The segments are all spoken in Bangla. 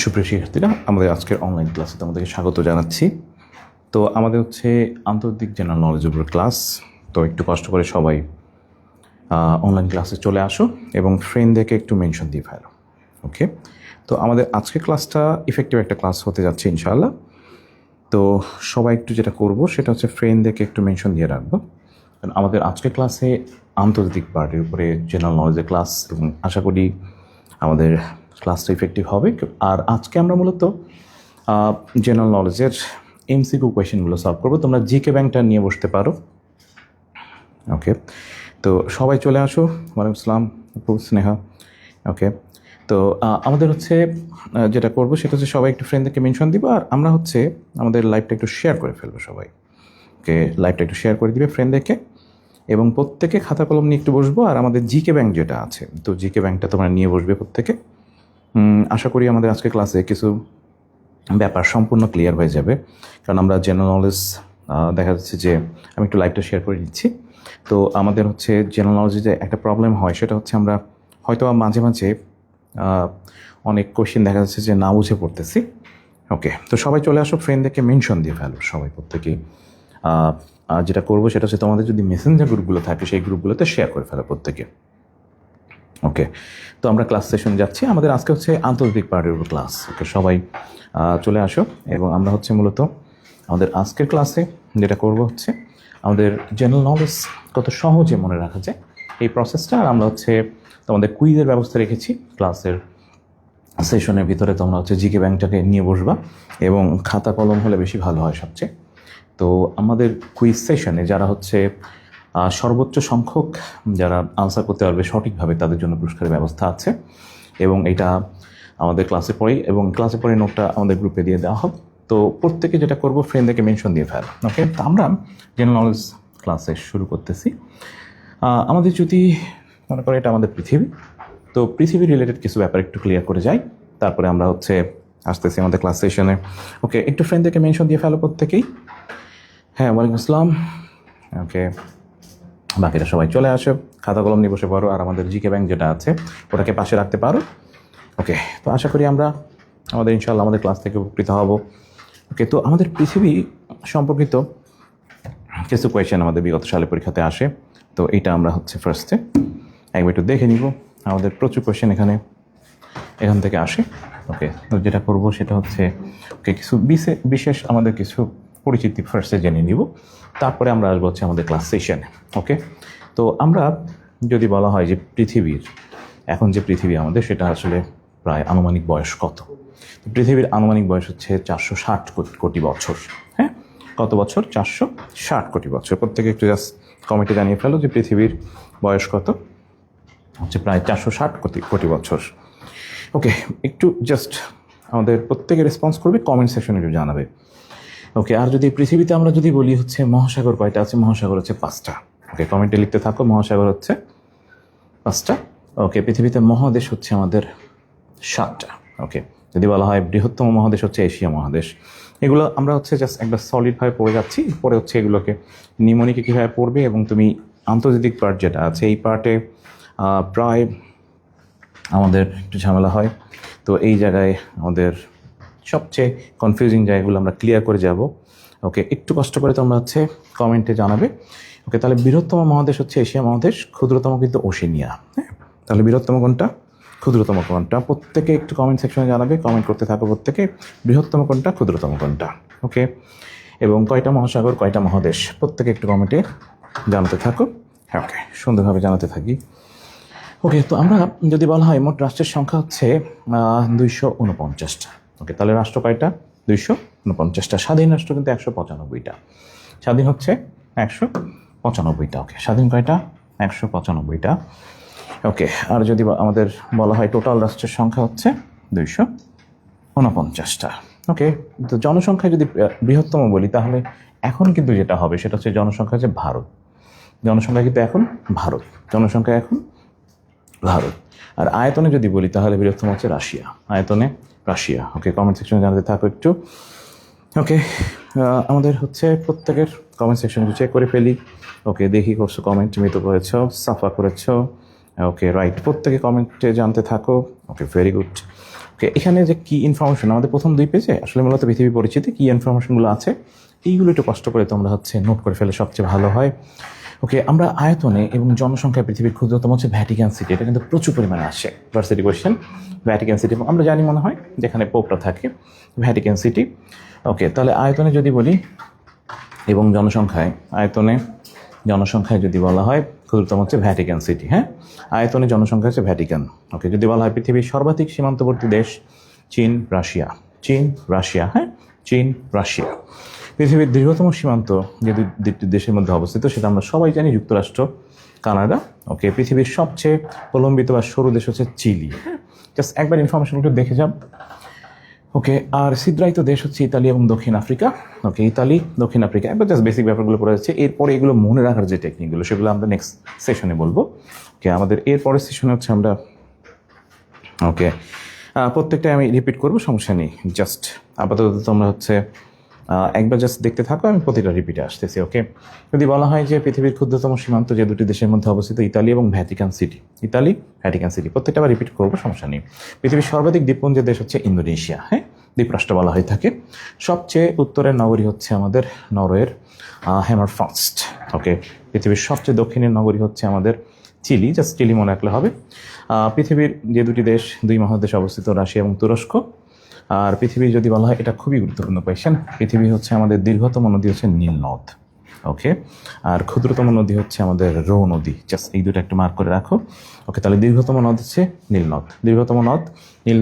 সুপ্রিয় শিক্ষার্থীরা, আমাদের আজকের অনলাইন ক্লাসে তোমাদেরকে স্বাগত জানাচ্ছি। তো আমাদের হচ্ছে আন্তর্জাতিক জেনারেল নলেজের উপর ক্লাস। তো একটু কষ্ট করে সবাই অনলাইন ক্লাসে চলে আসো এবং ফ্রেন্ডদেরকে একটু মেনশন দিয়ে ফেলো। ওকে, তো আমাদের আজকের ক্লাসটা ইফেক্টিভ একটা ক্লাস হতে যাচ্ছে ইনশাআল্লাহ। তো সবাই একটু যেটা করব সেটা হচ্ছে ফ্রেন্ডদেরকে একটু মেনশন দিয়ে রাখবো, কারণ আমাদের আজকের ক্লাসে আন্তর্জাতিক পার্টির উপরে জেনারেল নলেজের ক্লাস এবং আশা করি আমাদের ক্লাসটা ইফেক্টিভ হবে। আর আজকে আমরা মূলত জেনারেল নলেজের এমসিকিউ কোয়েশ্চেনগুলো সলভ করবো। তোমরা জিকে ব্যাংকটা নিয়ে বসতে পারো। ওকে, তো সবাই চলে আসো। ওয়ালাইকুম আসসালাম আপু স্নেহা। ওকে, তো আমাদের হচ্ছে যেটা করবো সেটা হচ্ছে সবাই একটু ফ্রেন্ডদেরকে মেনশন দিব, আর আমরা হচ্ছে আমাদের লাইভটা একটু শেয়ার করে ফেলবো সবাই। ওকে, লাইভটা একটু শেয়ার করে দিবে ফ্রেন্ডদেরকে এবং প্রত্যেকে খাতা কলম নিয়ে একটু বসবো। আর আমাদের জিকে ব্যাংক যেটা আছে, তো জিকে ব্যাংকটা তোমরা নিয়ে বসবে প্রত্যেকে। আশা করি আমাদের আজকে ক্লাসে কিছু ব্যাপার সম্পূর্ণ ক্লিয়ার হয়ে যাবে, কারণ আমরা জেনারেল নলেজ দেখা যাচ্ছে যে আমি একটু লাইভটা শেয়ার করে দিচ্ছি। তো আমাদের হচ্ছে জেনারেল নলেজে যে একটা প্রবলেম হয় সেটা হচ্ছে আমরা হয়তো মাঝে মাঝে অনেক কোশ্চেন দেখা যাচ্ছে যে না বুঝে পড়তেছি। ওকে, তো সবাই চলে আসো, ফ্রেন্ডদেরকে মেনশন দিয়ে ফেলো সবাই প্রত্যেকেই। যেটা করবো সেটা হচ্ছে তোমাদের যদি মেসেঞ্জার গ্রুপগুলো থাকে সেই গ্রুপগুলোতে শেয়ার করে ফেলো প্রত্যেকে। ওকে, তো আমরা ক্লাস সেশন যাচ্ছি। আমাদের আজকে হচ্ছে আন্তর্জাতিক পার্টির উপর ক্লাস। ওকে, সবাই চলে আসো এবং আমরা হচ্ছে মূলত আমাদের আজকের ক্লাসে যেটা করব হচ্ছে আমাদের জেনারেল নলেজ কত সহজে মনে রাখা যায় এই প্রসেসটা। আর আমরা হচ্ছে তোমাদের কুইজের ব্যবস্থা রেখেছি ক্লাসের সেশনের ভিতরে। তোমরা হচ্ছে জিকে ব্যাংকটাকে নিয়ে বসবা এবং খাতা কলম হলে বেশি ভালো হয় সবচেয়ে। তো আমাদের কুইজ সেশনে যারা হচ্ছে সর্বোচ্চ সংখ্যক যারা আনসার করতে পারবে সঠিকভাবে তাদের জন্য পুরস্কারের ব্যবস্থা আছে, এবং এটা আমাদের ক্লাসে পড়েই এবং ক্লাসে পড়ে নোটটা আমাদের গ্রুপে দিয়ে দেওয়া হবে। তো প্রত্যেকে যেটা করবো ফ্রেন্ডদেরকে মেনশন দিয়ে ফেলো। ওকে, তো আমরা জেনারেল নলেজ ক্লাসে শুরু করতেছি। আমাদের যদি মনে করে এটা আমাদের পৃথিবী, তো পৃথিবী রিলেটেড কিছু ব্যাপার একটু ক্লিয়ার করে যাই, তারপরে আমরা হচ্ছে আসতেছি আমাদের ক্লাস সেশনে। ওকে, একটু ফ্রেন্ডদেরকে মেনশন দিয়ে ফেলো প্রত্যেকেই। হ্যাঁ, ওয়ালাইকুম আসসালাম। ওকে, বাকিরা সবাই চলে আসো, খাতা কলম নিয়ে বসে পারো, আর আমাদের জিকে ব্যাংক যেটা আছে ওটাকে পাশে রাখতে পারো। ওকে, তো আশা করি আমরা আমাদের ইনশাআল্লাহ আমাদের ক্লাস থেকে উপকৃত হব। ওকে, তো আমাদের পৃথিবী সম্পর্কিত কিছু কোয়েশ্চেন আমাদের বিগত সালে পরীক্ষাতে আসে। তো এইটা আমরা হচ্ছে ফার্স্টে একবার একটু দেখে নিব। আমাদের প্রচুর কোয়েশ্চেন এখান থেকে আসে। ওকে, তো যেটা করব সেটা হচ্ছে ওকে কিছু বিশেষ আমাদের কিছু পরিচিতি ফার্স্টে জেনে নিব, তারপরে আমরা আসবো হচ্ছে আমাদের ক্লাস সেশনে। ওকে, তো আমরা যদি বলা হয় যে পৃথিবীর এখন যে পৃথিবী আমাদের সেটা আসলে প্রায় আনুমানিক বয়স কত? পৃথিবীর আনুমানিক বয়স হচ্ছে 460 কোটি বছর। হ্যাঁ, কত বছর? 460 কোটি বছর। প্রত্যেকে একটু জাস্ট কমেন্টে জানিয়ে ফেলো যে পৃথিবীর বয়স কত। হচ্ছে প্রায় 460 কোটি বছর। ওকে, একটু জাস্ট আমাদের প্রত্যেকে রেসপন্স করবে, কমেন্ট সেকশনে একটু জানাবে। ওকে, আর যদি পৃথিবীতে আমরা যদি বলি হচ্ছে মহাসাগর কয়টা আছে? মহাসাগর হচ্ছে 5টা। ওকে, কমেন্টে লিখতে থাকো, মহাসাগর হচ্ছে 5টা। ওকে, পৃথিবীতে মহাদেশ হচ্ছে আমাদের 7টা। ওকে, যদি বলা হয় বৃহত্তম মহাদেশ হচ্ছে এশিয়া মহাদেশ। এগুলো আমরা হচ্ছে জাস্ট একবার সলিডভাবে পড়ে যাচ্ছি, পরে হচ্ছে এগুলোকে নিউমনিকে কীভাবে পড়বে, এবং তুমি আন্তর্জাতিক পার্ট যেটা আছে এই পার্টে প্রায় আমাদের একটু ঝামেলা হয়। তো এই জায়গায় আমাদের সবচেয়ে কনফিউজিং জায়গাগুলো আমরা ক্লিয়ার করে যাব। ওকে, একটু কষ্ট করে তোমরা হচ্ছে কমেন্টে জানাবে। ওকে, তাহলে বৃহত্তম মহাদেশ হচ্ছে এশিয়া মহাদেশ, ক্ষুদ্রতম কিন্তু ওশেনিয়া। হ্যাঁ, তাহলে বৃহত্তম কোনটা, ক্ষুদ্রতম কোনটা? প্রত্যেকে একটু কমেন্ট সেকশনে জানাবে, কমেন্ট করতে থাকো প্রত্যেকে, বৃহত্তম কোনটা, ক্ষুদ্রতম কোনটা। ওকে, এবং কয়টা মহাসাগর, কয়টা মহাদেশ, প্রত্যেকে একটু কমেন্টে জানাতে থাকো। হ্যাঁ, ওকে, সুন্দরভাবে জানাতে থাকি। ওকে, তো আমরা যদি বলা হয় মোট রাষ্ট্রের সংখ্যা হচ্ছে 249টা। ওকে, তাহলে রাষ্ট্র কয়টা? 249টা। স্বাধীন রাষ্ট্র কিন্তু 195টা। স্বাধীন হচ্ছে 195টা। ওকে, স্বাধীন কয়টা? 195টা। ওকে, আর যদি আমাদের বলা হয় টোটাল রাষ্ট্রের সংখ্যা হচ্ছে 249টা। ওকে, তো জনসংখ্যায় যদি বৃহত্তম বলি তাহলে এখন কিন্তু যেটা হবে সেটা হচ্ছে জনসংখ্যা হচ্ছে ভারত। জনসংখ্যা কিন্তু এখন ভারত, জনসংখ্যা এখন ভারত। আর আয়তনে যদি বলি তাহলে বৃহত্তম হচ্ছে রাশিয়া, আয়তনে রাশিয়া। ওকে, কমেন্ট সেকশনে জানাতে থাকো একটু। ওকে, আমাদের হচ্ছে প্রত্যেকের কমেন্ট সেকশন চেক করে ফেলি। ওকে, দেখি করছো কমেন্ট, মৃত করেছ, সাফা করেছ। ওকে, রাইট, প্রত্যেকে কমেন্টে জানতে থাকো। ওকে, ভেরি গুড। ওকে, এখানে যে কি ইনফরমেশন আমাদের প্রথম 2 পেজে আসলে মূলত পৃথিবী পরিচিতি কি ইনফরমেশনগুলো আছে এইগুলো একটু কষ্ট করে তোমরা নোট করে ফেলে সবচেয়ে ভালো হয়। ওকে, আমরা আয়তনে এবং জনসংখ্যায় পৃথিবীর ক্ষুদ্রতম হচ্ছে ভ্যাটিকান সিটি, এটা কিন্তু প্রচুর পরিমাণে আসে ভার্সিটি কোয়েশ্চেন। ভ্যাটিকান সিটি আমরা জানি মনে হয় যেখানে পোপটা থাকে, ভ্যাটিকান সিটি। ওকে, তাহলে আয়তনে যদি বলি এবং জনসংখ্যায় যদি বলা হয় ক্ষুদ্রতম হচ্ছে ভ্যাটিকান সিটি। হ্যাঁ, আয়তনে জনসংখ্যা হচ্ছে ভ্যাটিকান। ওকে, যদি বলা হয় পৃথিবীর সর্বাধিক সীমান্তবর্তী দেশ চীন রাশিয়া। হ্যাঁ, চীন রাশিয়া। পৃথিবীর দীর্ঘতম সীমান্ত যে দুটি দেশের মধ্যে অবস্থিত সেটা আমরা সবাই জানি, যুক্তরাষ্ট্র, কানাডা। ওকে, পৃথিবীর সবচেয়ে প্রলম্বিত বা সরু দেশ হচ্ছে চিলি। হ্যাঁ, জাস্ট একবার ইনফরমেশন একটু দেখে যাব। ওকে, আর ছিদ্রায়িত দেশ হচ্ছে ইতালি এবং দক্ষিণ আফ্রিকা। ওকে, ইতালি, দক্ষিণ আফ্রিকা, একবার জাস্ট বেসিক ব্যাপারগুলো পড়ে যাচ্ছে। এরপরে এগুলো মনে রাখার যে টেকনিকগুলো সেগুলো আমরা নেক্সট সেশনে বলবো। ওকে, আমাদের এরপরের সেশনে হচ্ছে আমরা ওকে প্রত্যেকটা আমি রিপিট করবো, সমস্যা নেই। জাস্ট আপাতত তোমরা হচ্ছে একবার জাস্ট দেখতে থাকো, আমি প্রতিটা রিপিটে আসতেছি। ওকে, যদি বলা হয় যে পৃথিবীর ক্ষুদ্রতম সীমান্ত যে দুটি দেশের মধ্যে অবস্থিত ইতালি এবং ভ্যাটিকান সিটি, প্রত্যেকটা আবার রিপিট করবো, সমস্যা নেই। পৃথিবীর সর্বাধিক দ্বীপপুঞ্জের দেশ হচ্ছে ইন্দোনেশিয়া। হ্যাঁ, দ্বীপরাষ্ট্র বলা হয়ে থাকে। সবচেয়ে উত্তরের নগরী হচ্ছে আমাদের নরওয়ের হ্যামারফাস্ট। ওকে, পৃথিবীর সবচেয়ে দক্ষিণের নগরী হচ্ছে আমাদের চিলি, জাস্ট চিলি মনে রাখলে হবে। পৃথিবীর যে দুটি দেশ 2 মহাদেশে অবস্থিত রাশিয়া এবং তুরস্ক। আর পৃথিবী যদি বলা হয়, এটা খুবই গুরুত্বপূর্ণ কোয়েশ্চেন, পৃথিবী হচ্ছে আমাদের দীর্ঘতম নদী হচ্ছে নীল নদ। ওকে, আর ক্ষুদ্রতম নদী হচ্ছে আমাদের রো নদী। জাস্ট এই দুটো একটু মার্ক করে রাখো। ওকে, তাহলে দীর্ঘতম নদ হচ্ছে নীল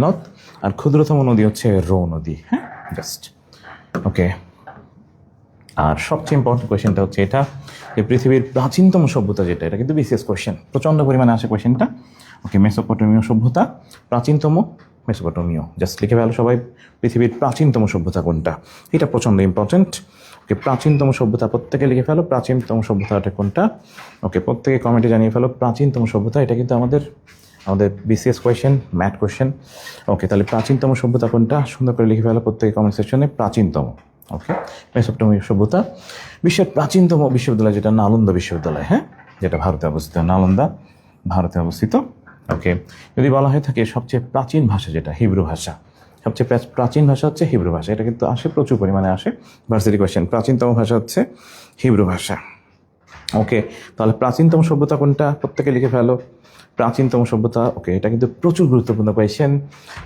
নদ, আর ক্ষুদ্রতম নদী হচ্ছে রো নদী। হ্যাঁ, জাস্ট ওকে। আর সবচেয়ে ইম্পর্টেন্ট কোয়েশ্চেনটা হচ্ছে এটা, যে পৃথিবীর প্রাচীনতম সভ্যতা যেটা, এটা কিন্তু বিসিএস কোয়েশ্চেন, প্রচণ্ড পরিমাণে আসে কোয়েশ্চেনটা। ওকে, মেসোপটেমীয় সভ্যতা, প্রাচীনতম মেসোপটেমীয়, জাস্ট লিখে ফেলো সবাই, পৃথিবীর প্রাচীনতম সভ্যতা কোনটা, এটা প্রচণ্ড ইম্পর্টেন্ট। ওকে, প্রাচীনতম সভ্যতা প্রত্যেকে লিখে ফেলো, প্রাচীনতম সভ্যতাটা কোনটা। ওকে, প্রত্যেকে কমেন্টে জানিয়ে ফেলো প্রাচীনতম সভ্যতা, এটা কিন্তু আমাদের বিসিএস কোয়েশ্চেন, ম্যাথ কোয়েশ্চেন। ওকে, তাহলে প্রাচীনতম সভ্যতা কোনটা সুন্দর করে লিখে ফেলো প্রত্যেকে কমেন্ট সেকশনে, প্রাচীনতম। ওকে, মেসোপটেমীয় সভ্যতা। বিশ্বের প্রাচীনতম বিশ্ববিদ্যালয় যেটা নালন্দা বিশ্ববিদ্যালয়। হ্যাঁ, যেটা ভারতে অবস্থিত, নালন্দা ভারতে অবস্থিত। ওকে, যদি বলা হয়ে থাকে সবচেয়ে প্রাচীন ভাষা যেটা হিব্রু ভাষা, সবচেয়ে প্রাচীন ভাষা হচ্ছে হিব্রু ভাষা, এটা কিন্তু আসে, প্রচুর পরিমাণে আসে ভার্সিটি কোয়েশ্চেন। প্রাচীনতম ভাষা হচ্ছে হিব্রু ভাষা। ওকে, তাহলে প্রাচীনতম সভ্যতা কোনটা প্রত্যেকে লিখে ফেলো, প্রাচীনতম সভ্যতা। ওকে, এটা কিন্তু প্রচুর গুরুত্বপূর্ণ কোয়েশ্চেন।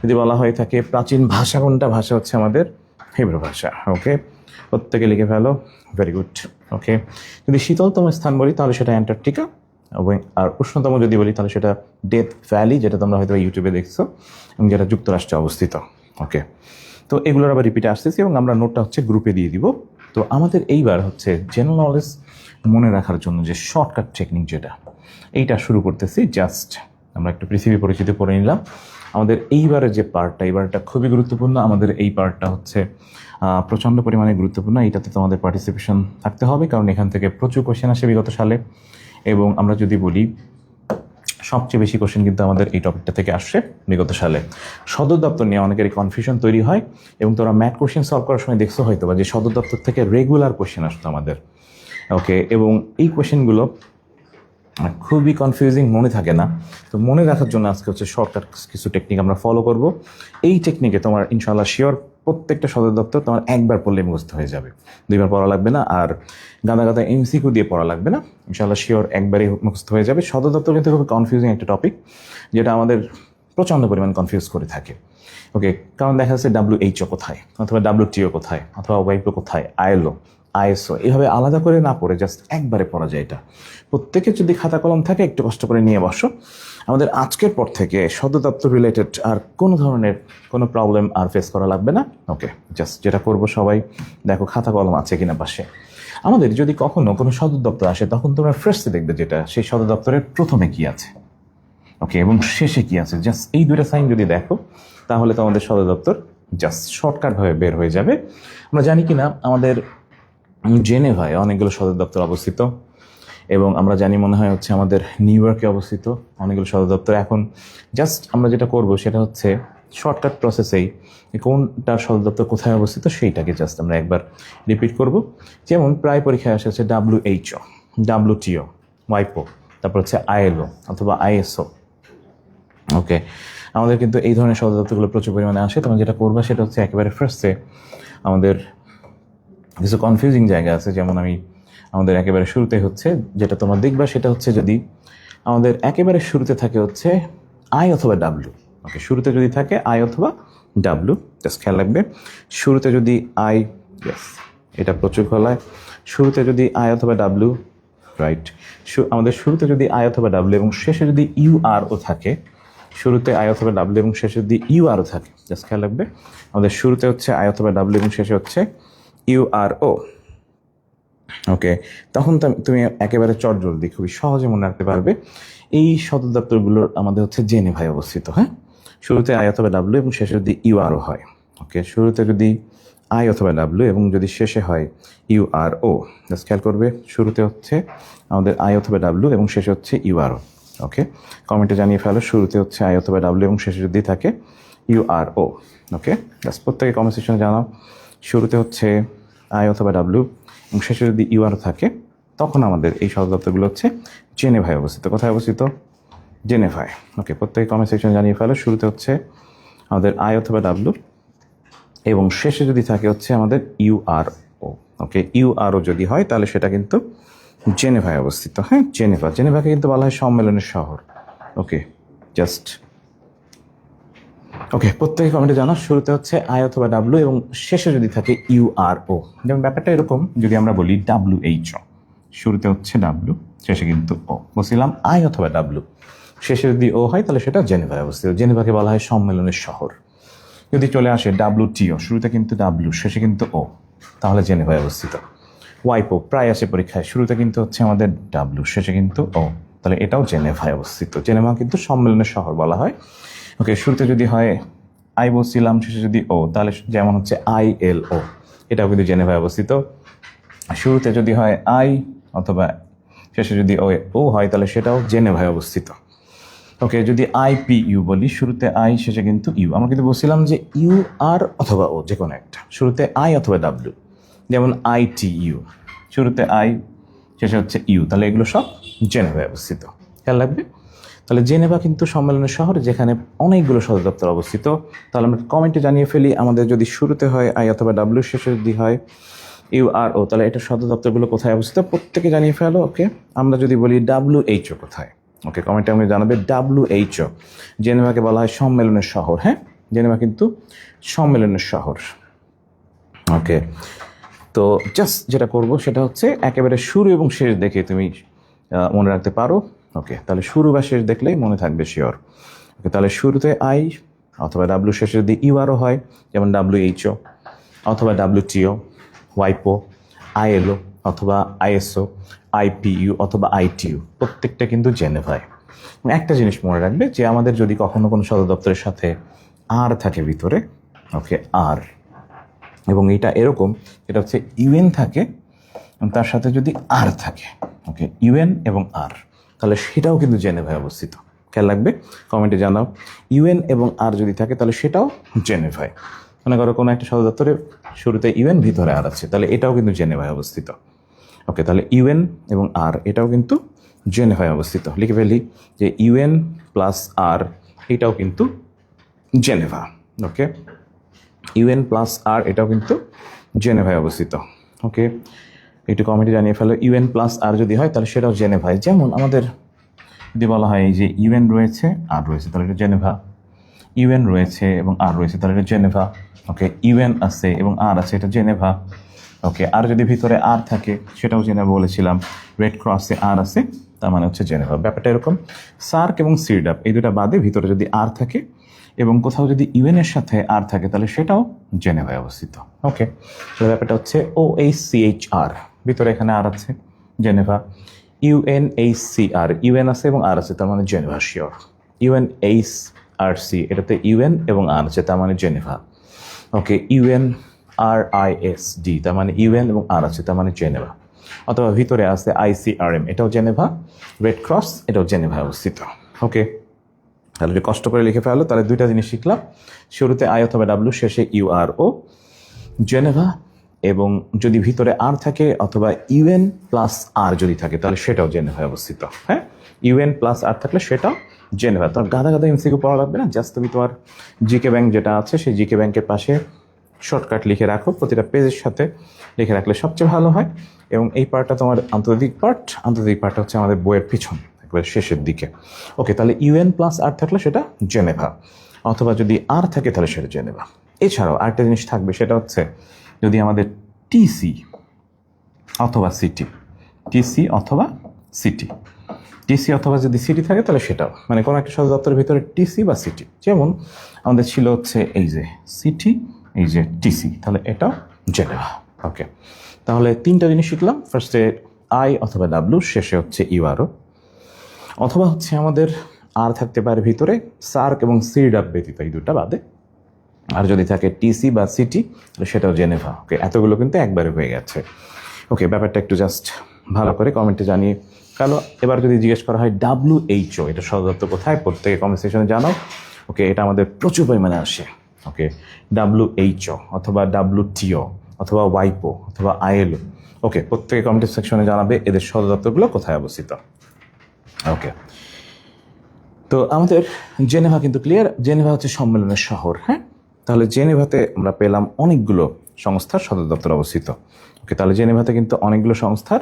যদি বলা হয়ে থাকে প্রাচীন ভাষা কোনটা, ভাষা হচ্ছে আমাদের হিব্রু ভাষা। ওকে, প্রত্যেকে লিখে ফেলো, ভেরি গুড। ওকে, যদি শীতলতম স্থান বলি তাহলে সেটা অ্যান্টার্কটিকা, আর উষ্ণতম যদি বলি তাহলে সেটা ডেথ ভ্যালি, যেটা তোমরা হয়তো ইউটিউবে দেখছো এবং যেটা যুক্তরাষ্ট্রে অবস্থিত। ওকে, তো এগুলোর আবার রিপিটে আসতেছি এবং আমরা নোটটা হচ্ছে গ্রুপে দিয়ে দিব। তো আমাদের এইবার হচ্ছে জেনারেল নলেজ মনে রাখার জন্য যে শর্টকাট টেকনিক যেটা, এইটা শুরু করতেছি। জাস্ট আমরা একটু পৃথিবী পরিচিতি পড়ে নিলাম। আমাদের এইবারের যে পার্টটা, এইবারটা খুবই গুরুত্বপূর্ণ। আমাদের এই পার্টটা হচ্ছে প্রচণ্ড পরিমাণে গুরুত্বপূর্ণ। এইটাতে তোমাদের পার্টিসিপেশন থাকতে হবে, কারণ এখান থেকে প্রচুর কোয়েশ্চেন আসে বিগত সালে। এবং আমরা যদি বলি সবচেয়ে বেশি কোশ্চেন কিন্তু আমাদের এই টপিকটা থেকে আসছে বিগত সালে। সদর দপ্তর নিয়ে অনেকেরই কনফিউশন তৈরি হয়, এবং তোমরা ম্যাথ কোশ্চেন সলভ করার সময় দেখছো হয়তো বা যে সদর দপ্তর থেকে রেগুলার কোশ্চেন আসতো আমাদের। ওকে, এবং এই কোশ্চেনগুলো খুবই কনফিউজিং, মনে থাকে না। তো মনে রাখার জন্য আজকে হচ্ছে শর্টকাট কিছু টেকনিক আমরা ফলো করব। এই টেকনিকে তোমার ইনশাআল্লাহ শিওর প্রত্যেকটা সদর দপ্তর তোমার একবার পড়লে মুখস্থ হয়ে যাবে, 2বার পড়া লাগবে না, আর গাদা গাদা এমসিকিউ দিয়ে পড়া লাগবে না, ইনশাআল্লাহ শিওর একবারই মুখস্থ হয়ে যাবে। সদর দপ্তর কিন্তু খুব কনফিউজিং একটা টপিক, যেটা আমাদের প্রচণ্ড পরিমাণ কনফিউজ করে থাকে। ওকে, কারণ দেখা যাচ্ছে WHO কোথায়, অথবা WTO কোথায়, অথবা ওয়াইপো কোথায়, ISO, এইভাবে আলাদা করে না পড়ে জাস্ট একবারে পড়া যায়। এটা প্রত্যেকের যদি খাতা কলম থাকে একটু কষ্ট করে নিয়ে বসো। আমাদের আজকের পর থেকে সদর দপ্তর রিলেটেড আর কোনো ধরনের কোনো প্রবলেম আর ফেস করা লাগবে না। ওকে, জাস্ট যেটা করবো সবাই দেখো খাতা কলম আছে কিনা পাশে। আমাদের যদি কখনো কোনো সদর দপ্তর আসে তখন তোমরা ফ্রেশে দেখবে যেটা সেই সদর দপ্তরের প্রথমে কি আছে, ওকে, এবং শেষে কি আছে। জাস্ট এই 2টা সাইন যদি দেখো তাহলে তোমাদের সদর দপ্তর জাস্ট শর্টকাটভাবে বের হয়ে যাবে। আমরা জানি কিনা আমাদের জেনেভায় অনেকগুলো সদর দপ্তর অবস্থিত, এবং আমরা জানি মনে হয় হচ্ছে আমাদের নিউ ইয়র্কে অবস্থিত অনেকগুলো সদর দপ্তর। এখন জাস্ট আমরা যেটা করব সেটা হচ্ছে শর্টকাট প্রসেসেই কোনটা সদর দপ্তর কোথায় অবস্থিত সেইটাকে জাস্ট আমরা একবার রিপিট করব। যেমন প্রায় পরীক্ষায় আসে হচ্ছে WHO, WTO, ওয়াইপো, তারপর হচ্ছে ILO অথবা ISO। ওকে, আমাদের কিন্তু এই ধরনের শব্দগুলো প্রচুর পরিমাণে আসে। তোমরা যেটা করবা সেটা হচ্ছে একেবারে ফার্স্টে আমাদের কিছু কনফিউজিং জায়গা আছে, যেমন আমাদের একেবারে শুরুতে হচ্ছে যেটা তোমরা দেখবা সেটা হচ্ছে যদি আমাদের একেবারে শুরুতে থাকে হচ্ছে আই অথবা ডাব্লু। ওকে, শুরুতে যদি থাকে আই অথবা ডাব্লু, জাস্ট খেয়াল রাখবে শুরুতে যদি আই, ইয়েস এটা প্রচুর ফলায়, শুরুতে যদি আই অথবা ডাব্লু, রাইট, আমাদের শুরুতে যদি আই অথবা ডাব্লু এবং শেষে যদি ইউ আর ও থাকে, শুরুতে আই অথবা ডাব্লু এবং শেষে যদি ইউ আর ও থাকে, জাস্ট খেয়াল রাখবে আমাদের শুরুতে হচ্ছে আই অথবা ডাব্লু এবং শেষে হচ্ছে ইউ আর ও। ওকে, তখন তুমি একেবারে চটজলদি খুবই সহজে মনে রাখতে পারবে এই সদর দপ্তরগুলোর আমাদের হচ্ছে জেনেভায় অবস্থিত। হ্যাঁ, শুরুতে আই অথবা ডাব্লু এবং শেষে যদি ইউ আর ও হয়। ওকে, শুরুতে যদি আই অথবা ডাব্লু এবং যদি শেষে হয় ইউ আর ও, জাস্ট খেয়াল করবে শুরুতে হচ্ছে আমাদের আই অথবা ডাব্লু এবং শেষে হচ্ছে ইউ আর ও। ওকে, কমেন্টে জানিয়ে ফেলো শুরুতে হচ্ছে আই অথবা ডাব্লু এবং শেষে যদি থাকে U R O. Okay, just প্রত্যেকে কমেন্ট সেকশনে জানাও শুরুতে হচ্ছে আই অথবা ডাব্লু এবং শেষে যদি ইউ আর থাকে, তখন আমাদের এই সদর দপ্তরগুলো হচ্ছে জেনেভায় অবস্থিত। কোথায় অবস্থিত? জেনেভায়। ওকে, প্রত্যেকে কমেন্ট সেকশনে জানিয়ে ফেলো শুরুতে হচ্ছে আমাদের আই অথবা ডাব্লু এবং শেষে যদি থাকে হচ্ছে আমাদের you R O. Okay, you R ও যদি হয় তাহলে সেটা কিন্তু জেনেভায় অবস্থিত। হ্যাঁ, জেনেভাকে কিন্তু বলা হয় সম্মেলনের শহর। ওকে, জাস্ট ওকে, প্রত্যেকে কমেন্টে জানাও শুরুতে হচ্ছে আই অথবা ডাব্লু এবং শেষে যদি থাকে ইউ আর ও। যেমন ব্যাপারটা এরকম, যদি আমরা বলি ডাব্লু এইচ ও, শুরুতে হচ্ছে ডাব্লু, শেষে কিন্তু ও। বলছিলাম আই অথবা ডাব্লু, শেষে যদি ও হয় তাহলে সেটা জেনেভায় অবস্থিত। জেনেভাকে বলা হয় সম্মেলনের শহর। যদি চলে আসে ডাব্লু টিও, শুরুতে কিন্তু ডাব্লু, শেষে কিন্তু ও, তাহলে জেনেভায় অবস্থিত। ওয়াইপো প্রায় আসে পরীক্ষায়, শুরুতে কিন্তু হচ্ছে আমাদের ডাব্লু, শেষে কিন্তু ও, তাহলে এটাও জেনেভায় অবস্থিত। জেনেভা কিন্তু সম্মেলনের শহর বলা হয়। ওকে, শুরুতে যদি হয় আই বলছিলাম, শেষে যদি ও, তাহলে যেমন হচ্ছে আই এল ও, এটাও কিন্তু জেনেভায় অবস্থিত। শুরুতে যদি হয় আই অথবা শেষে যদি ও হয় তাহলে সেটাও জেনেভায় অবস্থিত। ওকে, যদি আই পি ইউ বলি, শুরুতে আই শেষে কিন্তু ইউ, আমরা কিন্তু বলছিলাম যে ইউ আর অথবা ও যে কোনো একটা, শুরুতে আই অথবা ডাব্লু, যেমন আই টি ইউ, শুরুতে আই শেষে হচ্ছে ইউ, তাহলে এগুলো সব জেনেভায় অবস্থিত। খেয়াল রাখবে। তাহলে জেনেভা কিন্তু সম্মেলনের শহর যেখানে অনেকগুলো সদর দপ্তর অবস্থিত। তাহলে আমরা কমেন্টে জানিয়ে ফেলি আমাদের যদি শুরুতে হয় আই অথবা ডাব্লু, শেষে যদি হয় ইউ আর ও, তাহলে এটা সদর দপ্তরগুলো কোথায় অবস্থিত প্রত্যেকে জানিয়ে ফেলো। ওকে, আমরা যদি বলি ডাব্লু এইচ ও কোথায়, ওকে কমেন্টে আমাকে জানাবে ডাব্লু এইচ ও। জেনেভাকে বলা হয় সম্মেলনের শহর। হ্যাঁ, জেনেভা কিন্তু সম্মেলনের শহর। ওকে, তো জাস্ট যেটা করব সেটা হচ্ছে একেবারে শুরু এবং শেষ দেখে তুমি মনে রাখতে পারো। ওকে, তাহলে শুরু বা শেষ দেখলেই মনে থাকবে শিওর। ওকে, তাহলে শুরুতে আই অথবা ডাব্লু, শেষে যদি ইউআরও হয় যেমন ডাব্লু এইচও অথবা ডাব্লু টিও, ওয়াইপো, আইএলও অথবা আইএসও, আইপিইউ অথবা আইটিইউ, প্রত্যেকটা কিন্তু জেনেভায়। একটা জিনিস মনে রাখবে যে আমাদের যদি কখনো কোনো সদর দপ্তরের সাথে আর থাকে ভিতরে, ওকে আর, এবং এটা এরকম, এটা হচ্ছে ইউএন থাকে এবং তার সাথে যদি আর থাকে, ওকে ইউএন এবং আর, তাহলে সেটাও কিন্তু জেনেভায় অবস্থিত। খেয়াল রাখবে, কমেন্টে জানাও ইউএন এবং আর যদি থাকে তাহলে সেটাও জেনেভায়। মনে করো কোনো একটা সদর দপ্তরে শুরুতে ইউএন, ভিতরে আর আছে, তাহলে এটাও কিন্তু জেনেভায় অবস্থিত। ওকে, তাহলে ইউএন এবং আর এটাও কিন্তু জেনেভায় অবস্থিত। লিখে ফেলি যে ইউএন প্লাস আর এটাও কিন্তু জেনেভা। ওকে, ইউএন প্লাস আর এটাও কিন্তু জেনেভায় অবস্থিত। ওকে, একটু কমেন্টে জানিয়ে ফেলো ইউএন প্লাস আর যদি হয় তাহলে সেটাও জেনেভায়। যেমন আমাদের যদি বলা হয় যে ইউএন রয়েছে আর রয়েছে তাহলে এটা জেনেভা, ইউএন রয়েছে এবং আর রয়েছে তাহলে এটা জেনেভা। ওকে, ইউএন আছে এবং আর আছে, এটা জেনেভা। ওকে, আর যদি ভিতরে আর থাকে সেটাও জেনেভা বলেছিলাম। রেড ক্রসে আর আছে তার মানে হচ্ছে জেনেভা। ব্যাপারটা এরকম, সার্ক এবং সিরডাপ এই দুটা বাদে ভিতরে যদি আর থাকে এবং কোথাও যদি ইউএনের সাথে আর থাকে তাহলে সেটাও জেনেভায় অবস্থিত। ওকে, তাহলে ব্যাপারটা হচ্ছে OHCHR, ভিতরে এখানে আর আছে জেনেভা। UNHCR, ইউএন আছে এবং আর আছে তার মানে জেনেভা শিওর। UNHRC, এটাতে ইউএন এবং আর আছে তার মানে জেনেভা। ওকে, UNRISD, তার মানে ইউএন এবং আর আছে তার মানে জেনেভা। অথবা ভিতরে আছে ICRM, এটাও জেনেভা। রেড ক্রস এটাও জেনেভায় অবস্থিত। ওকে, তাহলে যদি কষ্ট করে লিখে ফেলো তাহলে দুইটা জিনিস শিখলাম, শুরুতে আই অথবা ডাব্লু, শেষে ইউআরও, জেনেভা। এবং যদি ভিতরে আর থাকে অথবা ইউএন প্লাস আর যদি থাকে তাহলে সেটাও জেনেভায় অবস্থিত। হ্যাঁ, ইউএন প্লাস আর থাকলে সেটা জেনেভা। তোমার গাদা গাদা এমসিকিউ পড়া লাগবে না, জাস্ট তুমি তোমার জিকে ব্যাংক যেটা আছে সেই জিকে ব্যাংকের পাশে শর্টকাট লিখে রাখো, প্রতিটা পেজের সাথে লিখে রাখলে সবচেয়ে ভালো হয়। এবং এই পার্টটা তোমার আন্তর্জাতিক পার্টটা হচ্ছে আমাদের বইয়ের পিছন একবারে শেষের দিকে। ওকে, তাহলে ইউএন প্লাস আর থাকলে সেটা জেনেভা, অথবা যদি আর থাকে তাহলে সেটা জেনেভা। এছাড়াও আরেকটা জিনিস থাকবে, সেটা হচ্ছে যদি আমাদের টিসি অথবা সিটি, টিসি অথবা সিটি, টিসি অথবা যদি সিটি থাকে তাহলে সেটাও, মানে কোনো একটা সদর দপ্তরের ভিতরে টিসি বা সিটি, যেমন আমাদের ছিল হচ্ছে এই যে সিটি, এই যে টিসি, তাহলে এটাও জেনেভা। ওকে, তাহলে তিনটা জিনিস শিখলাম, ফার্স্টে আই অথবা ডাব্লু, শেষে হচ্ছে ইউআরও, অথবা হচ্ছে আমাদের আর থাকতে পারে ভিতরে সার্ক এবং সিডাব ব্যতীত, এই দুটা বাদে। আর যদি থাকে টিসি বা সিটি তাহলে সেটাও জেনেভা। ওকে, এতগুলো কিন্তু একবারে হয়ে গেছে। ওকে, ব্যাপারটা একটু জাস্ট ভালো করে কমেন্টে জানিয়ে কালো। এবার যদি জিজ্ঞেস করা হয় WHO এটা সদর দপ্তর কোথায়, প্রত্যেকে কমেন্ট সেকশনে জানাও। ওকে, এটা আমাদের প্রচুর পরিমাণে আসে। ওকে, WHO অথবা WTO অথবা ওয়াইপো অথবা ILO। ওকে, প্রত্যেকে কমেন্ট সেকশনে জানাবে এদের সদর দপ্তরগুলো কোথায় অবস্থিত। ওকে, তো আমাদের জেনেভা কিন্তু ক্লিয়ার। জেনেভা হচ্ছে সম্মেলনের শহর। হ্যাঁ, তাহলে জেনেভাতে আমরা পেলাম অনেকগুলো সংস্থার সদর দপ্তর অবস্থিত। ওকে, তাহলে জেনেভাতে কিন্তু অনেকগুলো সংস্থার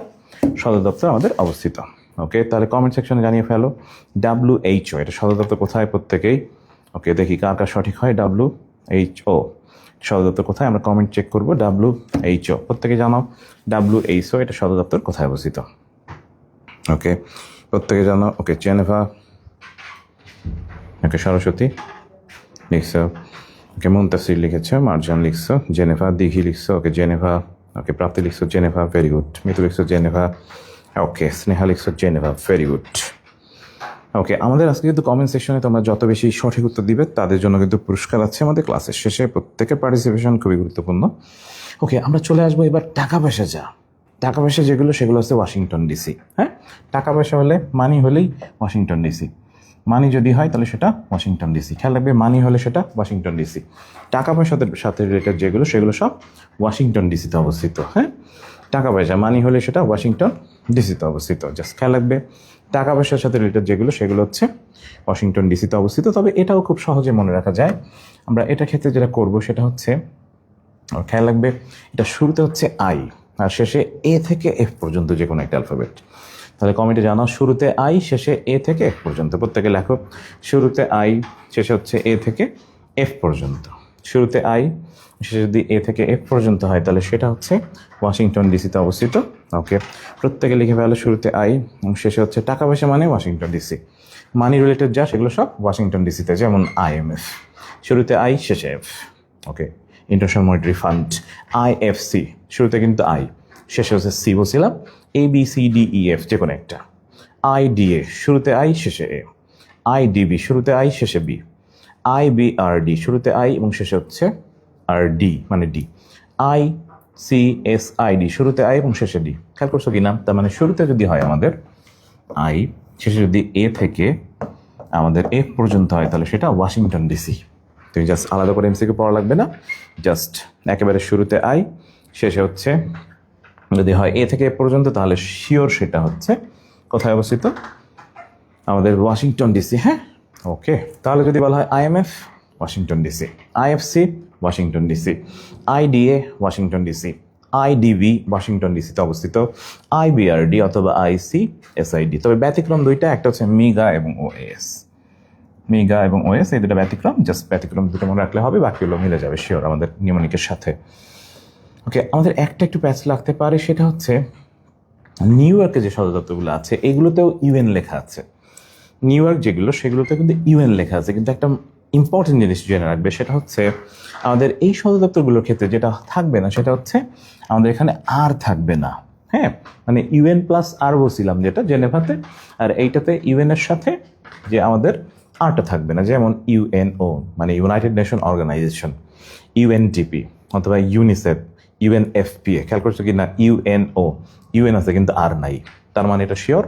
সদর দপ্তর আমাদের অবস্থিত। ওকে, তাহলে কমেন্ট সেকশনে জানিয়ে ফেলো WHO এটা সদর দপ্তর কোথায় প্রত্যেকেই। ওকে, দেখি কার কার সঠিক হয়। WHO সদর দপ্তর কোথায়, আমরা কমেন্ট চেক করবো। WHO প্রত্যেকে জানাও WHO এটা সদর দপ্তর কোথায় অবস্থিত। ওকে, প্রত্যেকে জানাও। ওকে, জেনেভা। ওকে, সরস্বতী লিখছো। ওকে, মুনতাসির লিখেছো, মার্জান লিখছো জেনেভা, দিঘি লিখছো। ওকে, জেনেভা। ওকে, প্রাপ্তি লিখছো জেনেভা, ভেরি গুড। মিতু লিখছো জেনেভা। ওকে, স্নেহা লিখছো জেনেভা, ভেরি গুড। ওকে, আমাদের আজকে কিন্তু কমেন্ট সেকশনে তোমরা যত বেশি সঠিক উত্তর দিবে তাদের জন্য কিন্তু পুরস্কার আছে আমাদের ক্লাসের শেষে। প্রত্যেকের পার্টিসিপেশন খুবই গুরুত্বপূর্ণ। ওকে, আমরা চলে আসবো এবার টাকা পয়সা যা। টাকা পয়সা যেগুলো সেগুলো হচ্ছে ওয়াশিংটন ডিসি। হ্যাঁ, টাকা পয়সা হলে মানি হলেই ওয়াশিংটন ডিসি। মানি যদি হয় তাহলে সেটা ওয়াশিংটন ডিসি। খেয়াল রাখবে, মানি হলে সেটা ওয়াশিংটন ডিসি। টাকা পয়সার সাথে রিলেটেড যেগুলো সেগুলো সব ওয়াশিংটন ডিসিতে অবস্থিত। হ্যাঁ, টাকা পয়সা মানি হলে সেটা ওয়াশিংটন ডিসিতে অবস্থিত। জাস্ট খেয়াল রাখবে, টাকা পয়সার সাথে রিলেটেড যেগুলো সেগুলো হচ্ছে ওয়াশিংটন ডিসিতে অবস্থিত। তবে এটাও খুব সহজে মনে রাখা যায়। আমরা এটার ক্ষেত্রে যেটা করব সেটা হচ্ছে, খেয়াল রাখবে, এটা শুরুতে হচ্ছে আই আর শেষে এ থেকে এফ পর্যন্ত যে কোনো একটা অ্যালফাবেট। তাহলে কমেন্টে জানাও শুরুতে আই, শেষে এ থেকে এফ পর্যন্ত। প্রত্যেকে লেখো শুরুতে আই, শেষে হচ্ছে এ থেকে এফ পর্যন্ত। শুরুতে আই, শেষে যদি এ থেকে এফ পর্যন্ত হয় তাহলে সেটা হচ্ছে ওয়াশিংটন ডিসিতে অবস্থিত। ওকে, প্রত্যেকে লিখে ফেলো শুরুতে আই এবং শেষে হচ্ছে টাকা পয়সা মানে ওয়াশিংটন ডিসি। মানি রিলেটেড যা সেগুলো সব ওয়াশিংটন ডিসিতে, যেমন IMF শুরুতে আই শেষে এফ। ওকে, ইন্টারন্যাশনাল মনিটারি ফান্ড IFC শুরুতে কিন্তু আই, শেষে হচ্ছে সি বলছিলাম। ABCDEF যে কোনো একটা। IDA শুরুতে আই শেষে এ। IDB শুরুতে আই শেষে বি। IBRD শুরুতে আই এবং শেষে হচ্ছে আর ডি মানে ডি। ICSID শুরুতে আই এবং শেষে ডি। খেয়াল করছো কি না? তার মানে শুরুতে যদি হয় আমাদের আই, শেষে যদি এ থেকে আমাদের এফ পর্যন্ত হয় তাহলে সেটা ওয়াশিংটন ডিসি। তুমি জাস্ট আলাদা করে এমসিকিউ পড়া লাগবে না, জাস্ট একেবারে শুরুতে আই, শেষে হচ্ছে যদি হয় এ থেকে এফ পর্যন্ত তাহলে শিওর সেটা হচ্ছে কোথায় অবস্থিত, আমাদের ওয়াশিংটন ডিসি। হ্যাঁ, ওকে, তাহলে যদি বলা হয় IMF Washington DC, IFC Washington DC, IDA Washington DC, IDB Washington ডিসিতে অবস্থিত, IBRD অথবা ICSID। তবে ব্যতিক্রম দুইটা, একটা হচ্ছে মিগা এবং OAS। মিগা এবং OAS এই দুটো ব্যতিক্রম, জাস্ট ব্যতিক্রম দুটো মনে রাখলে হবে, বাকিগুলো মিলে যাবে শিওর আমাদের নিউমোনিকের সাথে। ওকে, আমাদের একটা একটু প্যাচ লাগতে পারে, সেটা হচ্ছে নিউ ইয়র্কে যে সদর দপ্তরগুলো আছে এগুলোতেও UN লেখা আছে। নিউ ইয়র্ক যেগুলো সেগুলোতে কিন্তু UN লেখা আছে, কিন্তু একটা ইম্পর্টেন্ট জিনিস জেনে রাখবে, সেটা হচ্ছে আমাদের এই সদর দপ্তরগুলোর ক্ষেত্রে যেটা থাকবে না সেটা হচ্ছে আমাদের এখানে আর থাকবে না। হ্যাঁ, মানে UN প্লাস আর বলছিলাম যেটা জেনেভাতে, আর এইটাতে UN এর সাথে যে আমাদের আরটা থাকবে না। যেমন UNO মানে ইউনাইটেড নেশন অর্গানাইজেশন, UNDP অথবা ইউনিসেফ, UNFPA। খেয়াল করছো কি না? UNO UN আছে কিন্তু আর নাই, তার মানে এটা শিওর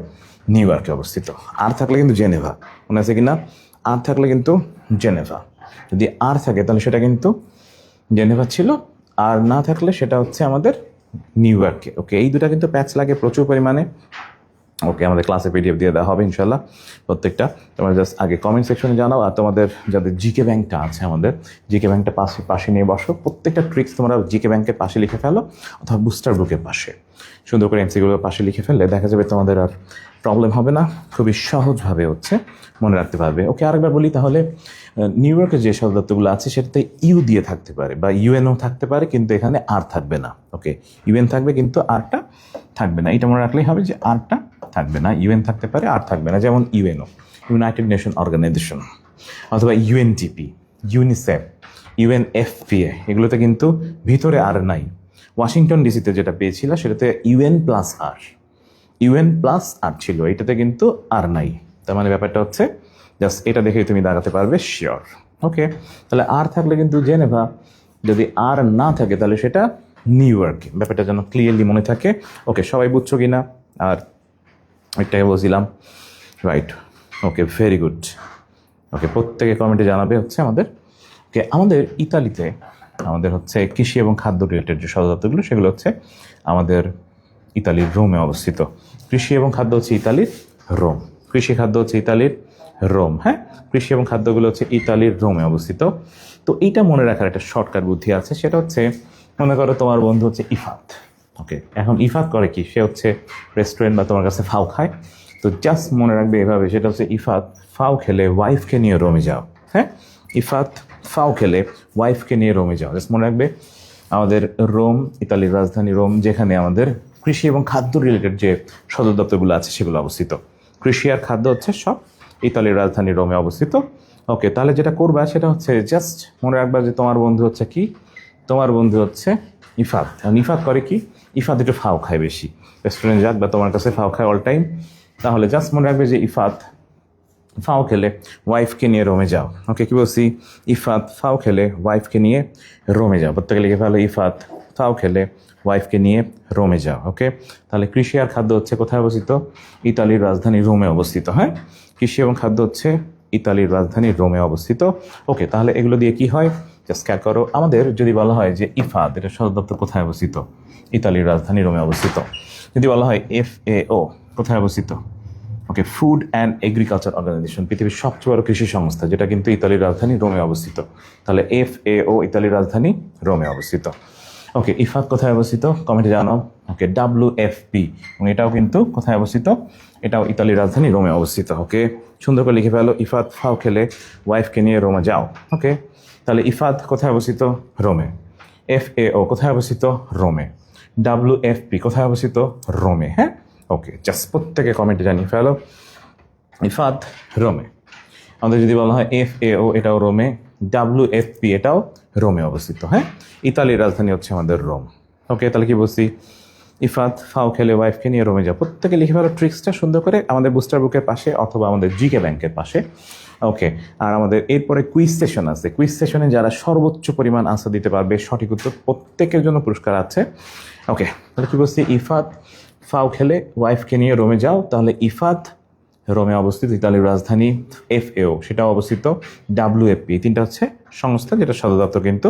নিউ ইয়র্কে অবস্থিত। আর থাকলে কিন্তু জেনেভা, মনে আছে কি না? আর থাকলে কিন্তু জেনেভা, যদি আর থাকে তাহলে সেটা কিন্তু জেনেভা ছিল, আর না থাকলে সেটা হচ্ছে আমাদের নিউ ইয়র্কে। ওকে, এই দুটা কিন্তু প্যাচ লাগে প্রচুর পরিমাণে। ওকে, আমাদের ক্লাসে পিডিএফ দিয়ে দেওয়া হবে ইনশাল্লাহ প্রত্যেকটা। তোমরা জাস্ট আগে কমেন্ট সেকশনে জানাও, আর তোমাদের যাদের জিকে ব্যাংকটা আছে আমাদের জিকে ব্যাংকটা পাশে নিয়ে বসো, প্রত্যেকটা ট্রিক্স তোমরা জিকে ব্যাংকের পাশে লিখে ফেলো অথবা বুস্টার বুকের পাশে সুন্দর করে এমসিগুলোর পাশে লিখে ফেললে দেখা যাবে তোমাদের আর প্রবলেম হবে না, খুবই সহজভাবে মনে রাখতে পারবে। ওকে, আরেকবার বলি তাহলে, নিউ ইয়র্কের যে শব্দগুলো আছে সেটাতে ইউ দিয়ে থাকতে পারে বা ইউএনও থাকতে পারে, কিন্তু এখানে আর থাকবে না। ওকে, ইউএন থাকবে কিন্তু আরটা থাকবে না, এটা মনে রাখলেই হবে যে আরটা থাকবে না, ইউএন থাকতে পারে আর থাকবে না। যেমন ইউএনও, ইউনাইটেড নেশন অর্গানাইজেশন, অথবা ইউএনটিপি, ইউনিসেফ, ইউএনএফপিএ, এগুলোতে কিন্তু ভিতরে আর নাই। ওয়াশিংটন ডিসিতে যেটা পেয়েছিল সেটাতে ইউএন প্লাস আর ছিল, এটাতে কিন্তু আর নাই। তার মানে ব্যাপারটা হচ্ছে জাস্ট এটা দেখেই তুমি দাঁড়াতে পারবে শিওর। ওকে, তাহলে আর থাকলে কিন্তু জেনেভা, যদি আর না থাকে তাহলে সেটা নিউ ইয়র্ক। ব্যাপারটা যেন ক্লিয়ারলি মনে থাকে। ওকে, সবাই বুঝছো কিনা? আর একটাকে বলছিলাম, রাইট, ওকে, ভেরি গুড। ওকে, প্রত্যেকে কমেন্টে জানাবে আমাদের ইতালিতে আমাদের কৃষি এবং খাদ্য রিলেটেড যে সদর দপ্তরগুলো সেগুলো আমাদের ইতালির রোমে অবস্থিত। কৃষি এবং খাদ্য ইতালির রোম, কৃষি খাদ্য ইতালির রোম। হ্যাঁ, কৃষি এবং খাদ্যগুলো ইতালির রোমে অবস্থিত। তো এইটা মনে রাখার একটা শর্টকাট বুদ্ধি আছে, সেটা মনে করো তোমার বন্ধু ইফাত। ওকে, এখন ইফাত করে কি, সে রেস্টুরেন্ট বা তোমার কাছে ফাও খায়। তো জাস্ট মনে রাখবে এভাবে, সেটা ইফাত ফাও খেলে ওয়াইফকে নিয়ে রোমে যাও। হ্যাঁ, ইফাত ফাও খেলে ওয়াইফকে নিয়ে রোমে যাও। জাস্ট মনে রাখবে আমাদের রোম, ইতালির রাজধানী রোম, যেখানে আমাদের কৃষি এবং খাদ্য রিলেটেড যে সদর দপ্তরগুলো আছে সেগুলো অবস্থিত। কৃষি আর খাদ্য সব ইতালির রাজধানী রোমে অবস্থিত। ওকে, তাহলে যেটা করবা সেটা জাস্ট মনে রাখবা যে তোমার বন্ধু কি, তোমার বন্ধু ইফাত। ইফাত করে কি, ইফাত একটু ফাও খায় বেশি, রেস্টুরেন্ট যাক বা তোমার কাছে ফাও খায় অল টাইম। তাহলে জাস্ট মনে রাখবে যে ইফাত ফাও খেলে ওয়াইফকে নিয়ে রোমে যাও। ওকে, কি বলছি? ইফাত ফাও খেলে ওয়াইফকে নিয়ে রোমে যাও। প্রত্যেকে লিখে ফেলো, ইফাত ফাও খেলে ওয়াইফকে নিয়ে রোমে যাও। ওকে, তাহলে কৃষি আর খাদ্য কোথায় অবস্থিত? ইতালির রাজধানী রোমে অবস্থিত। হ্যাঁ, কৃষি এবং খাদ্য ইতালির রাজধানী রোমে অবস্থিত। ওকে, তাহলে এগুলো দিয়ে কি হয় জাস্ট খেয়াল করো। আমাদের যদি বলা হয় যে ইফাত, এটা সদর দপ্তর কোথায় অবস্থিত? ইতালির রাজধানী রোমে অবস্থিত। যদি বলা হয় FAO, কোথায় অবস্থিত? ওকে, ফুড অ্যান্ড এগ্রিকালচার অর্গানাইজেশন, পৃথিবীর সবচেয়ে বড় কৃষি সংস্থা, যেটা কিন্তু ইতালির রাজধানী রোমে অবস্থিত। তাহলে FAO ইতালির রাজধানী রোমে অবস্থিত। ওকে, ইফাত কোথায় অবস্থিত? কমেন্টে জানাও। ওকে, WFP, এবং এটাও কিন্তু কোথায় অবস্থিত? এটাও ইতালির রাজধানী রোমে অবস্থিত। ওকে, সুন্দর করে লিখে ফেলো, ইফাত ফাও খেলে ওয়াইফকে নিয়ে রোমে যাও। ওকে, তাহলে ইফাত কোথায় অবস্থিত? রোমে। FAO কোথায় অবস্থিত? রোমে। WFP কোথায় অবস্থিত? রোমে। হ্যাঁ, ওকে, জাস্ট প্রত্যেকে কমেন্টে জানিয়ে ফেলো, ইফাত রোমে। আমাদের যদি বলা হয় FAO, এটাও রোমে, WFP এটাও রোমে অবস্থিত। হ্যাঁ, ইতালির রাজধানী আমাদের রোম। ওকে, তাহলে কি বলছি? ইফাত ফাও খেলে ওয়াইফকে নিয়ে রোমে যাও। প্রত্যেকে লিখে ফেলো ট্রিক্সটা সুন্দর করে আমাদের বুস্টার বুকের পাশে অথবা আমাদের জিকে ব্যাংকের পাশে। ওকে, আর আমাদের এরপরে কুইজ সেশন আছে। কুইজ সেশনে যারা সর্বোচ্চ পরিমাণ আনসার দিতে পারবে, সঠিক উত্তর, প্রত্যেকের জন্য পুরস্কার আছে। ওকে, তাহলে কি বলছি? ইফাত ফাও খেলে ওয়াইফকে নিয়ে রোমে যাও। তাহলে ইফাত রোমে অবস্থিত, ইতালির রাজধানী FAO সেটাও অবস্থিত, WFP তিনটা সংস্থা, যেটা সদর দপ্তর কিন্তু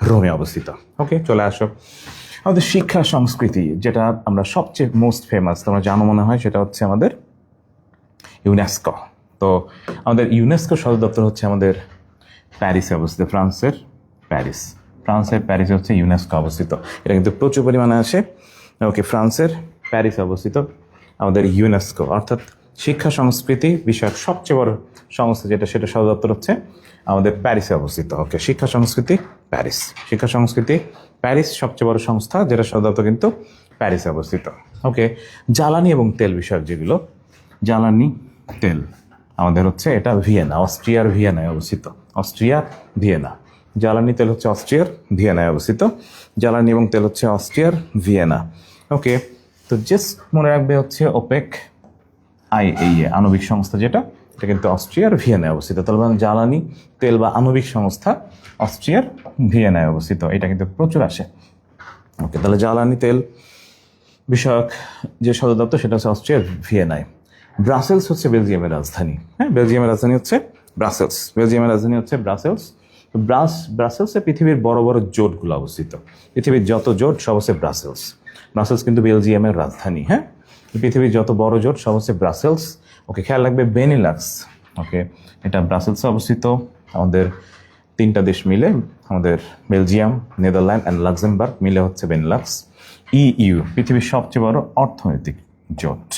রোমে অবস্থিত। ওকে, চলে আসো আমাদের শিক্ষা সংস্কৃতি, যেটা আমরা সবচেয়ে মোস্ট ফেমাস, তোমরা জানো মনে হয়, সেটা আমাদের ইউনেস্কো। তো আমাদের ইউনেস্কো সদর দপ্তর আমাদের প্যারিসে অবস্থিত, ফ্রান্সের প্যারিসে ইউনেস্কো অবস্থিত। এটা কিন্তু প্রচুর পরিমাণে আসে। ওকে, ফ্রান্সের প্যারিসে অবস্থিত আমাদের ইউনেস্কো, অর্থাৎ শিক্ষা সংস্কৃতি বিষয়ক সবচেয়ে বড় সংস্থা যেটা, সেটা সদর দপ্তর আমাদের প্যারিসে অবস্থিত। ওকে, শিক্ষা সংস্কৃতি প্যারিস সবচেয়ে বড় সংস্থা, যেটা সদর দপ্তর কিন্তু প্যারিসে অবস্থিত। ওকে, জ্বালানি এবং তেল বিষয়ক যেগুলো, জ্বালানি তেল আমাদের এটা ভিয়েনা, অস্ট্রিয়ার ভিয়েনায় অবস্থিত। জ্বালানি তেল অস্ট্রিয়ার ভিয়েনায় অবস্থিত। জ্বালানি এবং তেল অস্ট্রিয়ার ভিয়েনা। ওকে, তো জাস্ট মনে রাখবে ওপেক IAEA আণবিক সংস্থা, যেটা এটা কিন্তু অস্ট্রিয়ার ভিয়েনায় অবস্থিত। তাহলে জ্বালানি তেল বা আণবিক সংস্থা অস্ট্রিয়ার ভিয়েনায় অবস্থিত, এটা কিন্তু প্রচুর আসে। ওকে, তাহলে জ্বালানি তেল বিষয়ক যে সদর দপ্তর সেটা অস্ট্রিয়ার ভিয়েনায়। ব্রাসেলস বেলজিয়ামের রাজধানী। হ্যাঁ, বেলজিয়ামের রাজধানী ব্রাসেলস। ব্রাসেলসে পৃথিবীর বড় বড় জোটগুলো অবস্থিত। পৃথিবীর যত জোট সব ব্রাসেলস কিন্তু বেলজিয়ামের রাজধানী। হ্যাঁ, পৃথিবীর যত বড় জোট সব হচ্ছে ব্রাসেলস। ওকে, খেয়াল রাখবে বেনিলাক্স। ওকে, এটা ব্রাসেলসে অবস্থিত। আমাদের 3টা দেশ মিলে, আমাদের বেলজিয়াম, নেদারল্যান্ড অ্যান্ড লাক্সেমবার্গ মিলে হচ্ছে বেনিলাক্স। ইইউ পৃথিবীর সবচেয়ে বড় অর্থনৈতিক জোট।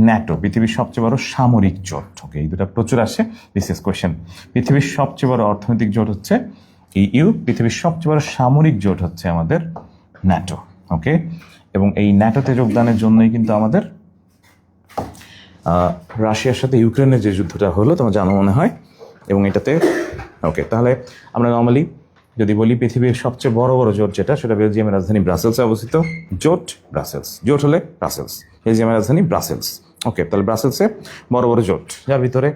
ন্যাটো পৃথিবীর সবচেয়ে বড় সামরিক জোট। ওকে, এই দুটা প্রচুর আসে বিশেষ কোয়েশ্চেন। পৃথিবীর সবচেয়ে বড় অর্থনৈতিক জোট হচ্ছে ইইউ, পৃথিবীর সবচেয়ে বড় সামরিক জোট হচ্ছে আমাদের ন্যাটো। ওকে, এবং এই ন্যাটোতে যোগদানের জন্যই কিন্তু আমাদের রাশিয়ার সাথে ইউক্রেনের যে যুদ্ধটা হলো তোমার জানো মনে হয়, এবং এটাতে ওকে, তাহলে আমরা নর্মালি যদি বলি পৃথিবীর সবচেয়ে বড় বড় জোট যেটা, সেটা বেলজিয়ামের রাজধানী ব্রাসেলসে অবস্থিত। জোট ব্রাসেলস, জোট হলে ব্রাসেলস, বেলজিয়ামের রাজধানী ব্রাসেলস। ওকে, তাহলে ব্রাসেলসে বড় বড় জোট, যার ভিতরে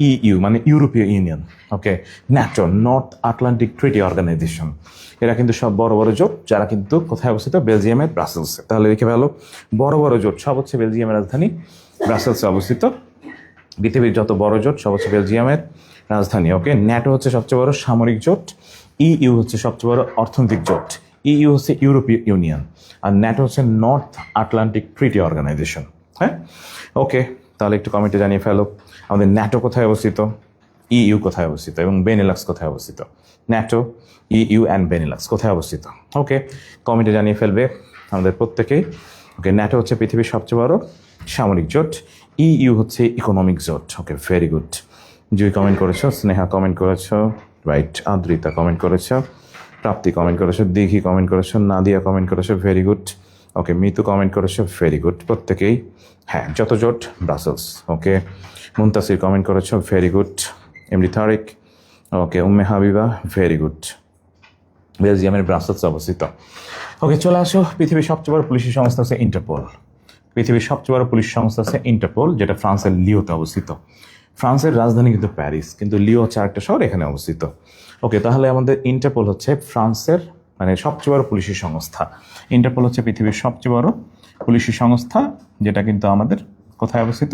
ইইউ মানে ইউরোপীয় ইউনিয়ন। ওকে, NATO north Atlantic treaty organization, এরা কিন্তু সব বড় বড় জোট, যারা কিন্তু কোথায় অবস্থিত? বেলজিয়ামের ব্রাসেলসে। তাহলে লিখে ফেলো বড় বড় জোট সব হচ্ছে বেলজিয়ামের রাজধানী ব্রাসেলসে অবস্থিত। পৃথিবীর যত বড় জোট সব হচ্ছে বেলজিয়ামের রাজধানী। ওকে, ন্যাটো হচ্ছে সবচেয়ে বড় সামরিক জোট, ইইউ হচ্ছে সবচেয়ে বড় অর্থনৈতিক জোট। ইইউ হচ্ছে ইউরোপীয় ইউনিয়ন, আর ন্যাটো হচ্ছে নর্থ আটলান্টিক ট্রিটি অর্গানাইজেশন। হ্যাঁ, ওকে, তাহলে একটু কমেন্টে জানিয়ে ফেলো আমাদের ন্যাটো কোথায় অবস্থিত, ইইউ কোথায় অবস্থিত, এবং বেনিলাক্স কোথায় অবস্থিত। ন্যাটো, ইইউ অ্যান্ড বেনিলাক্স কোথায় অবস্থিত? ওকে, কমেন্টে জানিয়ে ফেলবে আমাদের প্রত্যেকেই। ওকে, ন্যাটো হচ্ছে পৃথিবীর সবচেয়ে বড় সামরিক জোট, ইইউ হচ্ছে ইকোনমিক জোট। ওকে, ভেরি গুড। জুই কমেন্ট করেছো, স্নেহা কমেন্ট করেছো, রাইট, আদ্রিতা কমেন্ট করেছো, প্রাপ্তি কমেন্ট করেছো, দিঘি কমেন্ট করেছো, নাদিয়া কমেন্ট করেছো, ভেরি গুড। ওকে, মিতু কমেন্ট করেছো, ভেরি গুড প্রত্যেকেই। হ্যাঁ, যত জোট ব্রাসেলস। ওকে, মুনতাসির কমেন্ট করেছো, ভেরি গুড। এমডি তারিক, ওকে, উম্মে হাবিবা, ভেরি গুড। বেলজিয়ামের ব্রাসেলস অবস্থিত। ওকে, চলে আসো, পৃথিবীর সবচেয়ে বড় পুলিশি সংস্থা হচ্ছে ইন্টারপোল। পৃথিবীর সবচেয়ে বড় পুলিশ সংস্থা হচ্ছে ইন্টারপোল, যেটা ফ্রান্সের লিওতে অবস্থিত। ফ্রান্সের রাজধানী কিন্তু প্যারিস, কিন্তু লিও হচ্ছে আরেকটা শহর, এখানে অবস্থিত। ওকে, তাহলে আমাদের ইন্টারপোল হচ্ছে ফ্রান্সের মানে সবচেয়ে বড় পুলিশি সংস্থা। ইন্টারপোল হচ্ছে পৃথিবীর সবচেয়ে বড় পুলিশি সংস্থা, যেটা কিন্তু আমাদের কোথায় অবস্থিত?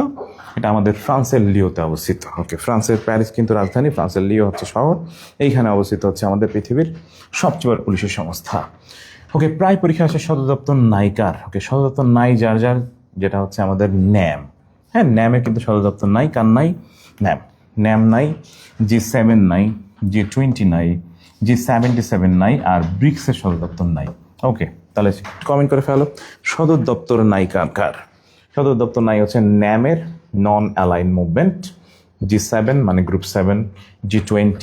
এটা আমাদের ফ্রান্সের লিওতে অবস্থিত। ওকে, ফ্রান্সের প্যারিস কিন্তু রাজধানী, ফ্রান্সের লিও হচ্ছে শহর, এইখানে অবস্থিত হচ্ছে আমাদের পৃথিবীর সবচেয়ে বড় পুলিশি সংস্থা। ওকে, প্রায় পরীক্ষা আসে সদর দপ্তর নাইকার। ওকে, সদর দপ্তর নাই যার যার, যেটা হচ্ছে আমাদের ন্যাম। হ্যাঁ, ন্যামের কিন্তু সদর দপ্তর নাই, কার নাই? ন্যাম। ন্যাম নাই, G7 নাই, G20 নাই, G77 নাই, আর ব্রিক্সের সদর দপ্তর নাই। ওকে, তাহলে কমেন্ট করে ফেলো সদর দপ্তর নাই কার? সদর দপ্তর নাই হচ্ছে ন্যামের নন অ্যালাইন মুভমেন্ট, G7 মানে group 7, G20,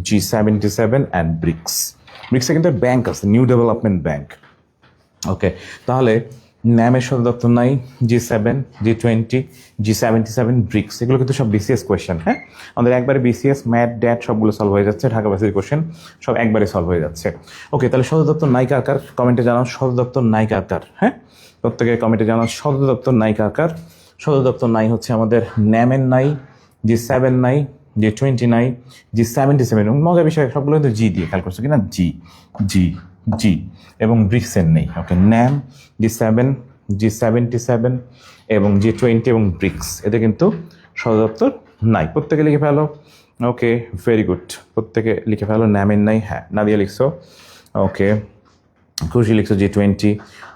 G77 and bricks. ব্রিক্সে কিন্তু ব্যাংক আছে, নিউ ডেভেলপমেন্ট ব্যাংক। ওকে, তাহলে ন্যামের সদর দপ্তর নাই, G7, G20, G77, ব্রিক্স, এগুলো কিন্তু সব বিসিএস কোয়েশ্চেন। হ্যাঁ, আমাদের একবারে বিসিএস, ম্যাথ, ড্যাট সবগুলো সলভ হয়ে যাচ্ছে, ঢাকা ভার্সিটির কোয়েশ্চেন সব একবারে সলভ হয়ে যাচ্ছে। ওকে, তাহলে সদর দপ্তর নাই কার? কমেন্টে জানাও সদর দপ্তর নাই কার। হ্যাঁ, প্রত্যেকে কমেন্টে জানাও সদর দপ্তর নাই কার। সদর দপ্তর নাই হচ্ছে আমাদের ন্যামের নাই, G7 নাই, G20 নাই, G77, এবং মজার বিষয় সবগুলো কিন্তু জি দিয়ে খেয়াল করছো কিনা, জি জি জি, এবং ব্রিক্সের নেই। ওকে, ন্যাম, G7, G77 এবং G20 এবং ব্রিক্স, এতে কিন্তু সদর দপ্তর নাই। প্রত্যেকে লিখে ফেলো। ওকে, ভেরি গুড, প্রত্যেকে লিখে ফেলো ন্যামের নাই। হ্যাঁ, নাদিয়া লিখছো। ওকে, খুশি লিখছো G20,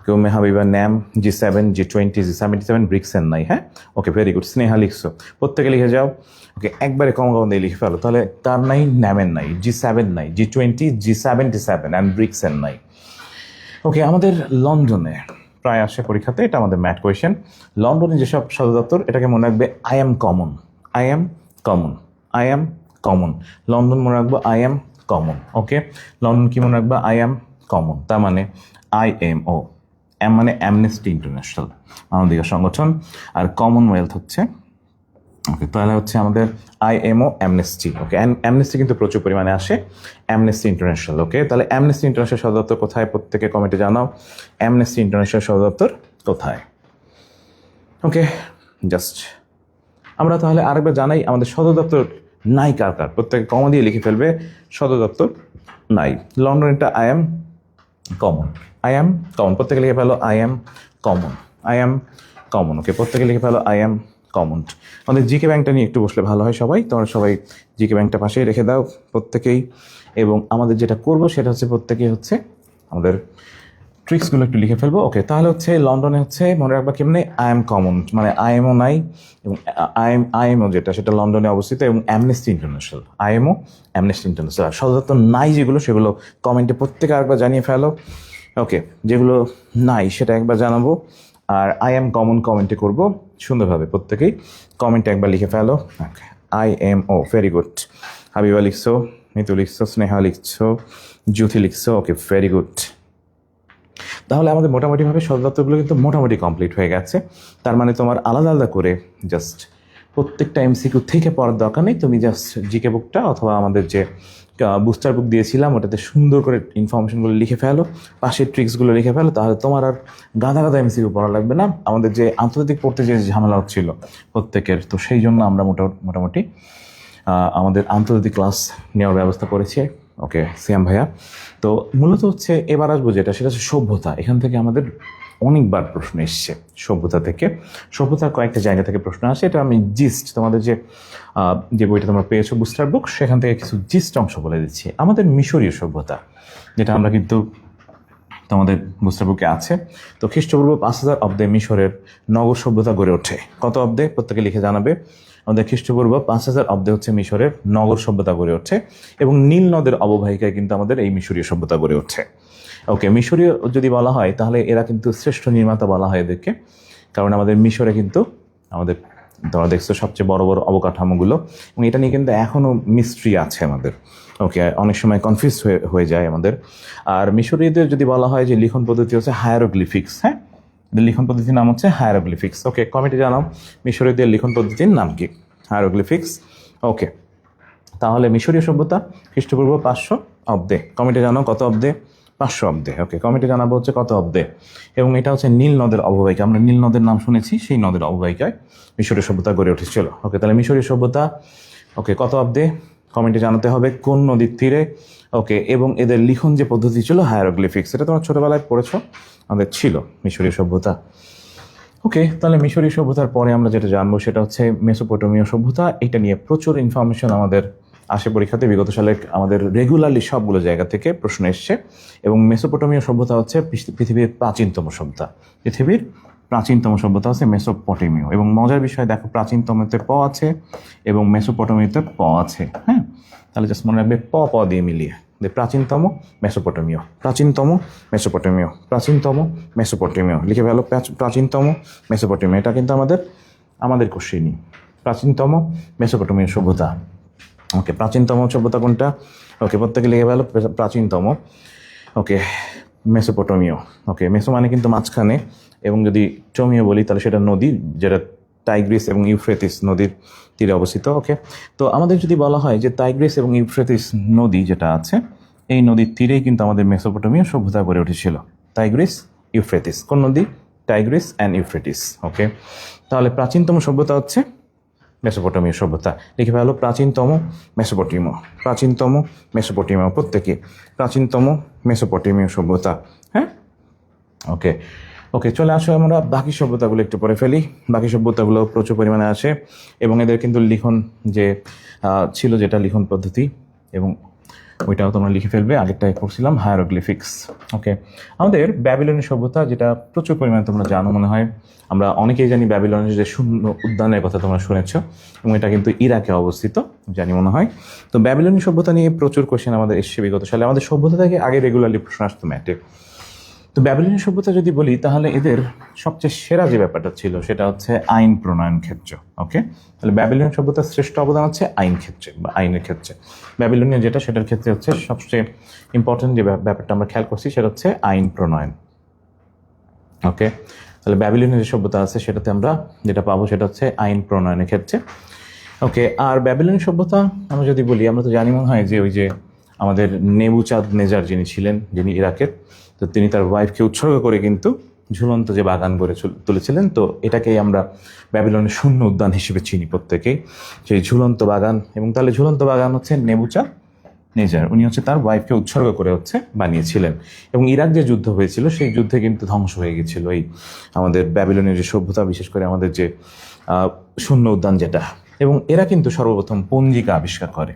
কেউ মেহাবিবা ন্যাম, G7, G20, G77, ব্রিক্সের নাই। হ্যাঁ, ওকে, ভেরি গুড। স্নেহা লিখছো, প্রত্যেকে লিখে যাও। ওকে, একবারে কম দিয়ে লিখে ফেলো। তাহলে তার নাই, ন্যামের নাই, G7 নাই, G20, G77 অ্যান্ড ব্রিক্সের নাই। ওকে, আমাদের লন্ডনে প্রায় আসে পরীক্ষাতে, এটা আমাদের ম্যাথ কোয়েশ্চেন। লন্ডনে যেসব সদর দপ্তর, এটাকে মনে রাখবে I M common, I M common, I M common. London মনে রাখবো I M common. Okay, London কি মনে রাখবো? আই এম কমন, তার মানে IMO, এম মানে অ্যামনেস্টি ইন্টারন্যাশনাল, মানবাধিকার সংগঠন, আর কমনওয়েলথ হচ্ছে। ওকে, তাহলে হচ্ছে আমাদের IMO, অ্যামনেস্টি। ওকে, অ্যামনেস্টি কিন্তু প্রচুর পরিমাণে আসে, অ্যামনেস্টি ইন্টারন্যাশনাল। ওকে, তাহলে অ্যামনেস্টি ইন্টারন্যাশনাল সদর দপ্তর কোথায়? প্রত্যেকে কমেন্টে জানাও অ্যামনেস্টি ইন্টারন্যাশনাল সদর দপ্তর কোথায়। ওকে, জাস্ট আমরা তাহলে আরেকবার জানাই আমাদের সদর দপ্তর নাই কার? প্রত্যেকে কমা দিয়ে লিখে ফেলবে সদর দপ্তর নাই। লন্ডনটা I M common, I M common, প্রত্যেকে লিখে ফেলো I M common, I M common. Okay, প্রত্যেকে লিখে ফেলো আই এম কমন। আমাদের জিকে ব্যাংকটা নিয়ে একটু বসলে ভালো হয় সবাই, তোমরা সবাই জিকে ব্যাংকটা পাশেই রেখে দাও প্রত্যেকেই। এবং আমাদের যেটা করব সেটা হচ্ছে প্রত্যেকেই হচ্ছে আমাদের ট্রিক্সগুলো একটু লিখে ফেলবো। ওকে, তাহলে হচ্ছে লন্ডনে হচ্ছে মনে রাখবা কেমনে আই এম কমন, মানে আইএমও নাই, এবং আইএমও যেটা সেটা লন্ডনে অবস্থিত, এবং amnesty international, IMO amnesty international. সাধারণত নাই যেগুলো সেগুলো কমেন্টে প্রত্যেকে একবার জানিয়ে ফেলো। ওকে, যেগুলো নাই সেটা একবার জানাবো, আর আই এম কমন কমেন্টে করবো সুন্দরভাবে, প্রত্যেকেই কমেন্টে একবার লিখে ফেলো। Okay, I M O, very good. Habiba লিখছো, মিতু লিখছো, স্নেহা লিখছো, জ্যোতি লিখছো। Okay, very good. তাহলে আমাদের মোটামুটিভাবে সদরদপ্তরগুলো কিন্তু মোটামুটি কমপ্লিট হয়ে গেছে। তার মানে তোমার আলাদা আলাদা করে জাস্ট প্রত্যেকটা এমসিকিউ থেকে পড়ার দরকার নেই, তুমি জাস্ট জিকে বুকটা অথবা আমাদের যে বুস্টার বুক দিয়েছিলাম ওটাতে সুন্দর করে ইনফরমেশনগুলো লিখে ফেলো, পাশের ট্রিক্সগুলো লিখে ফেলো, তাহলে তোমার আর গাদা গাদা এমসিকিউ পড়া লাগবে না। আমাদের যে আন্তর্জাতিক পড়তে যে ঝামেলা হচ্ছিল প্রত্যেকের, তো সেই জন্য আমরা মোটামুটি আমাদের আন্তর্জাতিক ক্লাস নেওয়ার ব্যবস্থা করেছি। ওকে সিয়াম ভাইয়া, তো মূলত হচ্ছে এবার আসবো যেটা, সেটা হচ্ছে সভ্যতা। এখান থেকে আমাদের অনেকবার প্রশ্ন এসছে সভ্যতা থেকে, সভ্যতার কয়েকটা জায়গা থেকে প্রশ্ন আসে। এটা আমি জিস্ট তোমাদের যে বইটা তোমরা পেয়েছো বুস্টার বুক, সেখান থেকে কিছু জিস্ট অংশ বলে দিচ্ছি। আমাদের মিশরীয় সভ্যতা, যেটা আমরা কিন্তু তোমাদের বুস্টার বুকে আছে, তো খ্রিস্টপূর্ব 5000 অব্দে মিশরের নগর সভ্যতা গড়ে ওঠে। কত অব্দে প্রত্যেকে লিখে জানাবে। আমাদের খ্রিস্টপূর্ব 5000 অব্দে হচ্ছে মিশরের নগর সভ্যতা গড়ে ওঠে, এবং নীল নদের অববাহিকায় কিন্তু আমাদের এই মিশরীয় সভ্যতা গড়ে ওঠে। ওকে, মিশরীয় যদি বলা হয় তাহলে এরা কিন্তু শ্রেষ্ঠ নির্মাতা বলা হয় এদেরকে, কারণ আমাদের মিশরে কিন্তু আমাদের তোমরা দেখছো সবচেয়ে বড় বড় অবকাঠামোগুলো, এবং এটা নিয়ে কিন্তু এখনও মিস্ট্রি আছে আমাদের। ওকে, অনেক সময় কনফিউজ হয়ে যায় আমাদের। আর মিশরীয়দের যদি বলা হয় যে লিখন পদ্ধতি হচ্ছে হায়ারোগ্লিফিক্স, হ্যাঁ, লিখন পদ্ধতির নাম হচ্ছে হায়ারোগ্লিফিক্স। ওকে, কমেন্টে জানাও মিশরীয়দের লিখন পদ্ধতির নাম কি, হায়ারোগ্লিফিক্স। ওকে, তাহলে মিশরীয় সভ্যতা খ্রিস্টপূর্ব 500 অব্দে, কমেন্টে জানাও কত অব্দে, 500 অব্দে। ওকে, কমেন্টে জানাবো হচ্ছে কত অব্দে, এবং এটা হচ্ছে নীল নদের অববাহিকা, আমরা নীল নদের নাম শুনেছি, সেই নদের অববাহিকায় মিশরীয় সভ্যতা গড়ে উঠেছিল। ওকে, তাহলে মিশরীয় সভ্যতা ওকে কত অব্দে, কমেন্টে জানাতে হবে কোন নদীর তীরে। ওকে, এবং এদের লিখন যে পদ্ধতি ছিল হায়ারোগ্লিফিক্স, এটা তোমরা ছোটোবেলায় পড়েছো, আমাদের ছিল মিশরীয় সভ্যতা। ওকে, তাহলে মিশরীয় সভ্যতার পরে আমরা যেটা জানবো সেটা হচ্ছে মেসোপটেমীয় সভ্যতা। এটা নিয়ে প্রচুর ইনফরমেশন আমাদের আসে পরীক্ষাতে, বিগত সালে আমাদের রেগুলারলি সবগুলো জায়গা থেকে প্রশ্ন এসছে। এবং মেসোপটেমীয় সভ্যতা হচ্ছে পৃথিবীর প্রাচীনতম সভ্যতা, পৃথিবীর প্রাচীনতম সভ্যতা হচ্ছে মেসোপটেমীয়। এবং মজার বিষয় দেখো, প্রাচীনতমতে প আছে এবং মেসোপটেমীতে প আছে, হ্যাঁ, তাহলে জাস্ট মনে রাখবে প দিয়ে মিলিয়ে যে প্রাচীনতম মেসোপটেমীয়, প্রাচীনতম মেসোপটেমীয়, প্রাচীনতম মেসোপটেমীয় লিখে ফেলো, প্রাচীনতম মেসোপটেমীয়। এটা কিন্তু আমাদের কোশ্চেনই, প্রাচীনতম মেসোপটেমীয় সভ্যতা। ওকে, প্রাচীনতম সভ্যতা কোনটা? ওকে, প্রত্যেকে লিখে ফেলো প্রাচীনতম। ওকে, মেসোপটেমীয়। ওকে, মেসো মানে কিন্তু মাঝখানে, এবং যদি টমীয় বলি তাহলে সেটা নদী, যেটা টাইগ্রিস এবং ইউফ্রেটিস নদীর তীরে অবস্থিত। ওকে, তো আমাদের যদি বলা হয় যে টাইগ্রিস এবং ইউফ্রেটিস নদী যেটা আছে, এই নদীর তীরেই কিন্তু আমাদের মেসোপটেমীয় সভ্যতা গড়ে উঠেছিল। টাইগ্রিস, ইউফ্রেটিস, কোন নদী? Tigris and Euphrates. ওকে, তাহলে প্রাচীনতম সভ্যতা হচ্ছে মেসোপটেমীয় সভ্যতা। লিখে ফেলো প্রাচীনতম মেসোপটেমীয়, প্রাচীনতম মেসোপটেমীয়, প্রত্যেকে প্রাচীনতম মেসোপটেমীয় সভ্যতা। হ্যাঁ, ওকে ওকে, চলে আসো আমরা বাকি সভ্যতাগুলো একটু পরে ফেলি। বাকি সভ্যতাগুলো প্রচুর পরিমাণে আসে, এবং এদের কিন্তু লিখন যে ছিল, যেটা লিখন পদ্ধতি, এবং ওইটাও তোমরা লিখে ফেলবে। আগেরটাই করছিলাম হায়ারোগ্লিফিক্স। ওকে, আমাদের ব্যাবিলনীয় সভ্যতা, যেটা প্রচুর পরিমাণে তোমরা জানো মনে হয়, আমরা অনেকেই জানি ব্যাবিলনের যে শূন্য উদ্যানের কথা তোমরা শুনেছ, এবং এটা কিন্তু ইরাকে অবস্থিত জানি মনে হয়। তো ব্যাবিলনীয় সভ্যতা নিয়ে প্রচুর কোশ্চেন আমাদের এসছে বিগত সালে। আমাদের সভ্যতা থেকে আগে রেগুলারলি প্রশ্ন আসতো ম্যাটে। তো ব্যাবিলনীয় সভ্যতা যদি বলি, তাহলে এদের সবচেয়ে সেরা যে ব্যাপারটা ছিল সেটা হচ্ছে আইন প্রণয়ন ক্ষেত্র। ওকে, তাহলে ব্যাবিলনীয় সভ্যতার শ্রেষ্ঠ অবদান হচ্ছে আইন ক্ষেত্রে বা আইনের ক্ষেত্রে। ব্যাবিলনীয় যেটা, সেটার ক্ষেত্রে হচ্ছে সবচেয়ে ইম্পর্টেন্ট যে ব্যাপারটা আমরা খেয়াল করছি সেটা হচ্ছে আইন প্রণয়ন। ওকে, তাহলে ব্যাবিলনীয় যে সভ্যতা আছে সেটাতে আমরা যেটা পাবো সেটা হচ্ছে আইন প্রণয়নের ক্ষেত্রে। ওকে, আর ব্যাবিলনীয় সভ্যতা আমরা যদি বলি, আমরা তো জানি মনে হয় যে ওই যে আমাদের নেবুচাঁদ নেজার যিনি ছিলেন, যিনি ইরাকের, তো তিনি তার ওয়াইফকে উৎসর্গ করে কিন্তু ঝুলন্ত যে বাগান গড়ে তুলেছিলেন। তো এটাকেই আমরা ব্যাবিলনের শূন্য উদ্যান হিসেবে চিনি প্রত্যেকেই, সেই ঝুলন্ত বাগান। এবং তাহলে ঝুলন্ত বাগান হচ্ছে নেবুচাঁদ নেজার, উনি হচ্ছে তার ওয়াইফকে উৎসর্গ করে হচ্ছে বানিয়েছিলেন। এবং ইরাক যে যুদ্ধ হয়েছিল, সেই যুদ্ধে কিন্তু ধ্বংস হয়ে গেছিল এই আমাদের ব্যাবিলনের যে সভ্যতা, বিশেষ করে আমাদের যে শূন্য উদ্যান যেটা। এবং এরা কিন্তু সর্বপ্রথম পঞ্জিকা আবিষ্কার করে।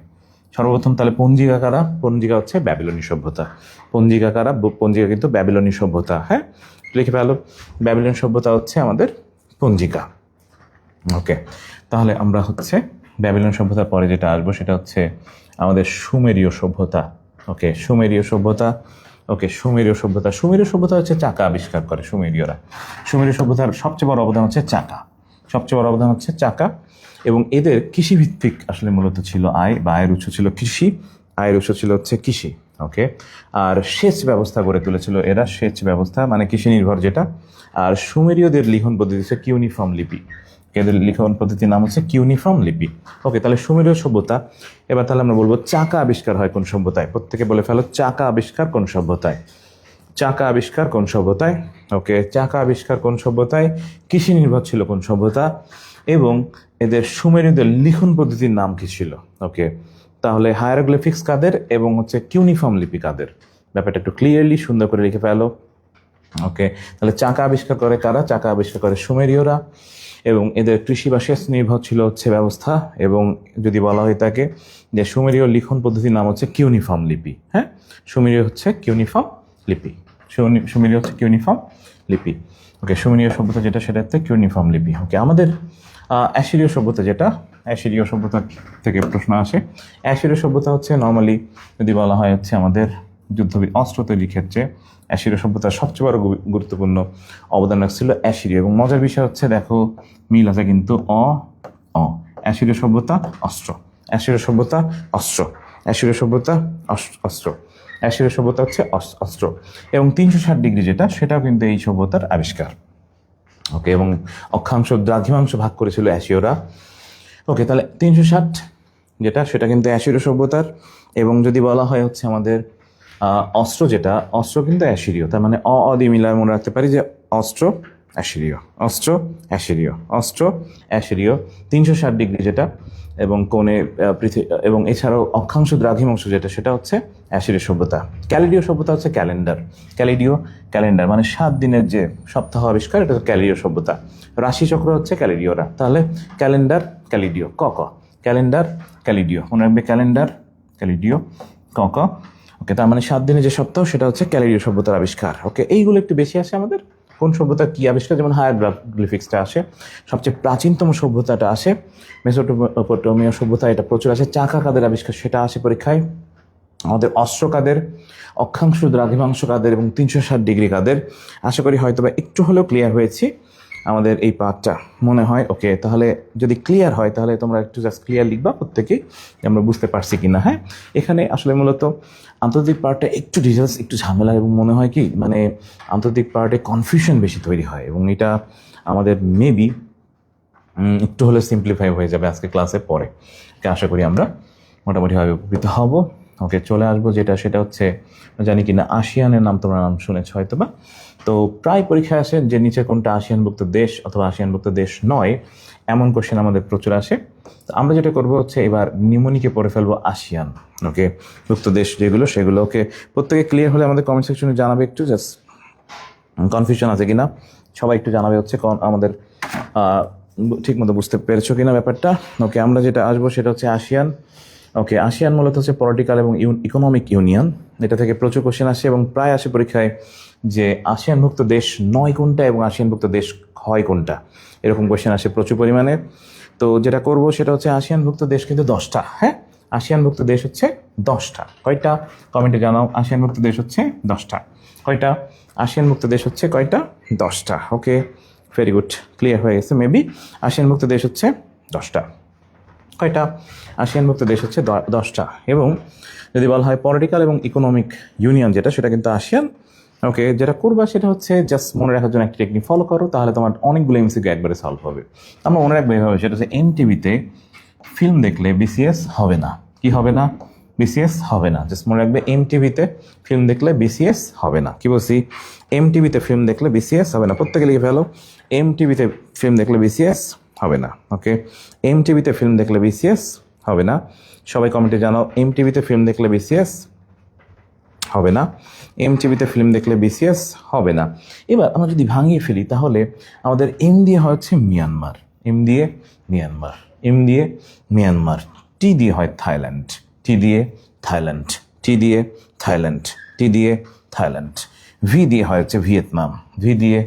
সর্বপ্রথম তাহলে পঞ্জিকা কারা? পঞ্জিকা হচ্ছে ব্যাবিলনি সভ্যতা। পঞ্জিকা কারা? পঞ্জিকা কিন্তু ব্যাবিলনি সভ্যতা। হ্যাঁ, লিখে ফেলো, ব্যাবিলনি সভ্যতা হচ্ছে আমাদের পঞ্জিকা। ওকে, তাহলে আমরা হচ্ছে ব্যাবিলন সভ্যতার পরে যেটা আসবো সেটা হচ্ছে আমাদের সুমেরীয় সভ্যতা। ওকে, সুমেরীয় সভ্যতা। ওকে, সুমেরীয় সভ্যতা। সুমেরীয় সভ্যতা হচ্ছে চাকা আবিষ্কার করে সুমেরীয়রা। সুমেরীয় সভ্যতার সবচেয়ে বড় অবদান হচ্ছে চাকা। সবচেয়ে বড় অবদান হচ্ছে চাকা। এবং এদের কৃষিভিত্তিক আসলে মূলত ছিল আয়, বা আয়ের উৎস ছিল কৃষি, আয়ের উৎস ছিল হচ্ছে কৃষি। ওকে, আর সেচ ব্যবস্থা গড়ে তুলেছিল এরা, সেচ ব্যবস্থা মানে কৃষি নির্ভর যেটা। আর সুমেরীয়দের লিখন পদ্ধতি হচ্ছে কিউনিফর্ম লিপি। এদের লিখন পদ্ধতির নাম হচ্ছে কিউনিফর্ম লিপি। ওকে, তাহলে সুমেরীয় সভ্যতা। এবার তাহলে আমরা বলবো চাকা আবিষ্কার হয় কোন সভ্যতায়? প্রত্যেকে বলে ফেলো, চাকা আবিষ্কার কোন সভ্যতায়? চাকা আবিষ্কার কোন সভ্যতায়? ওকে, চাকা আবিষ্কার কোন সভ্যতায়? কৃষি নির্ভর ছিল কোন সভ্যতা? এবং এদের সুমেরীয়দের লিখন পদ্ধতির নাম কি ছিল? ওকে, তাহলে হায়ারোগ্লিফিক্স কাদের এবং হচ্ছে কিউনিফর্ম লিপি কাদের? ব্যাপারটা একটু ক্লিয়ারলি সুন্দর করে লিখে ফেলো। ওকে, তাহলে চাকা আবিষ্কার করে কারা? চাকা আবিষ্কার করে সুমেরীয়রা। এবং এদের কৃষি বা সেচ নির্ভর ছিল হচ্ছে ব্যবস্থা। এবং যদি বলা হয় তাকে যে সুমেরীয় লিখন পদ্ধতির নাম হচ্ছে কিউনিফর্ম লিপি। হ্যাঁ, সুমেরীয় হচ্ছে কিউনিফর্ম লিপি। সুমেরীয় হচ্ছে কিউনিফর্ম লিপি। ওকে, সুমেরীয় সভ্যতা যেটা সেটা হচ্ছে কিউনিফর্ম লিপি। ওকে, আমাদের অ্যাসিরীয় সভ্যতা যেটা, অ্যাসিরীয় সভ্যতা থেকে প্রশ্ন আসে। অ্যাসিরীয় সভ্যতা হচ্ছে নর্মালি যদি বলা হয় হচ্ছে আমাদের যুদ্ধবিদ অস্ত্র তৈরির ক্ষেত্রে অ্যাসিরীয় সভ্যতার সবচেয়ে বড় গুরুত্বপূর্ণ অবদান রাখছিল অ্যাসিরীয়। এবং মজার বিষয় হচ্ছে দেখো মিল আছে কিন্তু অ্যাসিরীয় সভ্যতা অস্ত্র, অ্যাসিরীয় সভ্যতা অস্ত্র, অ্যাসিরীয় সভ্যতা অস্ত্র, অ্যাসিরীয় সভ্যতা হচ্ছে অস্ত্র। এবং 360 ডিগ্রি যেটা সেটাও কিন্তু এই সভ্যতার আবিষ্কার। ওকে, এবং অক্ষাংশ দ্রাঘিমাংশ ভাগ করেছিল অ্যাসিয়রা। ওকে, তাহলে 360 যেটা সেটা কিন্তু অ্যাসিরীয় সভ্যতার। এবং যদি বলা হয় হচ্ছে আমাদের অস্ত্র যেটা, অস্ত্র কিন্তু অ্যাসিরীয়। তার মানে দিয়ে মিলায় মনে রাখতে পারি যে অস্ত্র অ্যাসিরীয়, অস্ত্র অ্যাসিরীয়, অস্ত্র অ্যাসিরীয়। 360 ডিগ্রি যেটা এবং কোণে পৃথিবী, এবং এছাড়াও অক্ষাংশ দ্রাঘিমাংশ যেটা সেটা হচ্ছে অ্যাসিরীয় সভ্যতা। ক্যালিডীয় সভ্যতা হচ্ছে ক্যালেন্ডার। ক্যালেন্ডার মানে 7 দিনের যে সপ্তাহ আবিষ্কার, এটা হচ্ছে ক্যালিডীয় সভ্যতা। রাশিচক্র হচ্ছে ক্যালিডীয়রা। তাহলে ক্যালেন্ডার ক্যালিডীয়, ক্যালেন্ডার ক্যালিডীয়, মনে রাখবে ক্যালেন্ডার ক্যালিডীয় ক। ওকে, তার মানে 7 দিনের যে সপ্তাহ সেটা হচ্ছে ক্যালিডীয় সভ্যতার আবিষ্কার। ওকে, এইগুলো একটু বেশি আসে আমাদের। কোন সভ্যতার কি আবিষ্কার? যেমন হায়ারোগ্লিফিক্সটা আসে, সবচেয়ে প্রাচীনতম সভ্যতাটা আসে মেসোপটেমিয়া সভ্যতা, এটা প্রচুর আসে। চাকা কাদের আবিষ্কার সেটা আসে পরীক্ষায়। আমাদের অস্ত্র কাদের, অক্ষাংশ দ্রাঘিমাংশ কাদের এবং 360 ডিগ্রি কাদের। আশা করি হয়তো বা একটু হলেও ক্লিয়ার হয়েছি আমাদের এই পার্টটা, মনে হয়। ওকে, তাহলে যদি ক্লিয়ার হয় তাহলে তোমরা একটু জাস্ট ক্লিয়ার লিখবা প্রত্যেকেই, আমরা বুঝতে পারছি কিনা। হ্যাঁ, এখানে আসলে মূলত আন্তর্জাতিক পার্টটা একটু ডিটেলস, একটু ঝামেলা, এবং মনে হয় কি মানে আন্তর্জাতিক পার্টে কনফিউশন বেশি তৈরি হয়, এবং এটা আমাদের মেবি একটু হলে সিম্পলিফাই হয়ে যাবে আজকে ক্লাসের পরে। আশা করি আমরা মোটামুটিভাবে উপকৃত হব। ওকে, চলে আসবো যেটা সেটা হচ্ছে জানি কিনা আসিয়ানের নাম তোমরা নাম শুনেছ হয়তো বা। তো প্রায় পরীক্ষায় আসে যে নিচে কোনটা আসিয়ানভুক্ত দেশ অথবা আসিয়ানভুক্ত দেশ নয়, এমন কোশ্চেন আমাদের প্রচুর আসে। তো আমরা যেটা করবো হচ্ছে এবার নিউমোনিকে পড়ে ফেলবো আসিয়ান। ওকে, ভুক্ত দেশ যেগুলো সেগুলো। ওকে, প্রত্যেকে ক্লিয়ার হলে আমাদের কমেন্ট সেকশনে জানাবে একটু, জাস্ট কনফিউশন আছে কিনা সবাই একটু জানাবে হচ্ছে আমাদের ঠিক মতো বুঝতে পেরেছো কিনা ব্যাপারটা। ওকে, আমরা যেটা আসবো সেটা হচ্ছে আসিয়ান। ওকে, আসিয়ান মূলত হচ্ছে পলিটিক্যাল এবং ইকোনমিক ইউনিয়ন। এটা থেকে প্রচুর কোশ্চেন আসে এবং প্রায় আসে পরীক্ষায় যে আসিয়ানভুক্ত দেশ 9 কোনটা এবং আসিয়ানভুক্ত দেশ হয় কোনটা, এরকম কোশ্চেন আসে প্রচুর পরিমাণে। তো যেটা করব সেটা হচ্ছে আসিয়ানভুক্ত দেশ কিন্তু 10টা। হ্যাঁ, আসিয়ানভুক্ত দেশ হচ্ছে 10টা। কয়টা কমেন্টে জানাও, আসিয়ানভুক্ত দেশ হচ্ছে 10টা। কয়টা আসিয়ানভুক্ত দেশ হচ্ছে? কয়টা? 10টা। ওকে, ভেরি গুড, ক্লিয়ার হয়ে গেছে মেবি। আসিয়ানভুক্ত দেশ হচ্ছে 10টা। কয়টা? আসিয়ানভুক্ত দেশ হচ্ছে 10টা। এবং যদি বলা হয় পলিটিক্যাল এবং ইকোনমিক ইউনিয়ন যেটা, সেটা কিন্তু আসিয়ান। ওকে, যেটা করবা সেটা হচ্ছে জাস্ট মনে রাখার জন্য একটা টেকনিক ফলো করো, তাহলে তোমার অনেকগুলো এমসিকিউ একবারে সলভ হবে। আমরা মনে রাখবো এইভাবে, সেটা হচ্ছে এমটিভিতে ফিল্ম দেখলে বিসিএস হবে না। কি হবে না? বিসিএস হবে না। জাস্ট মনে রাখবে এমটিভিতে ফিল্ম দেখলে বিসিএস হবে না। কি বলছি? এমটিভিতে ফিল্ম দেখলে বিসিএস হবে না। প্রত্যেকে লিখে ফেলো, এমটিভিতে ফিল্ম দেখলে বিসিএস হবে না। ওকে, এমটিভিতে ফিল্ম দেখলে বিসিএস হবে না। সবাই কমেন্টে জানাও এমটিভিতে ফিল্ম দেখলে বিসিএস হবে না। এমটিভিতে ফিল্ম দেখলে বিসিএস হবে না। এবার আমরা যদি ভাঙিয়ে ফেলি তাহলে আমাদের এম দিয়ে হয় হচ্ছে মিয়ানমার, এম দিয়ে মিয়ানমার, এম দিয়ে মিয়ানমার, টি দিয়ে হয় থাইল্যান্ড, টি দিয়ে থাইল্যান্ড, টি দিয়ে থাইল্যান্ড, টি দিয়ে থাইল্যান্ড। ভি দিয়ে হয় হচ্ছে ভিয়েতনাম, ভি দিয়ে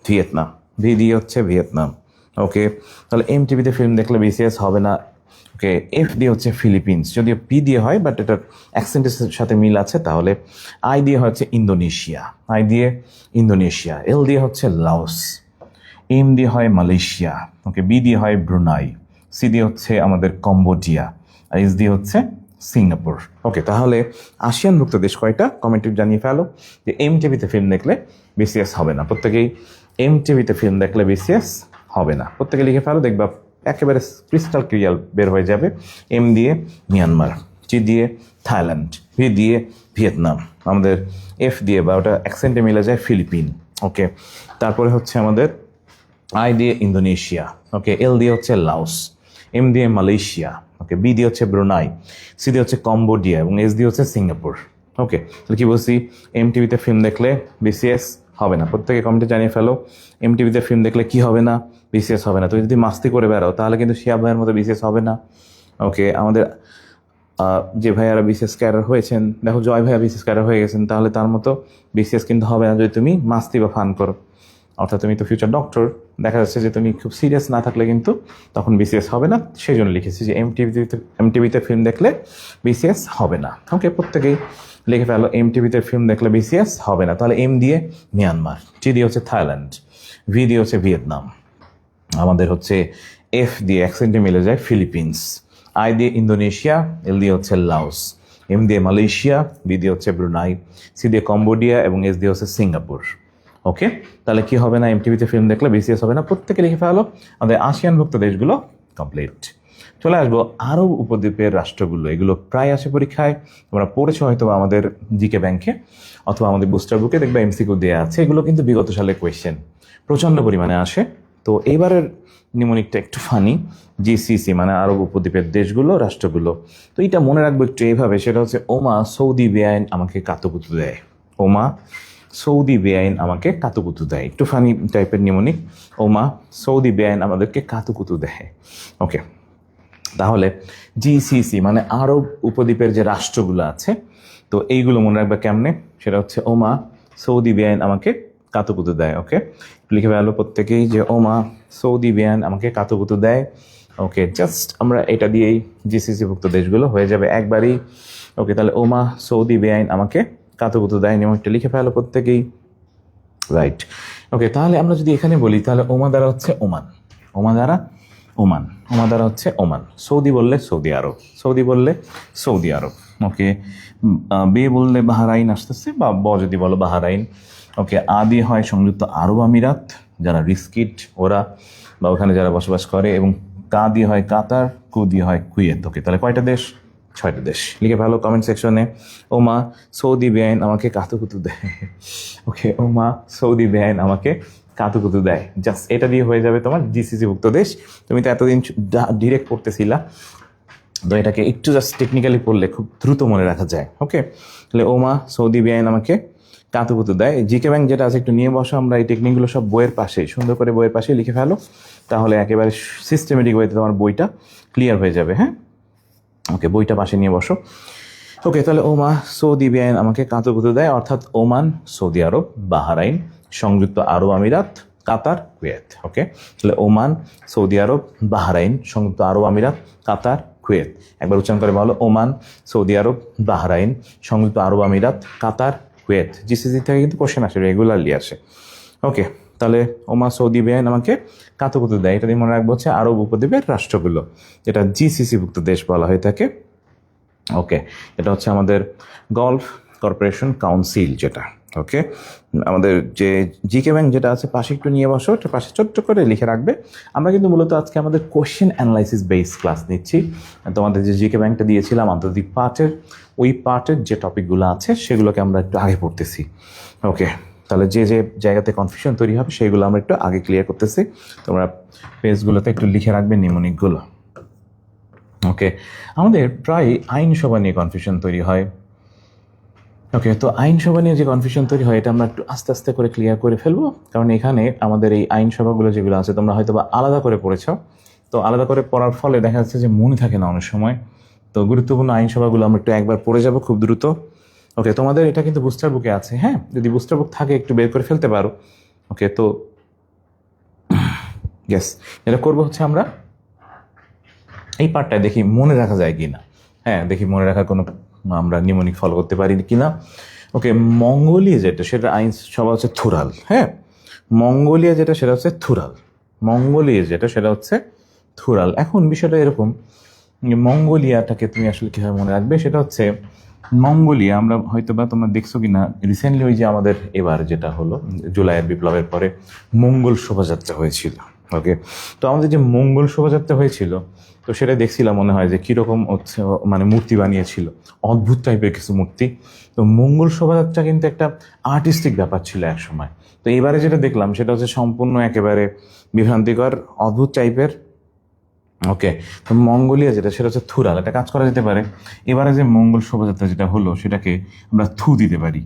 ভিয়েতনাম, ভি দিয়ে হচ্ছে ভিয়েতনাম। ওকে, তাহলে এমটিভিতে ফিল্ম দেখলে বিসিএস হবে না। ওকে, এফ দিয়ে হচ্ছে ফিলিপিন্স, যদিও পি দিয়ে হয় বাট এটার অ্যাকসেন্টের সাথে মিল আছে। তাহলে আই দিয়ে হচ্ছে ইন্দোনেশিয়া, আই দিয়ে ইন্দোনেশিয়া। এল দিয়ে হচ্ছে লাওস, এম দিয়ে হয় মালয়েশিয়া। ওকে, বি দিয়ে হয় ব্রুনাই, সি দিয়ে হচ্ছে আমাদের কম্বোডিয়া, আর এস দিয়ে হচ্ছে সিঙ্গাপুর। ওকে, তাহলে আসিয়ানভুক্ত দেশ কয়টা কমেন্টে জানিয়ে ফেলো যে এমটিভিতে ফিল্ম দেখলে বিসিএস হবে না। প্রত্যেকেই এমটিভিতে ফিল্ম দেখলে বিসিএস হবে না, প্রত্যেকে লিখে ফেলো, দেখবা একেবারে ক্রিস্টাল ক্লিয়ার বের হয়ে যাবে। এম দিয়ে মিয়ানমার, টি দিয়ে থাইল্যান্ড, ভি দিয়ে ভিয়েতনাম, আমাদের এফ দিয়ে বা ওটা অ্যাকসেন্টে মিলে যায় ফিলিপিন। ওকে, তারপরে হচ্ছে আমাদের আই দিয়ে ইন্দোনেশিয়া। ওকে, এল দিয়ে হচ্ছে লাওস, এম দিয়ে মালয়েশিয়া। ওকে, বি দিয়ে হচ্ছে ব্রুনাই, সি দিয়ে হচ্ছে কম্বোডিয়া এবং এস দিয়ে হচ্ছে সিঙ্গাপুর। ওকে, তাহলে কি বলছি, এমটিভিতে ফিল্ম দেখলে বিসিএস হবে না। প্রত্যেকে কমেন্টে জানিয়ে ফেলো এমটিভিতে ফিল্ম দেখলে কি হবে না, বিসিএস হবে না। তুমি যদি মাস্তি করে বেড়াও তাহলে কিন্তু শিয়া ভাইয়ের মতো বিসিএস হবে না। ওকে, আমাদের যে ভাইয়ারা বিসিএস ক্যাডার হয়েছেন, দেখো জয় ভাইয়া বিসিএস ক্যাডার হয়ে গেছেন, তাহলে তার মতো বিসিএস কিন্তু হবে না যদি তুমি মাস্তি বা ফান করো। অর্থাৎ তুমি তো ফিউচার ডক্টর, দেখা যাচ্ছে যে তুমি খুব সিরিয়াস না থাকলে কিন্তু তখন বিসিএস হবে না। সেই জন্য লিখেছি যে এমটিভিতে ফিল্ম দেখলে বিসিএস হবে না। ওকে, প্রত্যেকেই লিখে ফেলো এমটিভিতে ফিল্ম দেখলে বিসিএস হবে না। তাহলে এম দিয়ে মিয়ানমার, টি দিয়ে হচ্ছে থাইল্যান্ড, ভি দিয়ে হচ্ছে ভিয়েতনাম, আমাদের হচ্ছে এফ দিয়ে অ্যাকসেন্টে মিলে যায় ফিলিপিন্স, আই দিয়ে ইন্দোনেশিয়া, এল দিয়ে হচ্ছে লাওস, এম দিয়ে মালয়েশিয়া, বি দিয়ে হচ্ছে ব্রুনাই, সি দিয়ে কম্বোডিয়া এবং এস দিয়ে হচ্ছে সিঙ্গাপুর। ওকে, তাহলে কি হবে না, এমটিভিতে ফিল্ম দেখলে বিসিএস হবে না। প্রত্যেকে লিখে ফেলো, আমাদের আসিয়ানভুক্ত দেশগুলো কমপ্লিট। চলে আসবো আরব উপদ্বীপের রাষ্ট্রগুলো, এগুলো প্রায় আসে পরীক্ষায়, তোমরা পড়েছো হয়তো আমাদের জিকে ব্যাংকে অথবা আমাদের বুস্টার বুকে, দেখবে এমসিকিউ দেওয়া আছে। এগুলো কিন্তু বিগত সালের কোয়েশ্চেন প্রচণ্ড পরিমাণে আসে। তো এইবারের নিমোনিকটা একটু ফানি, জিসিসি মানে আরব উপদ্বীপের দেশগুলো রাষ্ট্রগুলো। তো এটা মনে রাখবো একটু এইভাবে, সেটা হচ্ছে ওমা সৌদি বেআইন আমাকে কাতুকুতু দেয়, ওমা সৌদি বেআইন আমাকে কাতুকুতু দেয়। একটু ফানি টাইপের নিমোনিক, ওমা সৌদি বেআইন আমাদেরকে কাতুকুতু দেয়। ওকে, তাহলে জিসিসি মানে আরব উপদ্বীপের যে রাষ্ট্রগুলো আছে, তো এইগুলো মনে রাখবে কেমনে, সেটা হচ্ছে ওমা সৌদি বেআইন আমাকে কাতুকুতু দেয়। ওকে, লিখে ফেলো প্রত্যেকেই যে ওমা সৌদি বেআইন আমাকে কাতুকুতু দেয়। ওকে, জাস্ট আমরা এটা দিয়েই জিসিসিভুক্ত দেশগুলো হয়ে যাবে একবারই। ওকে, তাহলে ওমা সৌদি বেআইন আমাকে কাতুকুতু দেয়, নিয়মটা লিখে ফেলো প্রত্যেকেই। রাইট। ওকে, তাহলে আমরা যদি এখানে বলি তাহলে ওমা দ্বারা হচ্ছে ওমান, ওমা দ্বারা ওমান, ওমা দ্বারা হচ্ছে ওমান। সৌদি বললে সৌদি আরব, সৌদি বললে সৌদি আরব। ওকে, বে বললে বাহারাইন আসতেছে, বা ব যদি বলো বাহারাইন। ওকে, আদি হয় সংযুক্ত আরব আমিরাত, যারা রিস্কিট ওরা বা ওখানে যারা বসবাস করে, এবং কা দিয়ে হয় কাতার, কু দিয়ে হয় কুয়েত। ওকে, তাহলে কয়টা দেশ, 6টা দেশ। লিখে ভালো কমেন্ট সেকশনে ওমা সৌদি বেআইন আমাকে কাতুকুতু দেয়। ওকে, ওমা সৌদি বেআইন আমাকে কাতুকুতু দেয়, জাস্ট এটা দিয়ে হয়ে যাবে তোমার জিসিসিভুক্ত দেশ। তুমি তো এতদিন ডিরেক্ট পড়তেছিলা, তো এটাকে একটু জাস্ট টেকনিক্যালি পড়লে খুব দ্রুত মনে রাখা যায়। ওকে, তাহলে ওমা সৌদি বেআইন আমাকে কাতুকুতু দেয়। জিকে ব্যাংক যেটা আছে একটু নিয়ে বসো, আমরা এই টেকনিকগুলো সব বইয়ের পাশে সুন্দর করে বইয়ের পাশে লিখে ফেলো, তাহলে একেবারে সিস্টেমেটিক ওয়েতে তোমার বইটা ক্লিয়ার হয়ে যাবে। হ্যাঁ, ওকে, বইটা পাশে নিয়ে বসো। ওকে, তাহলে ওমা সৌদি বেআইন আমাকে কাতুকুতু দেয়, অর্থাৎ ওমান, সৌদি আরব, বাহারাইন, সংযুক্ত আরব আমিরাত, কাতার, কুয়েত। ওকে, তাহলে ওমান, সৌদি আরব, বাহারাইন, সংযুক্ত আরব আমিরাত, কাতার, কুয়েত। একবার উচ্চারণ করে বলো, ওমান, সৌদি আরব, বাহারাইন, সংযুক্ত আরব আমিরাত, কাতার, কুয়েত। জিসিসি থেকে কিন্তু কোশ্চেন আসে, রেগুলারলি আসে। ওকে, তাহলে ওমা সৌদি বেআইন আমাকে কাতুকুতু দেয়, এটা দিয়ে মনে রাখবো হচ্ছে আরব উপদ্বীপের রাষ্ট্রগুলো, যেটা জিসিসিভুক্ত দেশ বলা হয়ে থাকে। ওকে, এটা হচ্ছে আমাদের গলফ কর্পোরেশন কাউন্সিল যেটা। ওকে, আমাদের যে জিকে ব্যাংক যেটা আছে পাশে একটু নিয়ে বসো, এটা পাশে ছোট্ট করে লিখে রাখবে। আমরা কিন্তু মূলত আজকে আমাদের কোশ্চেন অ্যানালাইসিস বেস ক্লাস নিচ্ছি। তোমাদের যে জিকে ব্যাংকটা দিয়েছিলাম আন্তর্জাতিক পার্টের, ওই পার্টের যে টপিকগুলো আছে সেগুলোকে আমরা একটু আগে পড়তেছি। ওকে, তাহলে যে যে জায়গাতে কনফিউশন তৈরি হবে সেইগুলো আমরা একটু আগে ক্লিয়ার করতেছি। তোমরা পেজগুলোতে একটু লিখে রাখবে নিমোনিকগুলো। ওকে, আমাদের প্রায় আইনসভা নিয়ে কনফিউশন তৈরি হয়। ওকে, তো আইনসভা নিয়ে যে কনফিউশন তৈরি হয় এটা আমরা একটু আস্তে আস্তে করে ক্লিয়ার করে ফেলবো, কারণ এখানে আমাদের এই আইনসভাগুলো যেগুলো আছে তোমরা হয়তো বা আলাদা করে পড়েছ, তো আলাদা করে পড়ার ফলে দেখা যাচ্ছে যে মনে থাকে না অনেক সময়। তো গুরুত্বপূর্ণ আইনসভাগুলো আমরা একটু একবার পড়ে যাব খুব দ্রুত। ওকে, তোমাদের এটা কিন্তু বুস্টার বুকে আছে, হ্যাঁ, যদি বুস্টার বুক থাকে একটু বের করে ফেলতে পারো। ওকে, তো ইয়েস, এটা করবো হচ্ছে আমরা এই পার্টটায় দেখি মনে রাখা যায় কি না। হ্যাঁ, দেখি মনে রাখার কোনো আমরা নিউমোনিক ফলো করতে পারি কি না। ওকে, মঙ্গোলিয়া যেটা সেটা আইন সভা হচ্ছে থুরাল। হ্যাঁ, মঙ্গোলিয়া যেটা সেটা হচ্ছে থুরাল। মঙ্গোলিয়া যেটা সেটা হচ্ছে থুরাল। এখন বিষয়টা এরকম, মঙ্গোলিয়াটাকে তুমি আসলে কীভাবে মনে রাখবে, সেটা হচ্ছে মঙ্গোলিয়া আমরা হয়তো বা তোমরা দেখছো কি না, রিসেন্টলি ওই যে আমাদের এবার যেটা হলো জুলাইয়ের বিপ্লবের পরে মঙ্গল শোভাযাত্রা হয়েছিল। ওকে, তো আমাদের যে মঙ্গল শোভাযাত্রা হয়েছিল, তো সেটা দেখছিলাম মনে হয় যে কীরকম হচ্ছে মানে মূর্তি বানিয়েছিল, অদ্ভুত টাইপের কিছু মূর্তি। তো মঙ্গল শোভাযাত্রা কিন্তু একটা আর্টিস্টিক ব্যাপার ছিল এক সময়। তো এবারে যেটা দেখলাম সেটা হচ্ছে সম্পূর্ণ একেবারে বিভ্রান্তিকর, অদ্ভুত টাইপের। ওকে, তো মঙ্গোলিয়া যেটা সেটা হচ্ছে থুরাল। একটা কাজ করা যেতে পারে, এবারে যে মঙ্গল শোভাযাত্রা যেটা হলো সেটাকে আমরা থু দিতে পারি।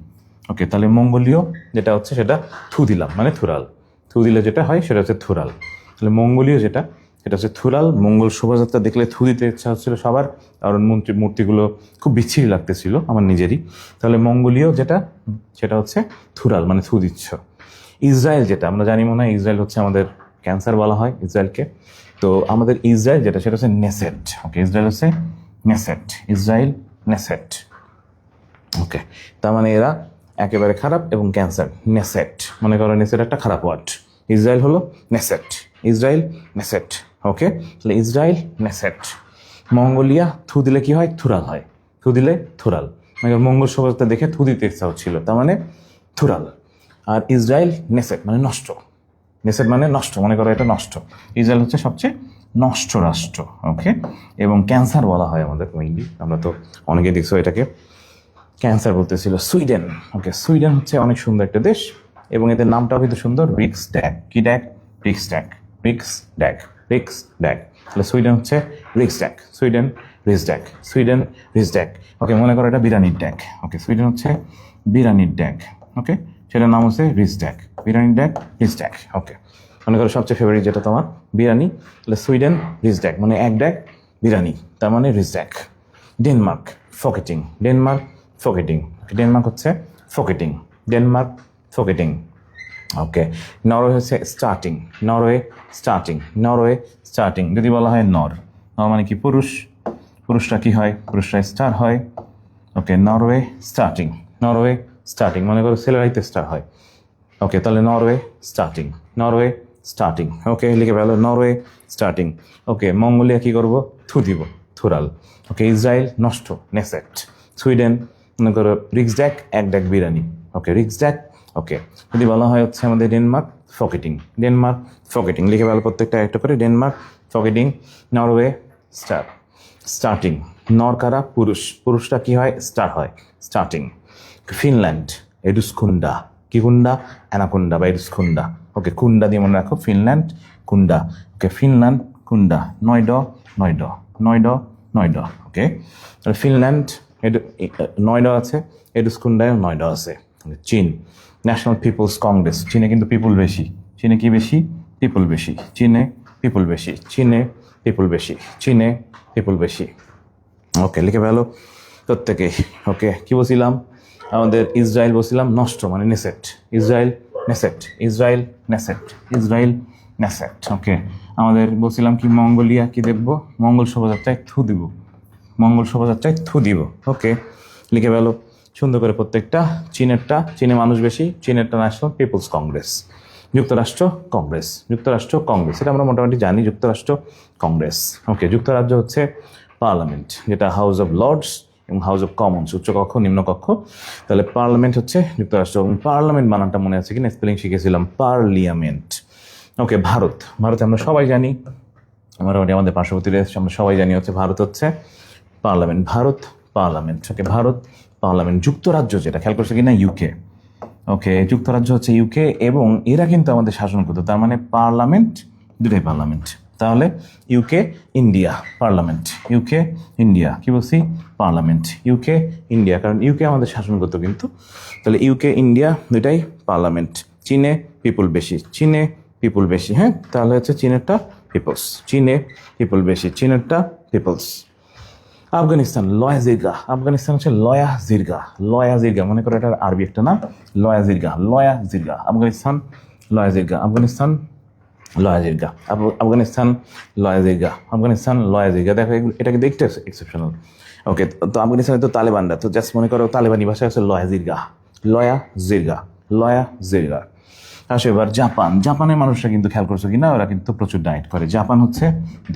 ওকে, তাহলে মঙ্গোলীয় যেটা হচ্ছে সেটা থু দিলাম, মানে থুরাল। থু দিলে যেটা হয় সেটা হচ্ছে থুরাল। তাহলে মঙ্গোলীয় যেটা সেটা হচ্ছে থুরাল। মঙ্গল শোভাযাত্রা দেখলে থু দিতে ইচ্ছা হচ্ছিল সবার, কারণ মূর্তিগুলো খুব বিচ্ছিরি লাগতেছিল আমার নিজেরই। তাহলে মঙ্গোলীয় যেটা সেটা হচ্ছে থুরাল, মানে থু দিচ্ছ। ইসরায়েল যেটা আমরা জানি মনে হয়, ইসরায়েল হচ্ছে আমাদের ক্যান্সার বলা হয় ইসরায়েলকে। তো আমাদের ইসরায়েল যেটা সেটা হচ্ছে নেসেট। ওকে, ইসরায়েল হচ্ছে নেসেট, ইসরায়েল নেসেট। ওকে, তার মানে এরা একেবারে খারাপ এবং ক্যান্সার। নেসেট মনে করো, নেসেট একটা খারাপ ওয়ার্ড, ইসরায়েল হলো নেসেট, ইসরায়েল নেসেট। ওকে, তাহলে ইসরায়েল নেসেট। মঙ্গোলিয়া থু দিলে কি হয়, থুরাল হয়। থু দিলে থুরাল, মানে মঙ্গল শোভাযাত্রা দেখে থু দিতে ইচ্ছা হচ্ছিল, তার মানে থুরাল। আর ইসরায়েল নেসেট মানে নষ্ট, নেসেট মানে নষ্ট, মনে করো এটা নষ্ট। ইসরায়েল হচ্ছে সবচেয়ে নষ্ট রাষ্ট্র। ওকে, এবং ক্যান্সার বলা হয় আমাদের মেইনলি, আমরা তো অনেকে দেখছো এটাকে ক্যান্সার বলতেছিল। সুইডেন। ওকে, সুইডেন হচ্ছে অনেক সুন্দর একটা দেশ এবং এদের নামটাও কিন্তু সুন্দর, রিক্স ড্যাগ। কি ড্যাগ? রিক্স ড্যাগ, রিক্স ড্যাগ, রিক্স ড্যাগ। তাহলে সুইডেন হচ্ছে রিক্স ড্যাগ, সুইডেন রিক্স ড্যাগ, সুইডেন রিক্স ড্যাগ। ওকে, মনে করো এটা বিরানির ড্যাগ। ওকে, সুইডেন হচ্ছে বিরানির ড্যাগ। ওকে, সেটার নাম হচ্ছে রিক্স ড্যাগ, বিরানির ড্যাগ, রিক্স ড্যাগ। ওকে, মনে করো সবচেয়ে ফেভারিট যেটা তোমার বিরিয়ানি, তাহলে সুইডেন রিচ ড্যাক, মানে এক ড্যাক বিরিয়ানি, তার মানে রিচ ড্যাক। Denmark Folketing, Denmark Folketing, Denmark হচ্ছে Folketing, Denmark Folketing. Okay, Norway হচ্ছে Storting, Norway Storting, Norway Storting. যদি বলা হয় নর, নর মানে কি পুরুষ, পুরুষটা কি হয়, পুরুষরা স্টার হয়। ওকে, নরওয়ে স্টার্টিং, নরওয়ে স্টার্টিং, মনে করো ছেলেরাইতে স্টার হয়। ওকে, তাহলে নরওয়ে স্টার্টিং, নরওয়ে স্টার্টিং। ওকে, লিখে ফেলো নরওয়ে স্টার্টিং। ওকে, মঙ্গোলিয়া কী করবো, থু দিব, থুরাল। ওকে, ইসরায়েল নষ্ট, নেসেট। সুইডেন মনে করো রিক্স ড্যাক, এক ড্যাক বিরিয়ানি। ওকে, রিক্স ড্যাক। ওকে, যদি বলা হয় হচ্ছে আমাদের ডেনমার্ক ফকেটিং, ডেনমার্ক ফকেটিং, লিখে ফেলো প্রত্যেকটা একটা করে, ডেনমার্ক ফকেটিং। নরওয়ে স্টার, স্টার্টিং। নর কারা, পুরুষ, পুরুষটা কি হয়, স্টার হয়, স্টার্টিং। ফিনল্যান্ড এডুসকুন্ডা, কি কুন্ডা, অ্যানাকুন্ডা বা এডুসকুন্ডা। ওকে, কুন্ডা দিয়ে মনে রাখো, ফিনল্যান্ড কুন্ডা। ওকে, ফিনল্যান্ড কুন্ডা। নয়ড, নয়ড, নয়ড, নয়ড। ওকে, তাহলে ফিনল্যান্ড নয়ডা আছে, এডুসকুন্ডায় নয়ডা আছে। চীন ন্যাশনাল পিপলস কংগ্রেস, চীনে কিন্তু পিপুল বেশি, চীনে কি বেশি, পিপুল বেশি, চীনে পিপুল বেশি, চীনে পিপুল বেশি, চীনে পিপুল বেশি। ওকে, লিখে ফেলো প্রত্যেকে। ওকে, কি বলছিলাম, আমাদের ইসরায়েল বলছিলাম নষ্ট, মানে Knesset, Israel Knesset, Israel Knesset, Israel Knesset. Okay, আমাদের বলছিলাম কি মঙ্গোলিয়া কি দেখবো, মঙ্গল শোভাযাত্রায় থু দিব, মঙ্গল শোভাযাত্রায় থু দিব। ওকে, লিখে ফেলো সুন্দর করে প্রত্যেকটা। চীনেরটা, চীনে মানুষ বেশি, চীনেরটা ন্যাশনাল পিপলস কংগ্রেস। যুক্তরাষ্ট্র কংগ্রেস, যুক্তরাষ্ট্র কংগ্রেস, এটা আমরা মোটামুটি জানি, যুক্তরাষ্ট্র কংগ্রেস। ওকে, যুক্তরাজ্য হচ্ছে পার্লামেন্ট, যেটা হাউস অফ লর্ডস এবং হাউস অফ কমন্স, উচ্চকক্ষ নিম্নকক্ষ। তাহলে পার্লামেন্ট হচ্ছে যুক্তরাষ্ট্র, এবং পার্লামেন্ট বানানটা মনে আছে কিনা, স্পেলিং শিখেছিলাম, পার্লিয়ামেন্ট। ওকে, ভারত, ভারতে আমরা সবাই জানি, মোটামুটি আমাদের পার্শ্ববর্তী দেশ আমরা সবাই জানি হচ্ছে ভারত হচ্ছে পার্লামেন্ট, ভারত পার্লামেন্ট। ওকে, ভারত পার্লামেন্ট। যুক্তরাজ্য যেটা খেয়াল করছে কিনা, ইউকে। ওকে, যুক্তরাজ্য হচ্ছে ইউকে, এবং এরা কিন্তু আমাদের শাসন করতো, তার মানে পার্লামেন্ট, দুটাই পার্লামেন্ট। তাহলে UK India parliament, UK India, কি বলছি, পার্লামেন্ট, ইউকে ইন্ডিয়া, কারণ ইউকে আমাদের শাসন করতো কিন্তু। তাহলে ইউকে ইন্ডিয়া দুটাই পার্লামেন্ট। চীনে পিপুল বেশি, চীনে পিপুল বেশি, হ্যাঁ, তাহলে হচ্ছে চীনেরটা পিপলস, চীনে পিপুল বেশি, চীনেরটা পিপলস। আফগানিস্তান লয়া জিরগা, আফগানিস্তান হচ্ছে লয়া জিরগা, লয়া জিরগা, মনে করো এটা আরবি একটা নাম, লয়া জিরগা, লয়া জিরগা, আফগানিস্তান লয়া জিরগা, আফগানিস্তান লয়া জিরগা, আফগানিস্তান লয়া জিরগা, আফগানিস্তান লয়া জিরগা। দেখো এটা কিন্তু একটু এক্সেপশনাল। ওকে, তো আফগানিস্তানে তো তালেবানরা, তো জাস্ট মনে করো তালেবানি ভাষায় হচ্ছে লয়া জিরগা, লয়া জিরগা, লয়া জিরগা। আসো এবার জাপান, জাপানের মানুষরা কিন্তু খেয়াল করছো কিনা, ওরা কিন্তু প্রচুর ডায়েট করে। জাপান হচ্ছে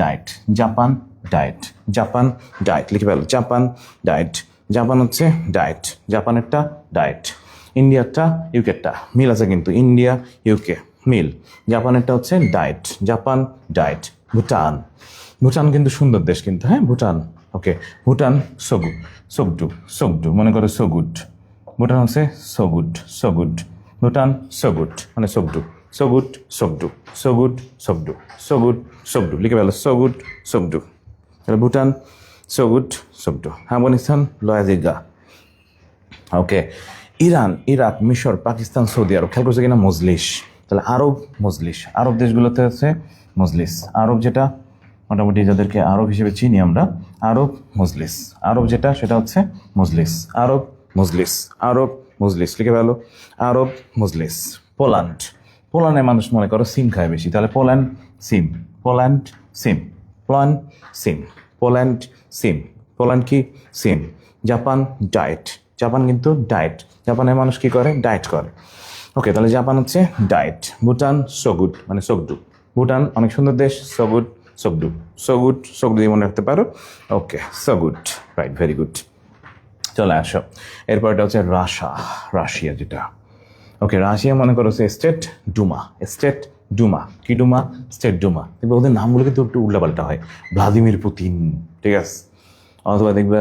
diet, Japan diet, Japan diet, লিখে ফেলো জাপান ডায়েট, জাপান হচ্ছে ডায়েট, জাপানেরটা ডায়েট। ইন্ডিয়ারটা ইউকেরটা মিল আছে কিন্তু, ইন্ডিয়া ইউকে মিল। জাপানেরটা হচ্ছে diet, Japan diet. Bhutan, Bhutan কিন্তু সুন্দর দেশ কিন্তু, হ্যাঁ ভুটান। ওকে, ভুটান সোগু, সোগডু, সোগডু, মনে করো সোগুড, ভুটান হচ্ছে সোগুড, সোগুড, ভুটান সোগুড মানে সোগডু, সোগুড সোগডু, সোগুড সোগডু, সোগুড সোগডু, লিখে ফেলো সোগুড সোগডু। তাহলে ভুটান সোগুড সোগডু। আফগানিস্তান লয়া জিরগা। ওকে, ইরান, ইরাক, মিশর, পাকিস্তান, সৌদি আরব, খেয়াল করছে কিনা মজলিস। তাহলে আরব মজলিস, আরব দেশগুলোতে আছে মজলিস, আরব যেটা মোটামুটি যাদেরকে আরব হিসেবে চিনি আমরা, আরব মজলিস, আরব যেটা সেটা হচ্ছে মজলিস, আরব মজলিস, আরব মজলিস, লিখে ফেলো আরব মজলিস। পোল্যান্ড, পোল্যান্ডের মানুষ মনে করো সিম খায় বেশি, তাহলে পোল্যান্ড সিম, পোল্যান্ড সিম, পোল্যান্ড সিম, পোল্যান্ড সিম, পোল্যান্ড কি সিম। জাপান ডায়েট, জাপান কিন্তু ডায়েট, জাপানের মানুষ কি করে ডায়েট করে। ওকে, তাহলে জাপান হচ্ছে ডায়েট। ভুটান সোগুড মানে সোগডু, ভুটান অনেক সুন্দর দেশ, সোগুড সোগডু, সোগুড সোগডু দিয়ে মনে রাখতে পারো। ওকে, সোগুড, রাইট, ভেরি গুড। চলে আসো, এরপরটা হচ্ছে রাশিয়া যেটা। ওকে, রাশিয়া মনে করো স্টেট ডুমা, স্টেট ডুমা, কি ডুমা, স্টেট ডুমা। দেখবে ওদের নামগুলো কিন্তু একটু উল্টাপাল্টা হয়, ভ্লাদিমির পুতিন, ঠিক আছে, অথবা দেখবে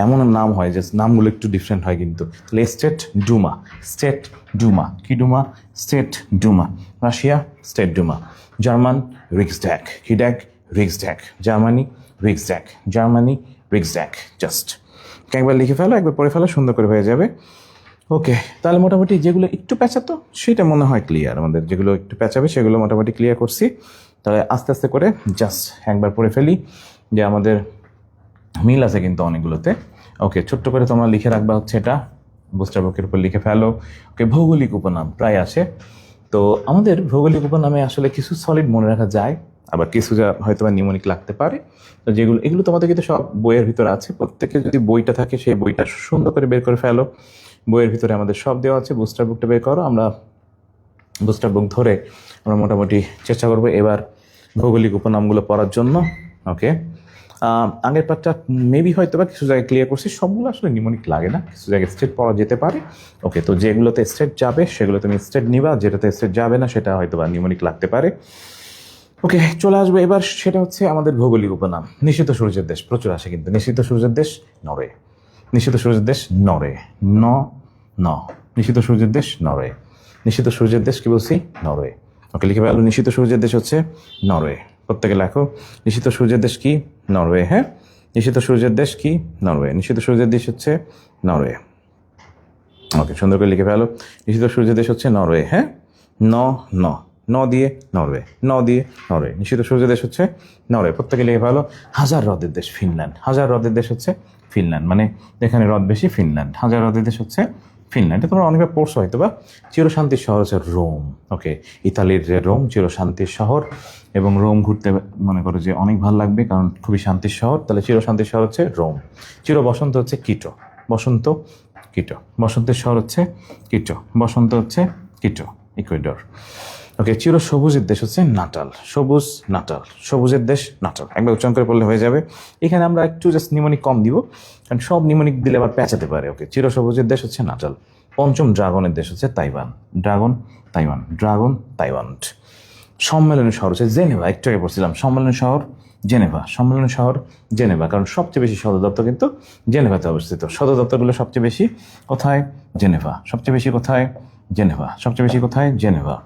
এমন নাম হয় যে নামগুলো একটু ডিফারেন্ট হয় কিন্তু। তাহলে স্টেট ডুমা, স্টেট ডুমা, কি ডুমা, স্টেট ডুমা, রাশিয়া স্টেট ডুমা। জার্মান রিক্সড্যাক, কি ড্যাক, রিক্সড্যাক, জার্মানি রিক্সড্যাক, জার্মানি রিক্সড্যাক। জাস্ট একবার লিখে ফেলো, একবার পড়ে ফেলো, সুন্দর করে হয়ে যাবে। ওকে, তাহলে মোটামুটি যেগুলো একটু প্যাঁচাতো সেটা মনে হয় ক্লিয়ার, আমাদের যেগুলো একটু প্যাঁচাবে সেগুলো মোটামুটি ক্লিয়ার করছি। তাহলে আস্তে আস্তে করে জাস্ট একবার পড়ে ফেলি যে আমাদের মিল আছে কিন্তু অনেকগুলোতে। ওকে, ছোট্ট করে তোমরা লিখে রাখবা হচ্ছে এটা, বুস্টার বুকের উপর লিখে ফেলো। ওকে, ভৌগোলিক উপনাম প্রায় আসে, তো আমাদের ভৌগোলিক উপনামে আসলে কিছু সলিড মনে রাখা যায়, আবার কিছু যা হয়তো বা নিউমোনিক লাগতে পারে। তো যেগুলো এগুলো তোমাদের কিন্তু সব বইয়ের ভিতরে আছে, প্রত্যেকে যদি বইটা থাকে সেই বইটা সুন্দর করে বের করে ফেলো। বইয়ের ভিতরে আমাদের সব দেওয়া আছে, বুস্টার বুকটা বের করো, আমরা বুস্টার বুক ধরে আমরা মোটামুটি চেষ্টা করবো এবার ভৌগোলিক উপনামগুলো পড়ার জন্য। ওকে, আগের পার্টটা মেবি হয়তো বা কিছু জায়গায় ক্লিয়ার করছি, সবগুলো আসলে নিউমোনিক লাগে না, কিছু জায়গায় স্টেট পড়া যেতে পারে। ওকে, তো যেগুলোতে স্টেট যাবে সেগুলো তুমি স্টেট নিবা, যেটাতে স্টেট যাবে না সেটা হয়তো বা নিউমোনিক লাগতে পারে। ওকে, চলে আসবে এবার, সেটা হচ্ছে আমাদের ভৌগোলিক উপনাম। নিষিদ্ধ সূর্যের দেশ প্রচুর আসে কিন্তু, নিষিদ্ধ সূর্যের দেশ নরওয়ে, নিষিদ্ধ সূর্যের দেশ নরওয়ে, ন ন নিষিদ্ধ সূর্যের দেশ নরওয়ে, নিষিদ্ধ সূর্যের দেশ কি বলছি, নরওয়ে। ওকে, লিখে ফেলো নিষিদ্ধ সূর্যের দেশ হচ্ছে নরওয়ে, প্রত্যেকে লেখো নিষিদ্ধ সূর্যের দেশ কি, নরওয়ে। হ্যাঁ, নিষিদ্ধ সূর্যের দেশ কি, নরওয়ে, নিষিদ্ধ সূর্যের দেশ হচ্ছে নরওয়ে। ওকে, সুন্দর করে লিখে ফেলো নিষিদ্ধ সূর্যের দেশ হচ্ছে নরওয়ে। হ্যাঁ, ন ন ন দিয়ে নরওয়ে, ন দিয়ে নরওয়ে, নিষিদ্ধ সূর্যের দেশ হচ্ছে নরওয়ে, প্রত্যেকে লিখে ফেলো। হাজার হ্রদের দেশ ফিনল্যান্ড, হাজার হ্রদের দেশ হচ্ছে ফিনল্যান্ড, মানে যেখানে হ্রদ বেশি ফিনল্যান্ড, হাজার হ্রদের দেশ হচ্ছে ফিনল্যান্ড। তোমরা অনেকবার পড়ছো হয়তো বা। চিরশান্তির শহর হচ্ছে রোম। ওকে, ইতালির যে রোম চিরশান্তির শহর, এবং রোম ঘুরতে মনে করো যে অনেক ভালো লাগবে কারণ খুবই শান্তির শহর, তাহলে চিরশান্তির শহর হচ্ছে রোম। চির বসন্ত হচ্ছে কিটো, বসন্ত কিটো, বসন্তের শহর হচ্ছে কিটো, বসন্ত হচ্ছে কিটো, ইকুয়েডর। ওকে, চির সবুজের দেশ হচ্ছে নাটাল, সবুজ নাটাল, সবুজের দেশ নাটাল, একবার উচ্চারণ করে পড়লে হয়ে যাবে। এখানে আমরা একটু জাস্ট নিউমোনিক কম দিব, কারণ সব নিউমোনিক দিলে আবার পেঁচাতে পারে। ওকে, চির সবুজের দেশ হচ্ছে নাটাল। পঞ্চম ড্রাগনের দেশ হচ্ছে Taiwan, dragon Taiwan, dragon Taiwan. সম্মেলনের শহর হচ্ছে জেনেভা, একটু আগে পড়ছিলাম সম্মেলনের শহর জেনেভা, সম্মেলনের শহর জেনেভা, কারণ সবচেয়ে বেশি সদর দপ্তর কিন্তু জেনেভাতে অবস্থিত। সদর দপ্তরগুলো সবচেয়ে বেশি কোথায়, জেনেভা, সবচেয়ে বেশি কোথায়, জেনেভা, সবচেয়ে বেশি কোথায়, জেনেভা।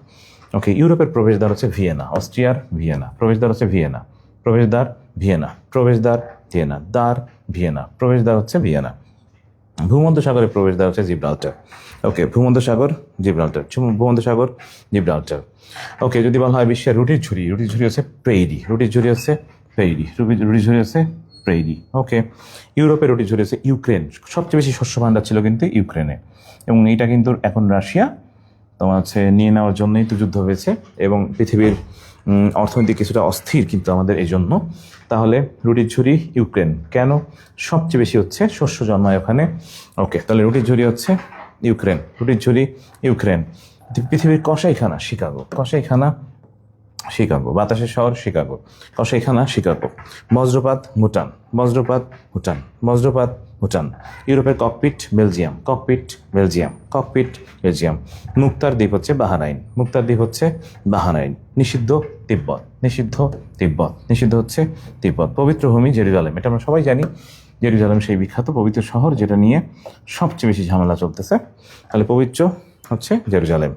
ওকে, ইউরোপের প্রবেশদ্বার হচ্ছে ভিয়েনা, অস্ট্রিয়ার ভিয়েনা, প্রবেশদ্বার হচ্ছে ভিয়েনা, প্রবেশদ্বার ভিয়েনা, প্রবেশদ্বার ভিয়েনা, দ্বার ভিয়েনা, প্রবেশদ্বার হচ্ছে ভিয়েনা। ভূমধ্যসাগরের প্রবেশদ্বার হচ্ছে জিব্রাল্টার। ওকে, ভূমধ্যসাগর জিব্রাল্টার, ভূমধ্যসাগর জিব্রাল্টার। ওকে, যদি বলা হয় বিশ্বের রুটির ঝুড়ি, রুটির ঝুড়ি হচ্ছে পেইরি, রুটির ঝুড়ি হচ্ছে পেইরি, রুটির ঝুড়ি হচ্ছে প্রেরি। ওকে, ইউরোপে রুটি ছড়িয়েছে ইউক্রেন, সবচেয়ে বেশি শস্য ভাণ্ডার ছিল কিন্তু ইউক্রেনে, এবং এটা কিন্তু এখন রাশিয়া তোমার হচ্ছে নিয়ে নেওয়ার জন্যই তো যুদ্ধ হয়েছে, এবং পৃথিবীর অর্থনীতি কিছুটা অস্থির কিন্তু আমাদের এই জন্য। তাহলে রুটির ঝুড়ি ইউক্রেন, কেন? সবচেয়ে বেশি হচ্ছে শস্য জন্মায় ওখানে। ওকে, তাহলে রুটির ঝুড়ি হচ্ছে ইউক্রেন, রুটির ঝুড়ি ইউক্রেন। পৃথিবীর কসাইখানা শিকাগো, কসাইখানা শিকাগো, বাতাসের শহর শিকাগো, কসাইখানা শিকাগো। বজ্রপাত ভুটান, বজ্রপাত ভুটান, বজ্রপাত ভুটান। ইউরোপের cockpit Belgium, cockpit Belgium, cockpit Belgium. মুক্তার দ্বীপ হচ্ছে বাহারাইন, মুক্তার দ্বীপ হচ্ছে বাহারাইন। নিষিদ্ধ তিব্বত, নিষিদ্ধ তিব্বত, নিষিদ্ধ হচ্ছে তিব্বত। পবিত্র ভূমি জেরুজালেম, এটা আমরা সবাই জানি, জেরুজালেম সেই বিখ্যাত পবিত্র শহর যেটা নিয়ে সবচেয়ে বেশি ঝামেলা চলতেছে। তাহলে পবিত্র হচ্ছে জেরুজালেম।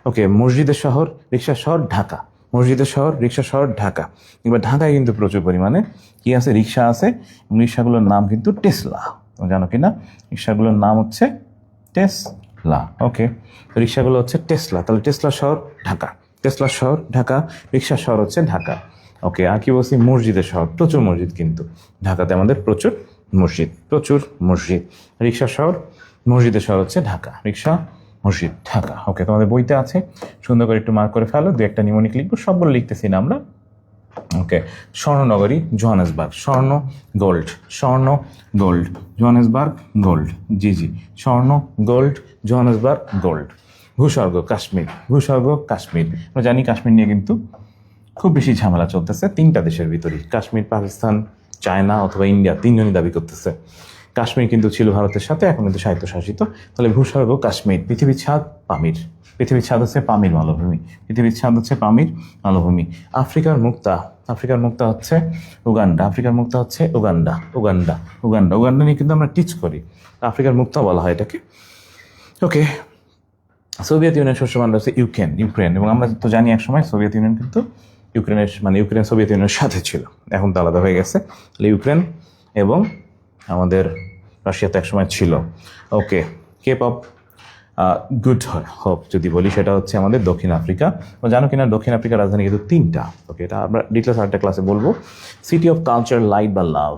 ওকে, মসজিদের শহর, রিক্সার শহর ঢাকা, মসজিদের শহর, রিক্সা শহর ঢাকা। এবার ঢাকায় কিন্তু প্রচুর পরিমাণে কি আছে, রিক্সা আছে, এবং রিক্সাগুলোর নাম কিন্তু টেসলা। তুমি জানো কি না? রিক্সাগুলোর নাম হচ্ছে টেসলা। ওকে, রিক্সাগুলো হচ্ছে টেসলা, তাহলে টেসলা শহর ঢাকা, টেসলা শহর ঢাকা, রিক্সা শহর হচ্ছে ঢাকা। ওকে, আর কি বলছি, মসজিদের শহর, প্রচুর মসজিদ কিন্তু ঢাকাতে আমাদের প্রচুর মসজিদ, প্রচুর মসজিদ। রিক্সা শহর, মসজিদের শহর হচ্ছে ঢাকা, রিক্সা মসজিদ ঢাকা। ওকে, তোমাদের বইতে আছে, সুন্দর করে একটু মার্ক করে ফেলো, দু একটা নিমোনিক লিখবো, সবগুলো লিখতেছি না আমরা। ওকে, স্বর্ণনগরী জোহানেসবার্গ, স্বর্ণ গোল্ড, স্বর্ণ gold Johannesburg gold, G G, স্বর্ণ গোল্ড জোহানেসবার্গ গোল্ড। ভূস্বর্গ কাশ্মীর, ভূস্বর্গ কাশ্মীর। আমরা জানি কাশ্মীর নিয়ে কিন্তু খুব বেশি ঝামেলা চলতেছে তিনটা দেশের ভিতরেই, কাশ্মীর, পাকিস্তান, চায়না অথবা ইন্ডিয়া, তিনজনই দাবি করতেছে। কাশ্মীর কিন্তু ছিল ভারতের সাথে, এখন কিন্তু স্বায়ত্তশাসিত। তাহলে ভূস্বর্গ কাশ্মীর। পৃথিবীর ছাদ পামির, পৃথিবীর ছাদ হচ্ছে পামির মালভূমি, পৃথিবীর ছাদ হচ্ছে পামির মালভূমি। আফ্রিকার মুক্তা, আফ্রিকার মুক্তা হচ্ছে উগান্ডা, আফ্রিকার মুক্তা হচ্ছে উগান্ডা, উগান্ডা, উগান্ডা। উগান্ডা নিয়ে কিন্তু আমরা টিচ করি, আফ্রিকার মুক্তা বলা হয় এটাকে। ওকে, সোভিয়েত ইউনিয়ন শস্য ভাণ্ডার হচ্ছে ইউক্রেন, ইউক্রেন। এবং আমরা তো জানি একসময় সোভিয়েত ইউনিয়ন কিন্তু ইউক্রেনের মানে ইউক্রেন সোভিয়েত ইউনিয়নের সাথে ছিল, এখন তো আলাদা হয়ে গেছে। তাহলে ইউক্রেন এবং আমাদের রাশিয়াতে একসময় ছিল। ওকে, কেপ অফ গুড হোপ যদি বলি, সেটা হচ্ছে আমাদের দক্ষিণ আফ্রিকা। জানো কিনা দক্ষিণ আফ্রিকার রাজধানী কিন্তু তিনটা। ওকে, এটা আমরা ডিটেলস আরেকটা ক্লাসে বলবো। সিটি অফ কালচার, লাইট বা লাভ,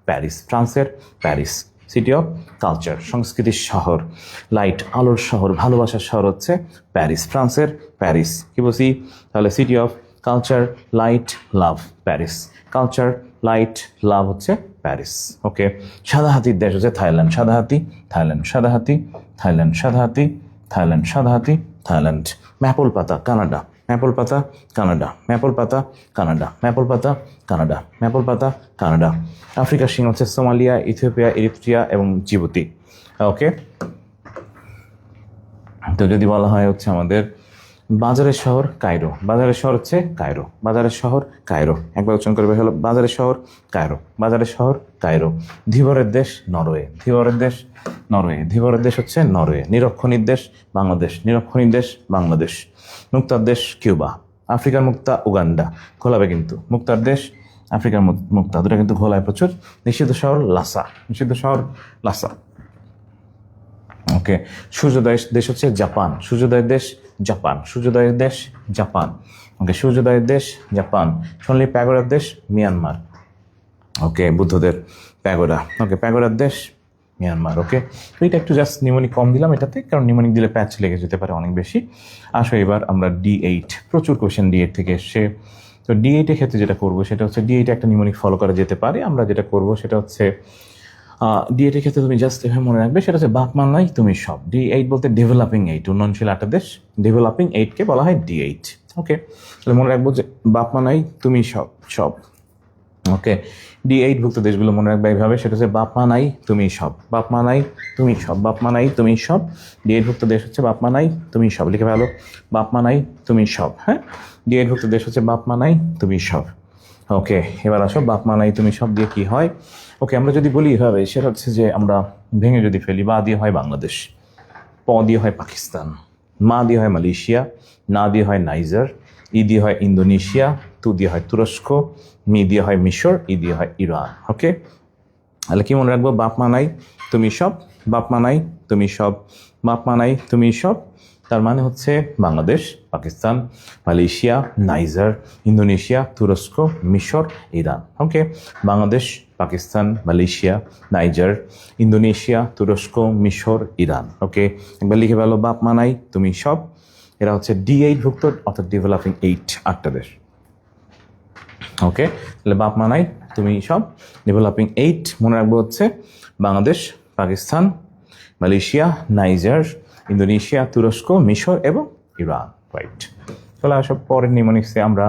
প্যারিস, ফ্রান্সের প্যারিস। সিটি অফ কালচার, সংস্কৃতির শহর, লাইট, আলোর শহর, ভালোবাসার শহর হচ্ছে প্যারিস, ফ্রান্সের প্যারিস। কি বলছি? তাহলে city of culture, light, love, Paris. Culture, light, love হচ্ছে প্যারিস। ওকে, সাদা হাতির দেশ হচ্ছে থাইল্যান্ড, সাদা হাতি থাইল্যান্ড, সাদা হাতি থাইল্যান্ড, সাদা হাতি থাইল্যান্ড, সাদা হাতি থাইল্যান্ড। ম্যাপল পাতা কানাডা, ম্যাপল পাতা কানাডা, ম্যাপল পাতা কানাডা, ম্যাপল পাতা কানাডা, ম্যাপল পাতা কানাডা। আফ্রিকার সিং হচ্ছে সোমালিয়া, ইথিওপিয়া, এরিত্রিয়া এবং জিবুতি। ওকে, তো যদি বলা হয় হচ্ছে আমাদের বাজারের শহর কায়রো, বাজারের শহর হচ্ছে কায়রো, বাজারের শহর কায়রো। একবার উচ্চারণ করবে হলো বাজারের শহর কায়রো, বাজারের শহর কায়রো। ধীবরের দেশ নরওয়ে, ধীবরের দেশ নরওয়ে, ধীবরের দেশ হচ্ছে নরওয়ে। নিরক্ষণীর দেশ বাংলাদেশ, নিরক্ষণীর দেশ বাংলাদেশ। মুক্তার দেশ কিউবা। আফ্রিকার মুক্তা উগান্ডা, ঘোলাবে কিন্তু। মুক্তার দেশ আফ্রিকার মুক্তা, দুটা কিন্তু ঘোলায় প্রচুর। নিষিদ্ধ শহর লাসা, নিষিদ্ধ শহর লাসা। ওকে, সূর্যোদয়ের দেশ হচ্ছে জাপান, সূর্যোদয়ের দেশ জাপান, সূর্যোদয়ের দেশ জাপান। ওকে, সূর্যোদয়ের দেশ জাপান। সোনালি প্যাগোডার দেশ মিয়ানমার। ওকে, বুদ্ধদের প্যাগোডা। ওকে, প্যাগোডার দেশ মিয়ানমার। ওকে, তো এটা একটু জাস্ট নিমোনিক কম দিলাম এটাতে, কারণ নিমোনিক দিলে প্যাচ লেগে যেতে পারে অনেক বেশি। আসো এবার আমরা D8, প্রচুর কোয়েশ্চেন D8 থেকে এসছে। তো D8 এর ক্ষেত্রে যেটা করবো সেটা হচ্ছে, D8 একটা নিমোনিক ফলো করা যেতে পারে। আমরা যেটা করবো সেটা হচ্ছে D8 এর ক্ষেত্রে তুমি জাস্ট এভাবে মনে রাখবে, সেটা হচ্ছে বাপ মা নয় তুমি সব। D8 বলতে ডেভেলপিং 8, উন্নয়নশীল 8 দেশ, ডেভেলপিং 8কে বলা হয় D8। ওকে, তাহলে মনে রাখবো যে বাপ মা নাই তুমি সব, সব। ওকে, D8 ভুক্ত দেশগুলো মনে রাখবে এইভাবে, সেটা হচ্ছে বাপ মা নাই তুমি সব, বাপ মা নাই তুমি সব, বাপ মা নাই তুমি সব। D8 ভুক্ত দেশ হচ্ছে বাপ মা নাই তুমি সব, লিখে ফেলো বাপ মা নাই তুমি সব। হ্যাঁ, D8 ভুক্ত দেশ হচ্ছে বাপ মা নাই তুমি সব। ওকে, এবার আসো বাপ মা নাই তুমি সব দিয়ে কি হয়। ওকে, আমরা যদি বলি এভাবে, সেটা হচ্ছে যে আমরা ভেঙে যদি ফেলি, বা দিয়ে হয় বাংলাদেশ, প দিয়ে হয় পাকিস্তান, মা দিয়ে হয় মালয়েশিয়া, না দিয়ে হয় নাইজার, ই দিয়ে হয় ইন্দোনেশিয়া, তু দিয়ে হয় তুরস্ক, মি দিয়ে হয় মিশর, ই দিয়ে হয় ইরান। ওকে, তাহলে কি মনে রাখবো? বাপ মা নাই তুমি সব, বাপ মা নাই তুমি সব, বাপ মা নাই তুমি সব। তার মানে হচ্ছে Bangladesh, Pakistan, Malaysia, Niger, Indonesia, তুরস্ক, মিশর, Iran. Okay, Bangladesh, Pakistan, Malaysia, Niger, Indonesia, তুরস্ক, মিশর, ইরান। ওকে, একবার লিখে ফেলো বাপ মা নাই তুমি সব। এরা হচ্ছে D8 ভুক্ত অর্থাৎ ডেভেলপিং 8 দেশ। ওকে, তাহলে বাপ মা নাই তুমি সব ডেভেলপিং 8 মনে রাখবো হচ্ছে Bangladesh, Pakistan, Malaysia, Niger, Indonesia, তুরস্ক, মিশর এবং ইরান। রাইট, চলে আসো পরের নিউমোনিক্সে। আমরা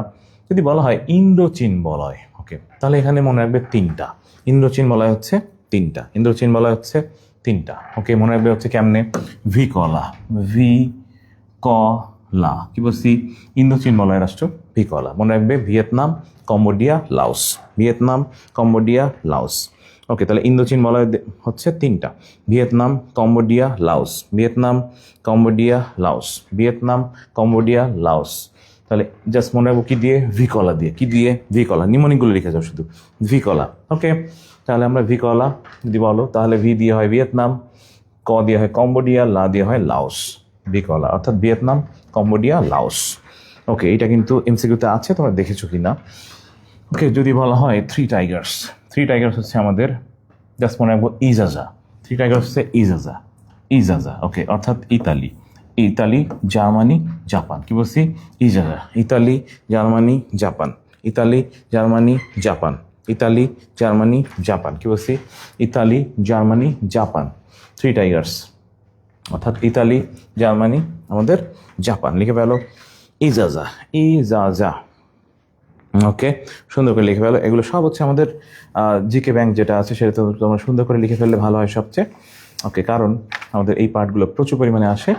যদি বলা হয় ইন্দোচীন বলয়, ওকে, তাহলে এখানে মনে রাখবে 3টা। ইন্দোচীন বলয় হচ্ছে 3টা, ইন্দোচীন বলয় হচ্ছে 3টা। ওকে, মনে রাখবে হচ্ছে কেমনে, ভি কলা, ভি কলা, কি বলছি, ইন্দোচীন বলয় রাষ্ট্র ভি কলা। মনে রাখবে Vietnam, Cambodia, Laos, Vietnam, Cambodia, Laos. Okay, তাহলে ইন্দোচীন বলয় হচ্ছে 3টা, Vietnam, Cambodia, Laos, Vietnam, Cambodia, Laos, Vietnam, Cambodia, Laos. তাহলে জাস্ট মনে রাখবো কি দিয়ে, ভি কলা দিয়ে। কি দিয়ে, ভি কলা। নিমোনিকগুলো লিখে যাও শুধু, ভি কলা। ওকে, তাহলে আমরা ভি কলা যদি বলো তাহলে ভি দিয়ে হয় ভিয়েতনাম, ক দিয়ে হয় কম্বোডিয়া, লা দিয়ে হয় লাওস। ভি কলা অর্থাৎ ভিয়েতনাম, কম্বোডিয়া, লাওস। ওকে, এটা কিন্তু এমসিকিউতে আছে, তোমরা দেখেছো কি না। ওকে, যদি বলা হয় 3 টাইগার্স, 3 টাইগার্স হচ্ছে আমাদের জাস্ট মনে রাখবো ইজাজা। 3 টাইগার্স হচ্ছে ইজাজা, ইজাজা। ওকে, অর্থাৎ ইতালি, ইতালি, জার্মানি, জাপান। কি বলছি, ইজাজা, Italy, Germany, Japan, Italy, Germany, Japan, Italy, Germany, Japan. কি বলছি, ইতালি, জার্মানি, জাপান। 3 টাইগার্স অর্থাৎ ইতালি, জার্মানি, আমাদের জাপান। লিখে ফেলো ইজাজা, ইজাজা। ওকে, সুন্দর করে লিখে ফেলো। এগুলো সব হচ্ছে আমাদের জিকে ব্যাংক যেটা আছে সেটা তো তোমরা সুন্দর করে লিখে ফেললে ভালো হয় সবচেয়ে। ওকে, কারণ আমাদের এই পার্টগুলো প্রচুর পরিমাণে আসে।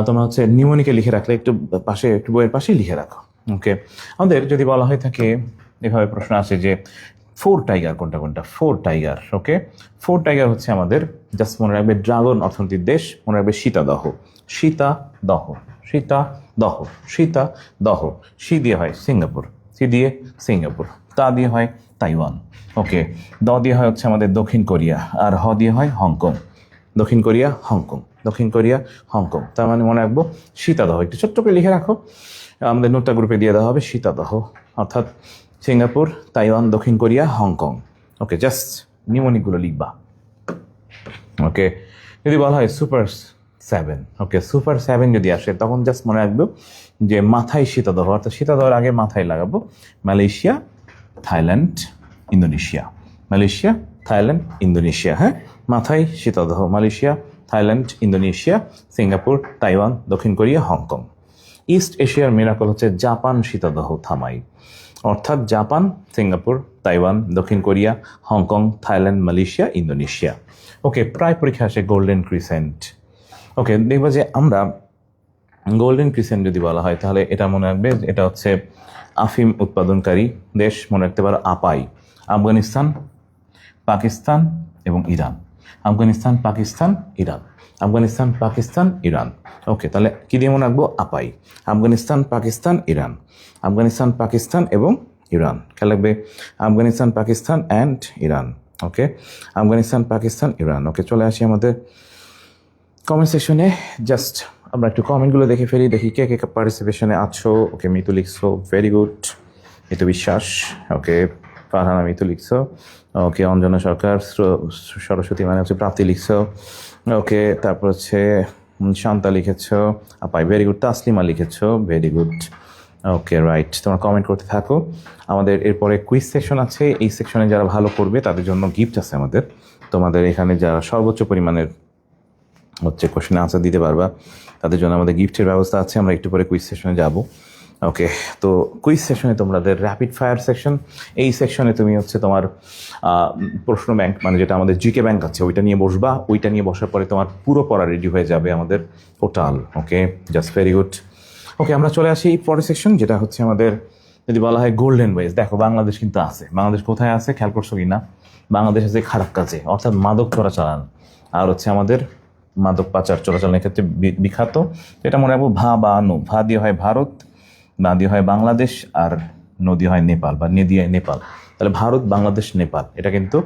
তোমরা হচ্ছে নিউমোনিকে লিখে রাখলে একটু পাশে, একটু বইয়ের পাশেই লিখে রাখো। ওকে, আমাদের যদি বলা হয়ে থাকে এভাবে প্রশ্ন আসে যে 4 টাইগার কোনটা কোনটা, 4 টাইগার। ওকে, 4 টাইগার হচ্ছে আমাদের জাস্ট মনে রাখবে ড্রাগন অর্থনীতির দেশ, মনে রাখবে সীতাদহ, সীতাদহ, সীতাদহ, সীতাদহ। সি দিয়ে হয় সিঙ্গাপুর, সি দিয়ে সিঙ্গাপুর, তা দিয়ে হয় তাইওয়ান। ওকে, দ দিয়ে হয় হচ্ছে আমাদের দক্ষিণ কোরিয়া, আর হ দিয়ে হয় হংকং, দক্ষিণ কোরিয়া, হংকং, দক্ষিণ কোরিয়া, হংকং। তার মানে মনে রাখবো সীতাদহ। একটু ছোট্ট করে লিখে রাখো, আমাদের নোটটা গ্রুপে দিয়ে দেওয়া হবে সীতাদহ অর্থাৎ সিঙ্গাপুর, তাইওয়ান, দক্ষিণ কোরিয়া, হংকং। ওকে, জাস্ট নিউমোনিকগুলো লিখবা। ওকে, যদি বলা হয় সুপার 7, ওকে, সুপার 7 যদি আসে তখন জাস্ট মনে রাখবো যে মাথায় সীতাদহ, অর্থাৎ সীতাদহের আগে মাথায় লাগাবো Malaysia, Thailand, Indonesia, Malaysia, Thailand, Indonesia. হ্যাঁ, মাথায় সীতাদহ, Malaysia, Thailand, Indonesia, Singapore, Taiwan, দক্ষিণ কোরিয়া, হংকং। ইস্ট এশিয়ার মিরাকল হচ্ছে জাপান সীতাদহ থামাই, অর্থাৎ জাপান, সিঙ্গাপুর, তাইওয়ান, দক্ষিণ Korea, Hong Kong, Thailand, Malaysia, Indonesia. Okay, প্রায় পরীক্ষা আসে গোল্ডেন ক্রিসেন্ট। ওকে, দেখবো যে আমরা গোল্ডেন ক্রিসেন্ট যদি বলা হয় তাহলে এটা মনে রাখবে এটা হচ্ছে আফিম উৎপাদনকারী দেশ, মনে রাখতে পারো আপাই, আফগানিস্তান, পাকিস্তান এবং Iran, Afghanistan, Pakistan, Iran, Afghanistan, Pakistan, Iran. Okay, তাহলে কী দিয়ে মনে রাখবো, আপাই, আফগানিস্তান, পাকিস্তান, ইরান, আফগানিস্তান, পাকিস্তান এবং ইরান। খেয়াল রাখবে Afghanistan, Pakistan and Iran. Okay, Afghanistan, Pakistan, Iran. Okay, চলে আসি আমাদের কমেন্ট সেকশনে। জাস্ট আমরা একটু কমেন্টগুলো দেখে ফেলি, দেখি কে কে পার্টিসিপেশনে আছো। ওকে, মিতু লিখছো, ভেরি গুড, মিতু বিশ্বাস। ওকে, ফারহানা মিতু লিখছো। ওকে, অঞ্জনা সরকার, সরস্বতী মানে হচ্ছে প্রাপ্তি লিখছো। ওকে, তারপর হচ্ছে শান্তা লিখেছো, আপাই ভেরি গুড, তাসলিমা লিখেছো, ভেরি গুড। ওকে, রাইট, তোমরা কমেন্ট করতে থাকো। আমাদের এরপরে কুইজ সেকশন আছে, এই সেকশনে যারা ভালো করবে তাদের জন্য গিফট আছে আমাদের। তোমাদের এখানে যারা সর্বোচ্চ পরিমাণের হচ্ছে কোশ্চেন আনসার দিতে পারবা তাদের জন্য আমাদের গিফটের ব্যবস্থা আছে। আমরা একটু পরে কুইজ সেকশনে যাব। ওকে, তো কুইজ সেকশনে তোমাদের র্যাপিড ফায়ার সেকশন, এই সেকশনে তুমি হচ্ছে তোমার প্রশ্ন ব্যাংক মানে যেটা আমাদের জিকে ব্যাংক আছে ওইটা নিয়ে বসবা। ওইটা নিয়ে বসার পরে তোমার পুরো পড়া রেডি হয়ে যাবে আমাদের টোটাল। ওকে, জাস্ট ভেরি গুড। ওকে, আমরা চলে আসি পরের সেকশন যেটা হচ্ছে আমাদের যদি বলা হয় গোল্ডেন ওয়েজ। দেখো বাংলাদেশ কিন্তু আছে, বাংলাদেশ কোথায় আছে খেয়াল করছো কি না? বাংলাদেশ আছে খারাপ কাজে, অর্থাৎ মাদক চোরাচালান, আর হচ্ছে আমাদের মাদক পাচার চোরাচালানের ক্ষেত্রে বিখ্যাত। এটা মনে রাখবো ভা বা নু, ভা দিয়ে হয় ভারত, না দিয়ে হয় বাংলাদেশ, আর নদী হয় নেপাল বা নদী হয় নেপাল। তাহলে ভারত, বাংলাদেশ, নেপাল, এটা কিন্তু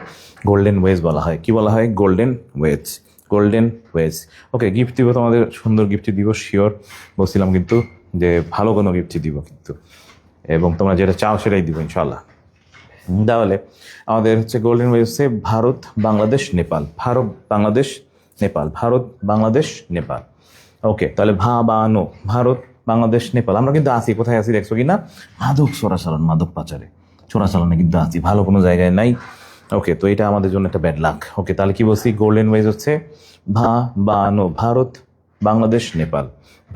গোল্ডেন ওয়েজ বলা হয়। কি বলা হয়? Golden ways, golden ways. Okay, gift দিব তোমাদের, সুন্দর গিফট দিব শিওর, বলছিলাম কিন্তু যে ভালো কোনো গিফট দিব কিন্তু, এবং তোমরা যেটা চাও সেটাই দিব ইনশাল্লাহ। তাহলে আমাদের হচ্ছে গোল্ডেন ওয়ে হচ্ছে ভারত বাংলাদেশ নেপাল, ভারত বাংলাদেশ নেপাল, ভারত বাংলাদেশ নেপাল। ওকে, তাহলে ভা বা নো, ভারত বাংলাদেশ নেপাল। আমরা কিন্তু আছি, কোথায় আছি দেখছো কি না? মাদক চোরাচালান, মাদক পাচারে, চোরাচালানে কিন্তু আছি, ভালো কোনো জায়গায় নাই। ওকে, তো এটা আমাদের জন্য একটা ব্যাড লাক। ওকে, তাহলে কি বলছি? গোল্ডেন ওয়েজ হচ্ছে ভা বা নো, ভারত বাংলাদেশ নেপাল,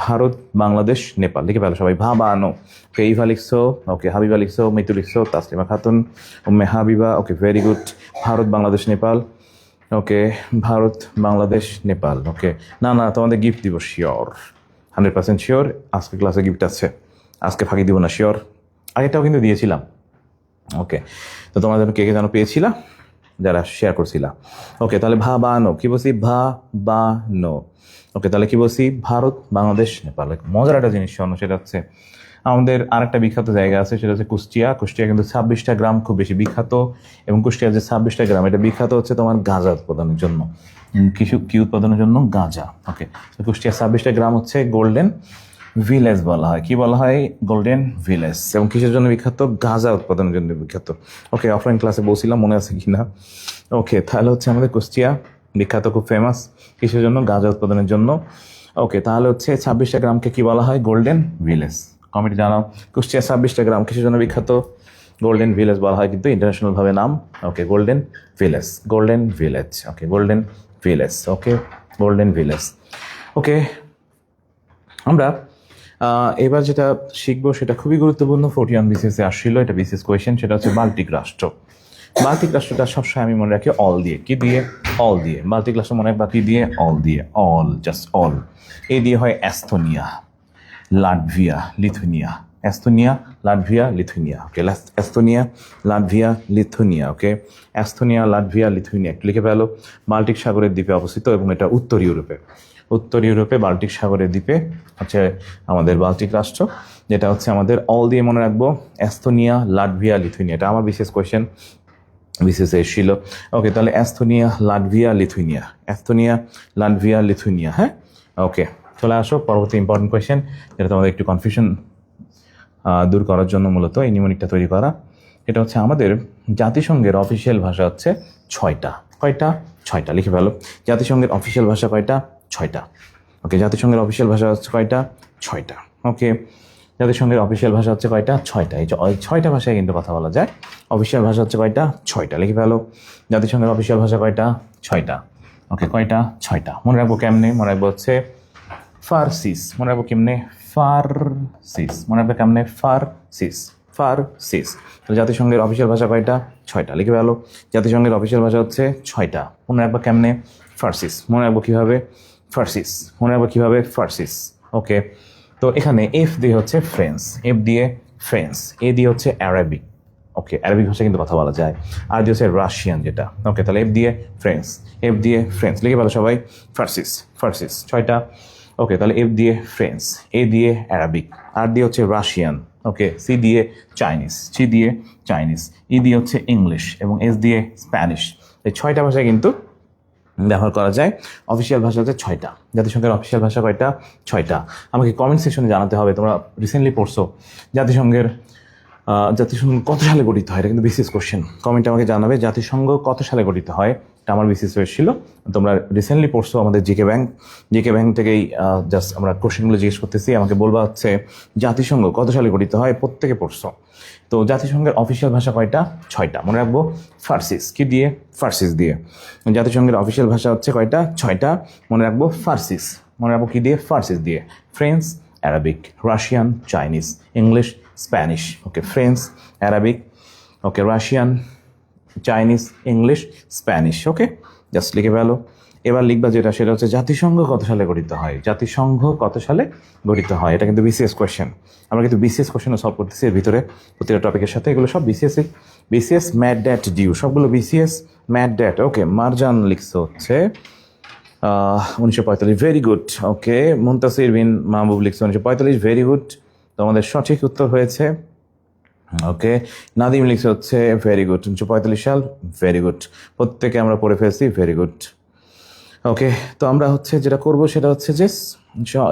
ভারত বাংলাদেশ নেপাল। লিখে পেলো সবাই, ভা বা নো। ওকে, ইভা লিখছো, ওকে, হাবিবা লিখছো, মিতু লিখছো, Taslima Khatun, Umme Habiba, okay very good. Bharat Bangladesh Nepal, okay, Bharat Bangladesh Nepal. Okay, না না, তোমাদের গিফট দিব শিওর, 100% শিওর। আজকে ক্লাসে গিফট আছে, আজকে ফাঁকি দিব না, শিওর। আগেরটাও কিন্তু দিয়েছিলাম। ওকে, তো তোমাদের কে কে যেন পেয়েছিলা, যারা শেয়ার করছিলা। ওকে, তাহলে ভা বা নো, কি বলছি? ভা বা নো। ওকে, তাহলে কি বলছি? ভারত বাংলাদেশ নেপাল। মজার একটা জিনিস শোনো, সেটা হচ্ছে আমাদের আরেকটা বিখ্যাত জায়গা আছে, সেটা হচ্ছে কুষ্টিয়া। কুষ্টিয়া কিন্তু 26টা গ্রাম খুব বেশি বিখ্যাত, এবং কুষ্টিয়ার যে 26টা গ্রাম, এটা বিখ্যাত হচ্ছে তোমার গাঁজা উৎপাদনের জন্য। কি উৎপাদনের জন্য? গাঁজা। ওকে, তো কুষ্টিয়ার 26টা গ্রাম হচ্ছে গোল্ডেন ভিলেজ বলা হয়। কি বলা হয়? Golden village. এবং কিসের জন্য বিখ্যাত? গাঁজা উৎপাদনের জন্য বিখ্যাত। ওকে, অফলাইন ক্লাসে বলছিলাম, মনে আছে কি না? ওকে, তাহলে হচ্ছে আমাদের কুষ্টিয়া বিখ্যাত, খুব ফেমাস কিসের জন্য? গাঁজা উৎপাদনের জন্য। ওকে, তাহলে হচ্ছে 26টা গ্রামকে কি বলা হয়? Golden village. কমেন্টে জানাও, কুষ্টিয়া 26টা গ্রাম কিসের জন্য বিখ্যাত? গোল্ডেন ভিলেজ বলা হয় কিন্তু ইন্টারন্যাশনাল ভাবে নাম। ওকে, গোল্ডেন ভিলেজ, গোল্ডেন ভিলেজ। ওকে, গোল্ডেন ভিলেজ। ওকে, গোল্ডেন ভিলেজ। ওকে, আমরা এবার যেটা শিখবো সেটা খুবই গুরুত্বপূর্ণ, 41 বিসিএসে আসছিল, এটা বিসিএস কোয়েশ্চেন। সেটা হচ্ছে বাল্টিক রাষ্ট্র। বাল্টিক রাষ্ট্রটা সবসময় আমি মনে রাখি অল দিয়ে। কি দিয়ে? অল দিয়ে। বাল্টিক রাষ্ট্র মনে রাখবা কি দিয়ে? অল দিয়ে। All, just all. এই দিয়ে হয় Estonia, Latvia, Lithuania. Estonia, Latvia, Lithuania. Okay, Estonia, Latvia, Lithuania. Okay, Estonia, Latvia, Lithuania. একটু লিখে ফেলো। বাল্টিক সাগরের দ্বীপে অবস্থিত, এবং এটা উত্তর ইউরোপে। উত্তর ইউরোপে বাল্টিক সাগরের দ্বীপে হচ্ছে আমাদের বাল্টিক রাষ্ট্র, যেটা হচ্ছে আমাদের অল দিয়ে মনে রাখবো এস্তোনিয়া, লাটভিয়া, লিথুনিয়া। এটা আমার বিশেষ কোয়েশ্চেন, বিশেষ এসেছিল। ওকে, তাহলে Estonia, Latvia, Lithuania, Estonia, Latvia, Lithuania. হ্যাঁ, ওকে, চলে আসো পরবর্তী ইম্পর্টেন্ট কোয়েশ্চেন, যেটা তোমাদের একটু কনফিউশন দূর করার জন্য মূলত এই নিউমনিকটা তৈরি করা। এটা হচ্ছে আমাদের জাতিসংঘের অফিসিয়াল ভাষা হচ্ছে 6টা। কয়টা? 6টা। লিখে ফেলো, জাতিসংঘের অফিসিয়াল ভাষা কয়টা? 6টা। ওকে, জাতিসংঘের অফিসিয়াল ভাষা হচ্ছে কয়টা? 6টা। ওকে, জাতিসংঘের অফিসিয়াল ভাষা হচ্ছে কয়টা? 6টা। এই 6টা ভাষায় কিন্তু কথা বলা যায়। অফিসিয়াল ভাষা হচ্ছে কয়টা? 6টা। লিখে ফেলো, জাতিসংঘের অফিসিয়াল ভাষা কয়টা? 6টা। ওকে, কয়টা? 6টা। মনে রাখবো কেমনে? মনে রাখবো হচ্ছে ফার্সিস। মনে রাখবো কেমনে? ফার্সিস। মনে রাখবো কেমনে? ফার্সিস, ফার্সিস। তাহলে জাতিসংঘের অফিসিয়াল ভাষা কয়টা? 6টা। লিখে ফেলো, জাতিসংঘের অফিসিয়াল ভাষা হচ্ছে 6টা। মনে রাখবো কেমনে? ফার্সিস। মনে রাখবো কীভাবে? ফার্সিস। মনে রাখবো কীভাবে? ফার্সিস। ওকে, তো এখানে এফ দিয়ে হচ্ছে ফ্রেঞ্চ, এফ দিয়ে ফ্রেঞ্চ, এ দিয়ে হচ্ছে অ্যারাবিক। ওকে, অ্যারাবিক ভাষা কিন্তু কথা বলা যায়। আর দিয়ে হচ্ছে রাশিয়ান যেটা। ওকে, তাহলে এফ দিয়ে ফ্রেঞ্চ, এফ দিয়ে ফ্রেঞ্চ। লিখে ফেলো সবাই, ফার্সিস, ফার্সিস। 6টা। ওকে, তাহলে এফ দিয়ে ফ্রেঞ্চ, এ দিয়ে অ্যারাবিক, আর দিয়ে হচ্ছে রাশিয়ান। ওকে, সি দিয়ে চাইনিজ, সি দিয়ে চাইনিজ, ই দিয়ে হচ্ছে ইংলিশ, এবং এস দিয়ে স্প্যানিশ। এই 6টা ভাষায় কিন্তু ব্যবহার করা যায়। অফিসিয়াল ভাষা হচ্ছে 6টা। জাতিসংঘের অফিসিয়াল ভাষা কয়টা? 6টা। আমাকে কমেন্ট সেকশনে জানাতে হবে, তোমরা রিসেন্টলি পড়ছো জাতিসংঘ কত সালে গঠিত হয়? এটা কিন্তু বিসিএস কোশ্চেন। কমেন্টে আমাকে জানাবে জাতিসংঘ কত সালে গঠিত হয়। এটা আমার বিসিএস হয়েছিল। তোমরা রিসেন্টলি পড়ছো আমাদের জিকে ব্যাংক থেকেই জাস্ট আমরা কোশ্চেনগুলো জিজ্ঞেস করতেছি। আমাকে বলবা হচ্ছে জাতিসংঘ কত সালে গঠিত হয়, প্রত্যেকে পড়ছো। তো জাতিসংঘের অফিসিয়াল ভাষা কয়টা? 6টা। মনে রাখবো ফার্সিস। কি দিয়ে? ফার্সিস দিয়ে। জাতিসংঘের অফিসিয়াল ভাষা হচ্ছে কয়টা? 6টা। মনে রাখবো ফার্সিস। মনে রাখবো কি দিয়ে? ফার্সিস দিয়ে। French, Arabic, Russian, Chinese, English, Spanish. Okay, French, Arabic, okay, Russian, Chinese, English, Spanish. Okay, just লিখে ফেলো। এবার লিখবা যেটা, সেটা হচ্ছে জাতিসংঘ কত সালে গঠিত হয়? জাতিসংঘ কত সালে গঠিত হয়? এটা কিন্তু বিসিএস কোয়েশ্চেন। আমরা কিন্তু বিসিএস কোয়েশ্চেনও সলভ করতেছি এর ভিতরে, প্রতিটা টপিকের সাথে। এগুলো সব বিসিএস ম্যাট ড্যাট ডিউ, সবগুলো BCS MAT DAT. Okay, Marjan লিখছো হচ্ছে 1945। Very good. Okay, Muntasir Bin Mahbub লিখছে 1945। ভেরি গুড, তো আমাদের সঠিক উত্তর হয়েছে। ওকে, নাদিম লিখছে হচ্ছে ভেরি গুড, 1945 সাল। ভেরি গুড, প্রত্যেকে আমরা পড়ে ফেলছি। Very good. ওকে, তো আমরা হচ্ছে যেটা করব সেটা হচ্ছে যে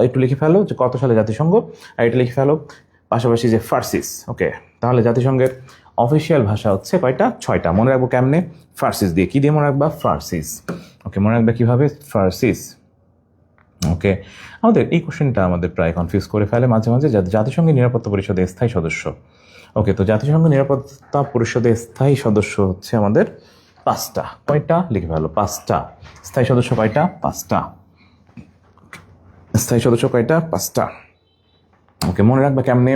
একটু লিখে ফেলো যে কত সালে জাতিসংঘ, আর এটা লিখে ফেলো পাশাপাশি যে ফার্সিস। ওকে, তাহলে জাতিসংঘের অফিসিয়াল ভাষা হচ্ছে কয়টা? 6টা। মনে রাখবো কেমনে? ফার্সিস দিয়ে। কি দিয়ে মনে রাখবা? ফার্সিস। ওকে, মনে রাখবে কিভাবে? ফার্সিস। ওকে, আমাদের এই কোশ্চেনটা আমাদের প্রায় কনফিউজ করে ফেলে মাঝে মাঝে। জাতিসংঘের নিরাপত্তা পরিষদের স্থায়ী সদস্য। ওকে, তো জাতিসংঘ নিরাপত্তা পরিষদের স্থায়ী সদস্য হচ্ছে আমাদের 5টা। কয়টা? লিখে ফেলো, 5টা। স্থায়ী সদস্য কয়টা? 5টা। স্থায়ী সদস্য কয়টা? 5টা। ওকে, মনে রাখবে কেমনে?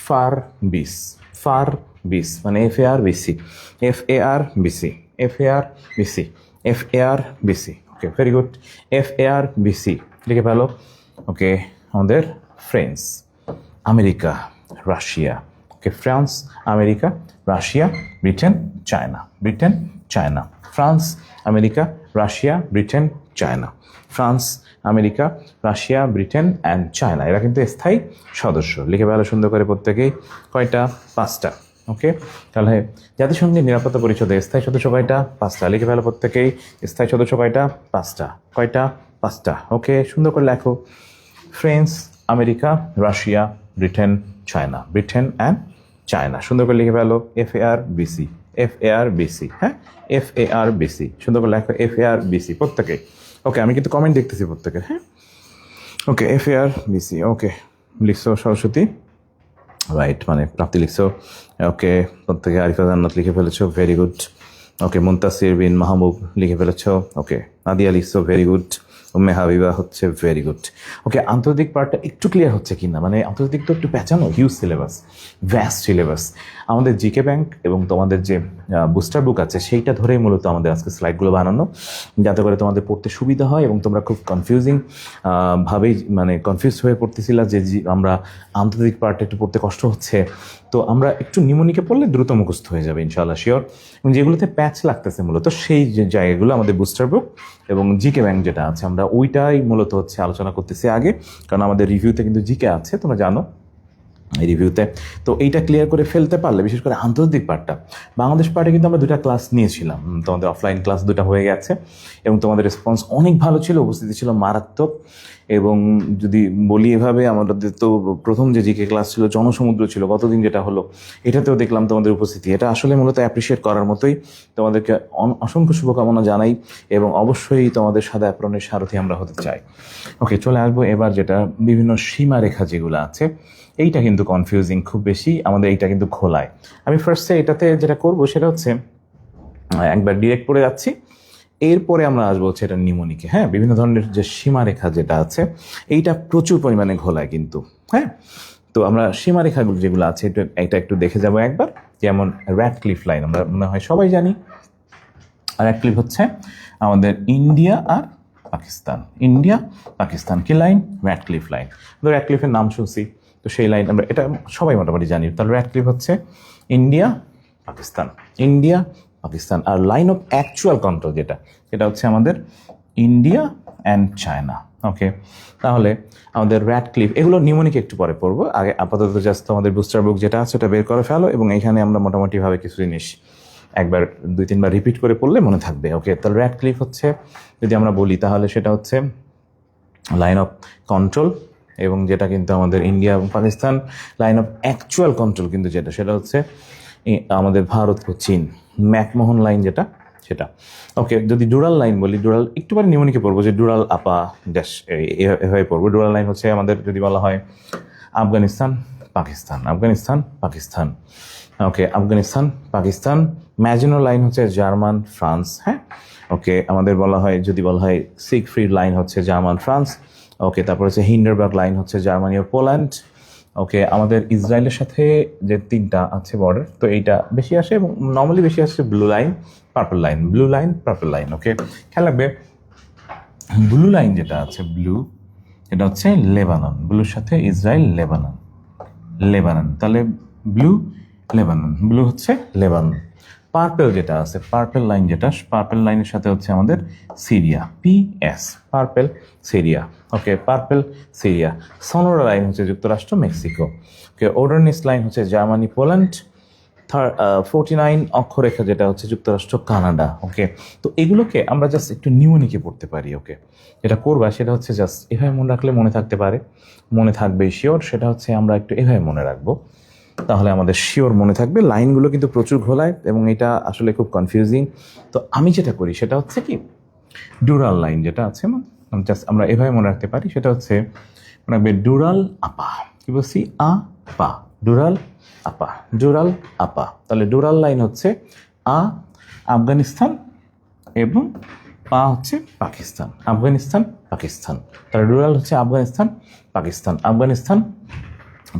ফার বিস। ফার বিস মানে FARBC। FARBC। FARBC। FARBC। ওকে, ভেরি গুড। FARBC লিখে ফেলো। ওকে, আমাদের France, America, Russia. Okay, France, America, Russia, Britain, China. Britain, China. France, America, Russia, Britain, China. France, America, Russia, Britain and China, এরা কিন্তু স্থায়ী সদস্য। লিখে ফেলো সুন্দর করে প্রত্যেকেই। কয়টা? 5টা। ওকে, তাহলে জাতিসংঘের নিরাপত্তা পরিষদের স্থায়ী সদস্য কয়টা? 5টা। লিখে ফেলো প্রত্যেকেই। স্থায়ী সদস্য কয়টা? 5টা। কয়টা? 5টা। ওকে, সুন্দর করে লেখো। France, America, Russia, Britain, China. Britain and China. সুন্দর করে লিখে ফেলো। FARBC। FARBC। হ্যাঁ, FARBC। সুন্দর করে লেখো FARBC প্রত্যেকে। ওকে, আমি কিন্তু কমেন্ট দেখতেছি প্রত্যেকের। হ্যাঁ, ওকে, FARBC। ওকে, লিখছো সরস্বতী, রাইট, মানে প্রাপ্তি লিখছো। ওকে, প্রত্যেকে আরিফা জান্নাত লিখে ফেলেছো, very good. Okay, Muntasir Bin মাহবুব লিখে ফেলেছো। ওকে, নাদিয়া লিখছো, ভেরি গুড। উম্মে হাবিবা হচ্ছে ভেরি গুড। ওকে, আন্তর্জাতিক পার্টটা একটু ক্লিয়ার হচ্ছে কি না? মানে আন্তর্জাতিক তো একটু পেঁচানো, হিউজ সিলেবাস, ভ্যাস্ট সিলেবাস। আমাদের জিকে ব্যাংক এবং তোমাদের যে বুস্টার বুক আছে সেইটা ধরেই মূলত আমাদের আজকে স্লাইডগুলো বানানো, যাতে করে তোমাদের পড়তে সুবিধা হয় এবং তোমরা খুব কনফিউজিং ভাবেই মানে কনফিউজ হয়ে পড়তেছিলা যে আমরা আন্তর্জাতিক পার্টটা একটু পড়তে কষ্ট হচ্ছে। তো আমরা একটু নিমোনিকে পড়লে দ্রুত মুখস্থ হয়ে যাবে ইনশাআল্লাহ, শিওর। এবং যেগুলোতে প্যাচ লাগতেছে মূলত সেই যে জায়গাগুলো আমাদের বুস্টার বুক এবং জিকে ব্যাংক যেটা আছে, আমরা ওইটাই মূলত হচ্ছে আলোচনা করতেছি আগে, কারণ আমাদের রিভিউতে কিন্তু জিকে আছে, তোমরা জানো এই রিভিউতে। তো এইটা ক্লিয়ার করে ফেলতে পারলে, বিশেষ করে আন্তর্জাতিক পার্টটা, বাংলাদেশ পার্টে কিন্তু আমরা 2টা ক্লাস নিয়েছিলাম, তোমাদের অফলাইন ক্লাস 2টা হয়ে গেছে এবং তোমাদের রেসপন্স অনেক ভালো ছিল, উপস্থিতি ছিল মারাত্মক। এবং যদি বলি এভাবে, আমাদের তো প্রথম যে জিকে ক্লাস ছিল জনসমুদ্র ছিল গতদিন যেটা হলো, এটাতেও দেখলাম তোমাদের উপস্থিতি। এটা আসলে মূলত অ্যাপ্রিসিয়েট করার মতোই। তোমাদেরকে অসংখ্য শুভকামনা জানাই এবং অবশ্যই তোমাদের সাদা অ্যাপ্রনের সারথি আমরা হতে চাই। ওকে, চলে আসবো এবার যেটা বিভিন্ন সীমারেখা যেগুলো আছে, এইটা কিন্তু কনফিউজিং খুব বেশি, আমাদের এইটা কিন্তু খোলায়। আমি ফার্স্টে এটাতে যেটা করব সেটা হচ্ছে একবার ডিরেক্ট পড়ে যাচ্ছি, এরপরে আমরা আসবো হচ্ছে এটা নিমোনিকে। হ্যাঁ, বিভিন্ন ধরনের যে সীমারেখা যেটা আছে এইটা প্রচুর পরিমাণে ঘোলায় কিন্তু। হ্যাঁ, তো আমরা সীমারেখাগুলো যেগুলো আছে এটা একটু দেখে যাব একবার। যেমন র্যাডক্লিফ লাইন আমরা মনে হয় সবাই জানি। র্যাডক্লিফ হচ্ছে আমাদের ইন্ডিয়া আর পাকিস্তান। ইন্ডিয়া পাকিস্তান কি লাইন? Radcliffe line. র্যাডক্লিফের নাম শুনছি, তো সেই লাইন আমরা এটা সবাই মোটামুটি জানি। তাহলে র্যাডক্লিফ হচ্ছে ইন্ডিয়া পাকিস্তান। ইন্ডিয়া পাকিস্তান। আর লাইন অফ অ্যাকচুয়াল কন্ট্রোল যেটা হচ্ছে আমাদের ইন্ডিয়া অ্যান্ড চায়না। ওকে, তাহলে আমাদের র্যাডক্লিফ, এগুলো নিউমোনিক একটু পরে পড়বো, আগে আপাতত জাস্ট আমাদের বুস্টার বুক যেটা আছে ওটা বের করে ফেলো এবং এইখানে আমরা মোটামুটিভাবে কিছু জিনিস একবার 2-3বার রিপিট করে পড়লে মনে থাকবে। ওকে, তাহলে র্যাডক্লিফ হচ্ছে যদি আমরা বলি তাহলে সেটা হচ্ছে লাইন অফ কন্ট্রোল, এবং যেটা কিন্তু আমাদের ইন্ডিয়া এবং Pakistan. Line of actual control কিন্তু সেটা হচ্ছে আমাদের ভারত ও চীন। ম্যাকমোহন লাইন যেটা সেটা। ওকে, যদি ডুরাল লাইন বলি, ডুরাল একটুবার নিউমোনিকে পড়বো যে ডুরাল আপা ড্যাশ এভাবে পড়বো। ডুরাল লাইন হচ্ছে আমাদের যদি বলা হয় আফগানিস্তান পাকিস্তান, আফগানিস্তান পাকিস্তান। ওকে, আফগানিস্তান পাকিস্তান। ম্যাজিনো লাইন হচ্ছে জার্মান ফ্রান্স। হ্যাঁ, ওকে, আমাদের বলা হয় যদি বলা হয় সিগফ্রিড লাইন হচ্ছে জার্মান ফ্রান্স। ওকে, তারপর হচ্ছে হিন্ডারবার্গ লাইন হচ্ছে জার্মানি ও পোল্যান্ড। ওকে, আমাদের ইসরায়েলের সাথে যে 3টা আছে বর্ডার, তো এইটা বেশি আসে এবং নর্মালি বেশি আসে blue line purple line, blue line purple line. Okay, খেয়াল রাখবে ব্লু লাইন যেটা আছে, ব্লু, এটা হচ্ছে লেবানন, ব্লুর সাথে ইসরায়েল, লেবানন, লেবানন। তাহলে ব্লু লেবানন, ব্লু হচ্ছে লেবানন। পার্পেল যেটা আছে, পার্পেল লাইন যেটা, পার্পেল লাইনের সাথে হচ্ছে আমাদের সিরিয়া, PS, পার্পেল সিরিয়া। ওকে, পার্পেল সিরিয়া। সনোরা লাইন হচ্ছে যুক্তরাষ্ট্র মেক্সিকো। ওকে, ওডারনিস লাইন হচ্ছে জার্মানি পোল্যান্ড। 49 অক্ষরেখা যেটা হচ্ছে যুক্তরাষ্ট্র কানাডা। ওকে, তো এগুলোকে আমরা জাস্ট একটু নিউমোনিকে পড়তে পারি। ওকে, যেটা করবা সেটা হচ্ছে জাস্ট এভাবে মনে রাখলে মনে থাকতে পারে, মনে থাকবে শিওর। সেটা হচ্ছে আমরা একটু এভাবে মনে রাখবো তাহলে আমাদের শিওর মনে থাকবে। লাইনগুলো কিন্তু প্রচুর ঘোলায় এবং এটা আসলে খুব কনফিউজিং। তো আমি যেটা করি সেটা হচ্ছে কি, ডুরাল লাইন যেটা আছে, জাস্ট আমরা এভাবে মনে রাখতে পারি, সেটা হচ্ছে মনে রাখবে ডুরাল আপা। কি বলছি? পা, ডুরাল আপা, ডুরাল আপা। তাহলে ডুরাল লাইন হচ্ছে আফগানিস্তান এবং পা হচ্ছে পাকিস্তান, আফগানিস্তান পাকিস্তান। তাহলে ডুরাল হচ্ছে আফগানিস্তান পাকিস্তান, আফগানিস্তান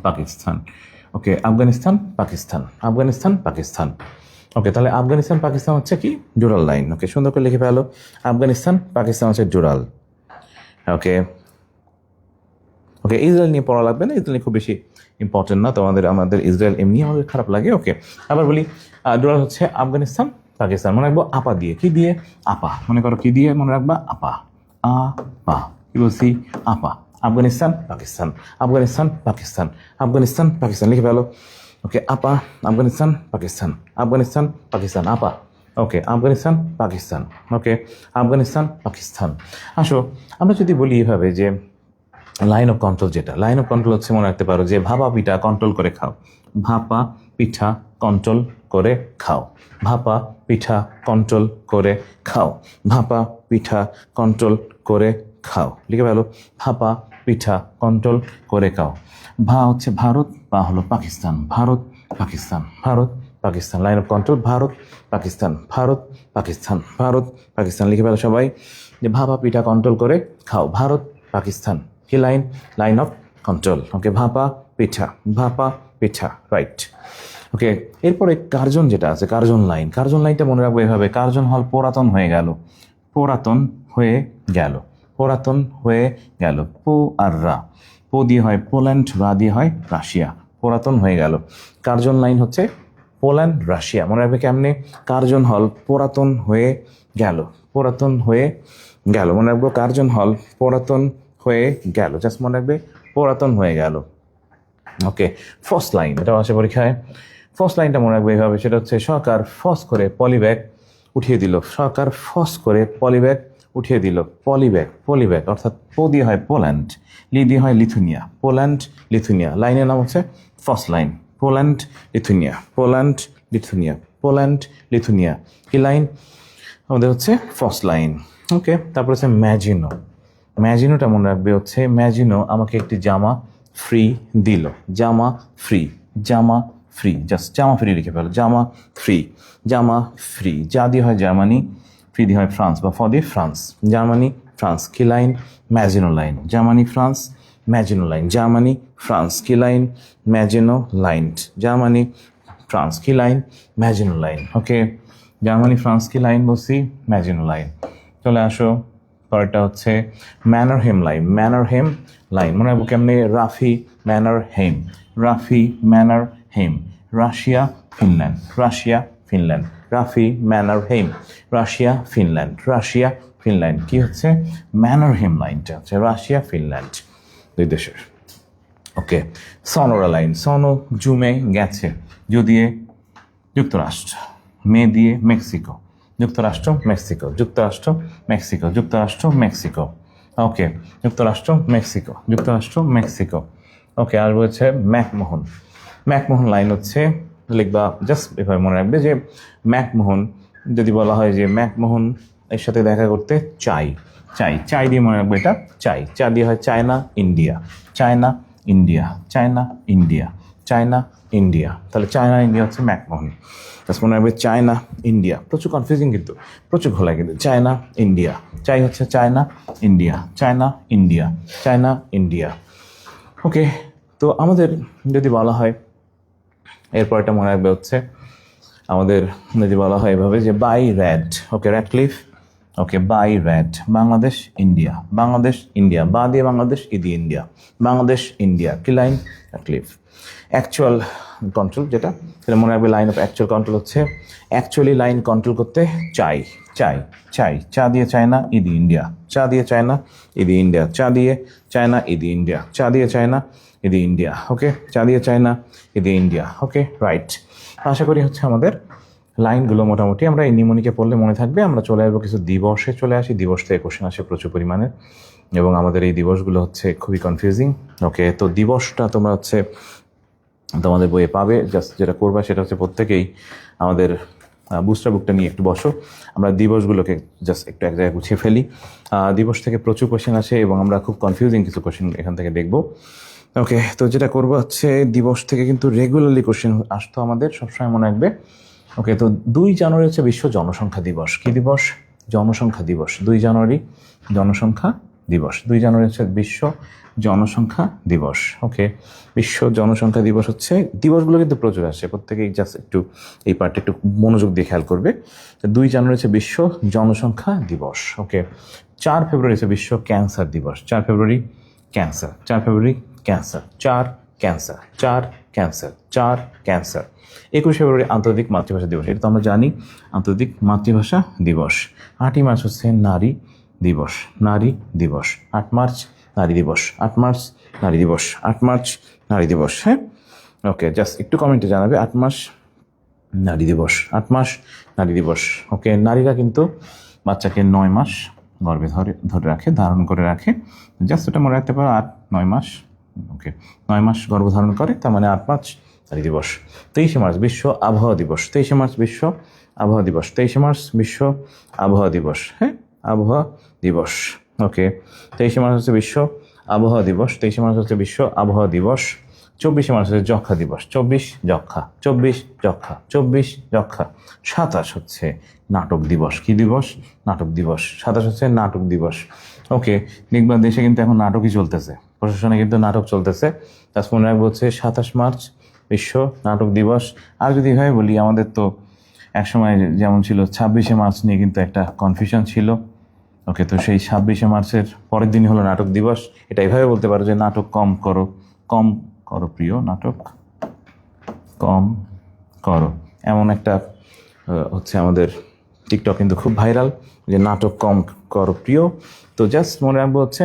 পাকিস্তান। ওকে, আফগানিস্তান পাকিস্তান, আফগানিস্তান পাকিস্তান। ওকে, তাহলে আফগানিস্তান পাকিস্তান হচ্ছে কি ডুরাল লাইন। ওকে, সুন্দর করে লিখে ফেলো, আফগানিস্তান পাকিস্তান হচ্ছে ডুরাল। ওকে ওকে, ইসরায়েল নিয়ে পড়া লাগবে না, ইসরায়েল খুব বেশি ইম্পর্টেন্ট না তোমাদের। আমাদের ইসরায়েল এমনি আমাদের খারাপ লাগে। ওকে, আবার বলি, ডুরাল হচ্ছে আফগানিস্তান পাকিস্তান। মনে রাখবো আপা দিয়ে, কি দিয়ে? আপা। মনে করো কি দিয়ে মনে রাখবা? আপা, আপা। কি বলছি? আপা। আফগানিস্তান পাকিস্তান, আফগানিস্তান পাকিস্তান, আফগানিস্তান পাকিস্তান লিখে ফেলো। ওকে, আপা, আফগানিস্তান পাকিস্তান, আফগানিস্তান পাকিস্তান, আপা। ওকে, আফগানিস্তান পাকিস্তান। ওকে, আফগানিস্তান পাকিস্তান। আসো আমরা যদি বলি এভাবে যে লাইন অফ কন্ট্রোল, যেটা লাইন অফ কন্ট্রোল হচ্ছে মনে রাখতে পারো যে ভাপা পিঠা কন্ট্রোল করে খাও, ভাপা পিঠা কন্ট্রোল করে খাও, ভাপা পিঠা কন্ট্রোল করে খাও, ভাপা পিঠা কন্ট্রোল করে খাও লিখে ফেলো, ভাপা পিঠা কন্ট্রোল করে খাও। ভা হচ্ছে ভারত, পা হলো Pakistan, Bharat Pakistan, Bharat Pakistan. Line of control Bharat Pakistan, Bharat Pakistan, Bharat Pakistan লিখে ফেলো সবাই, যে ভাপা পিঠা কন্ট্রোল করে খাও, ভারত পাকিস্তান। কি line? Line of control. Okay, ভাপা পিঠা, ভাপা পিঠা, রাইট। ওকে, এরপরে কার্জন যেটা আছে, কার্জন লাইন। কার্জন লাইনটা মনে রাখবো এভাবে, কার্জন হল পুরাতন হয়ে গেল, পুরাতন হয়ে গেল, পুরাতন হয়ে গেল। পো আর রা, পো দিয়ে হয় পোল্যান্ড, রা দিয়ে হয় রাশিয়া, পুরাতন হয়ে গেল। কার্জন লাইন হচ্ছে পোল্যান্ড রাশিয়া। মনে রাখবে কেমনে? কার্জন হল পুরাতন হয়ে গেল, পুরাতন হয়ে গেল। মনে রাখবো কার্জন হল পুরাতন হয়ে গেল, জাস্ট মনে রাখবে পুরাতন হয়ে গেল। ওকে, ফার্স্ট লাইন, এটা আসে পরীক্ষায়। ফার্স্ট লাইনটা মনে রাখবে এইভাবে, সেটা হচ্ছে সরকার ফস করে পলিব্যাগ উঠিয়ে দিল, সরকার ফস করে পলিব্যাগ উঠিয়ে দিল। পলিব্যাগ, পলিব্যাগ অর্থাৎ পো দিয়ে হয় পোল্যান্ড, লি দিয়ে হয় লিথুনিয়া, পোল্যান্ড লিথুনিয়া। লাইনের নাম হচ্ছে first line, Poland Lithuania, Poland Lithuania, Poland Lithuania. কি লাইন? আমাদের হচ্ছে ফার্স্ট লাইন। ওকে, তারপর হচ্ছে ম্যাজিনো। ম্যাজিনোটা মনে রাখবে হচ্ছে, ম্যাজিনো আমাকে একটি জামা ফ্রি দিল, জামা ফ্রি, জামা ফ্রি, জাস্ট জামা ফ্রি লিখে ফেলো, জামা ফ্রি, জামা ফ্রি। যা দিয়ে হয় জার্মানি, ফ্রি দিয়ে হয় ফ্রান্স বা ফ দিয়ে ফ্রান্স, জার্মানি ফ্রান্স। কি line? Maginot line. Germany France, Maginot line. Germany France. কি line? Maginot line. Germany France. কি line? Maginot line. Okay, Germany France কি লাইন বলছি? Maginot line. চলে আসো, পরেরটা হচ্ছে ম্যানারহেম লাইন। ম্যানারহেম লাইন মনে রাখবো কেমনে? Rafi ম্যানারহেম, Rafi ম্যানারহেম, Russia Finland, Russia Finland, Rafi ম্যানারহেম, Russia Finland, Russia Finland. কি হচ্ছে? ম্যানারহেম লাইনটা হচ্ছে রাশিয়া ফিনল্যান্ড, দুই দেশের। ওকে, সনোরা লাইন। সনো জুমে গেছে, যু দিয়ে যুক্তরাষ্ট্র, মে দিয়ে মেক্সিকো, যুক্তরাষ্ট্র মেক্সিকো, যুক্তরাষ্ট্র মেক্সিকো, যুক্তরাষ্ট্র মেক্সিকো। ওকে, যুক্তরাষ্ট্র মেক্সিকো, যুক্তরাষ্ট্র মেক্সিকো। ওকে, আর রয়েছে ম্যাকমোহন। ম্যাকমোহন লাইন হচ্ছে লিখবা, জাস্ট এভাবে মনে রাখবে যে ম্যাকমোহন যদি বলা হয় যে ম্যাকমোহন এর সাথে দেখা করতে চাই, চাই, চাই দিয়ে মনে রাখবে এটা চাই। চা দিয়ে হয় China India, China India, China India, China India. তাহলে চায়না ইন্ডিয়া হচ্ছে ম্যাকমোহন। জাস্ট মনে রাখবে চায়না ইন্ডিয়া। প্রচুর কনফিউজিং কিন্তু, প্রচুর ঘোলা কিন্তু। চায়না ইন্ডিয়া, চাই হচ্ছে China India, China India, China India. Okay, তো আমাদের যদি বলা হয় এরপরটা মনে রাখবে হচ্ছে আমাদের যদি বলা হয় এভাবে যে বাই র্যাড। Okay, Radcliffe. ওকে, বাই র্যাড। বাংলাদেশ ইন্ডিয়া, বাংলাদেশ ইন্ডিয়া, বা দিয়ে বাংলাদেশ, ই দিয়ে ইন্ডিয়া, বাংলাদেশ ইন্ডিয়া। কি লাইন? র্যাডক্লিফ। অ্যাকচুয়াল কন্ট্রোল যেটা, সেটা মনে রাখবে লাইন অফ অ্যাকচুয়াল কন্ট্রোল হচ্ছে অ্যাকচুয়ালি লাইন কন্ট্রোল করতে চাই, চাই, চাই। চা দিয়ে চায়না, ই দিয়ে ইন্ডিয়া, চা দিয়ে চায়না, ই দিয়ে ইন্ডিয়া, চা দিয়ে চায়না, ই দিয়ে ইন্ডিয়া, চা দিয়ে চায়না, ই দিয়ে ইন্ডিয়া। ওকে, চা দিয়ে চায়না, ই দিয়ে ইন্ডিয়া। ওকে, রাইট। আশা করি হচ্ছে আমাদের লাইনগুলো মোটামুটি আমরা এই নিমোনিকে পড়লে মনে থাকবে। আমরা চলে আসবো কিছু দিবসে, চলে আসি। দিবস থেকে কোশ্চেন আসে প্রচুর পরিমাণে এবং আমাদের এই দিবসগুলো হচ্ছে খুবই কনফিউজিং। ওকে, তো দিবসটা তোমরা হচ্ছে তোমাদের বইয়ে পাবে। জাস্ট যেটা করবা সেটা হচ্ছে প্রত্যেকেই আমাদের বুস্টার বুকটা নিয়ে একটু বসো, আমরা দিবসগুলোকে জাস্ট একটু এক জায়গায় গুছিয়ে ফেলি। দিবস থেকে প্রচুর কোশ্চেন আসে এবং আমরা খুব কনফিউজিং কিছু কোশ্চেন এখান থেকে দেখবো। ওকে, তো যেটা করবো হচ্ছে দিবস থেকে কিন্তু রেগুলারলি কোশ্চেন আসতো আমাদের, সবসময় মনে রাখবে। ওকে, তো 2 জানুয়ারি হচ্ছে বিশ্ব জনসংখ্যা দিবস। কী দিবস? জনসংখ্যা দিবস। 2 জানুয়ারি জনসংখ্যা দিবস। 2 জানুয়ারি হচ্ছে বিশ্ব জনসংখ্যা দিবস। ওকে, বিশ্ব জনসংখ্যা দিবস হচ্ছে, দিবসগুলো কিন্তু প্রচুর আসে, প্রত্যেকেই জাস্ট একটু এই পার্টটা একটু মনোযোগ দিয়ে খেয়াল করবে। তো 2 জানুয়ারি হচ্ছে বিশ্ব জনসংখ্যা দিবস। ওকে, 4 ফেব্রুয়ারি হচ্ছে বিশ্ব ক্যান্সার দিবস। 4 ফেব্রুয়ারি ক্যান্সার। 4 ফেব্রুয়ারি ক্যান্সার। 4 ক্যান্সার। 4 ক্যান্সার। 4 ক্যান্সার। 21 ফেব্রুয়ারি আন্তর্জাতিক মাতৃভাষা দিবস, এটা তো আমরা জানি, আন্তর্জাতিক মাতৃভাষা দিবস। 8ই মার্চ হচ্ছে নারী দিবস। নারী দিবস। 8 মার্চ নারী দিবস। 8 মার্চ নারী দিবস। 8 মার্চ নারী দিবস। হ্যাঁ, ওকে, জাস্ট একটু কমেন্টে জানাবে 8 মাস নারী দিবস। 8 মাস নারী দিবস। ওকে, নারীরা কিন্তু বাচ্চাকে 9 মাস গর্ভে ধরে রাখে, ধারণ করে রাখে। জাস্ট ওটা মনে রাখতে পারো, 8-9 মাস। ওকে, 9 মাস গর্ভধারণ করে, তার মানে 8 মার্চ নারী দিবস। 23শে মার্চ বিশ্ব আবহাওয়া দিবস। 23শে মার্চ বিশ্ব আবহাওয়া দিবস। 23শে মার্চ বিশ্ব আবহাওয়া দিবস। হ্যাঁ, আবহাওয়া দিবস। ওকে, 23শে মার্চ হচ্ছে বিশ্ব আবহাওয়া দিবস। 23শে মার্চ হচ্ছে বিশ্ব আবহাওয়া দিবস। 24শে মার্চ হচ্ছে যক্ষা দিবস। 24 যক্ষা। 24 যক্ষা। 24 যক্ষা। 27 হচ্ছে নাটক দিবস। কি দিবস? নাটক দিবস। 27 হচ্ছে নাটক দিবস। ওকে, দেখবা দেশে কিন্তু এখন নাটকই চলতেছে, প্রশাসনে কিন্তু নাটক চলতেছে। তার মনে রাখবো হচ্ছে 27 মার্চ বিশ্ব নাটক দিবস। আর যদি এভাবে বলি, আমাদের তো একসময় যেমন ছিল 26শে মার্চ নিয়ে কিন্তু একটা কনফিউশন ছিল। ওকে, তো সেই 26শে মার্চের পরের দিনই হলো নাটক দিবস। এটা এভাবে বলতে পারো যে নাটক কম করো, কম করো প্রিয়, নাটক কম করো, এমন একটা হচ্ছে আমাদের টিকটক কিন্তু খুব ভাইরাল, যে নাটক কম করো প্রিয়। তো জাস্ট মনে রাখবো হচ্ছে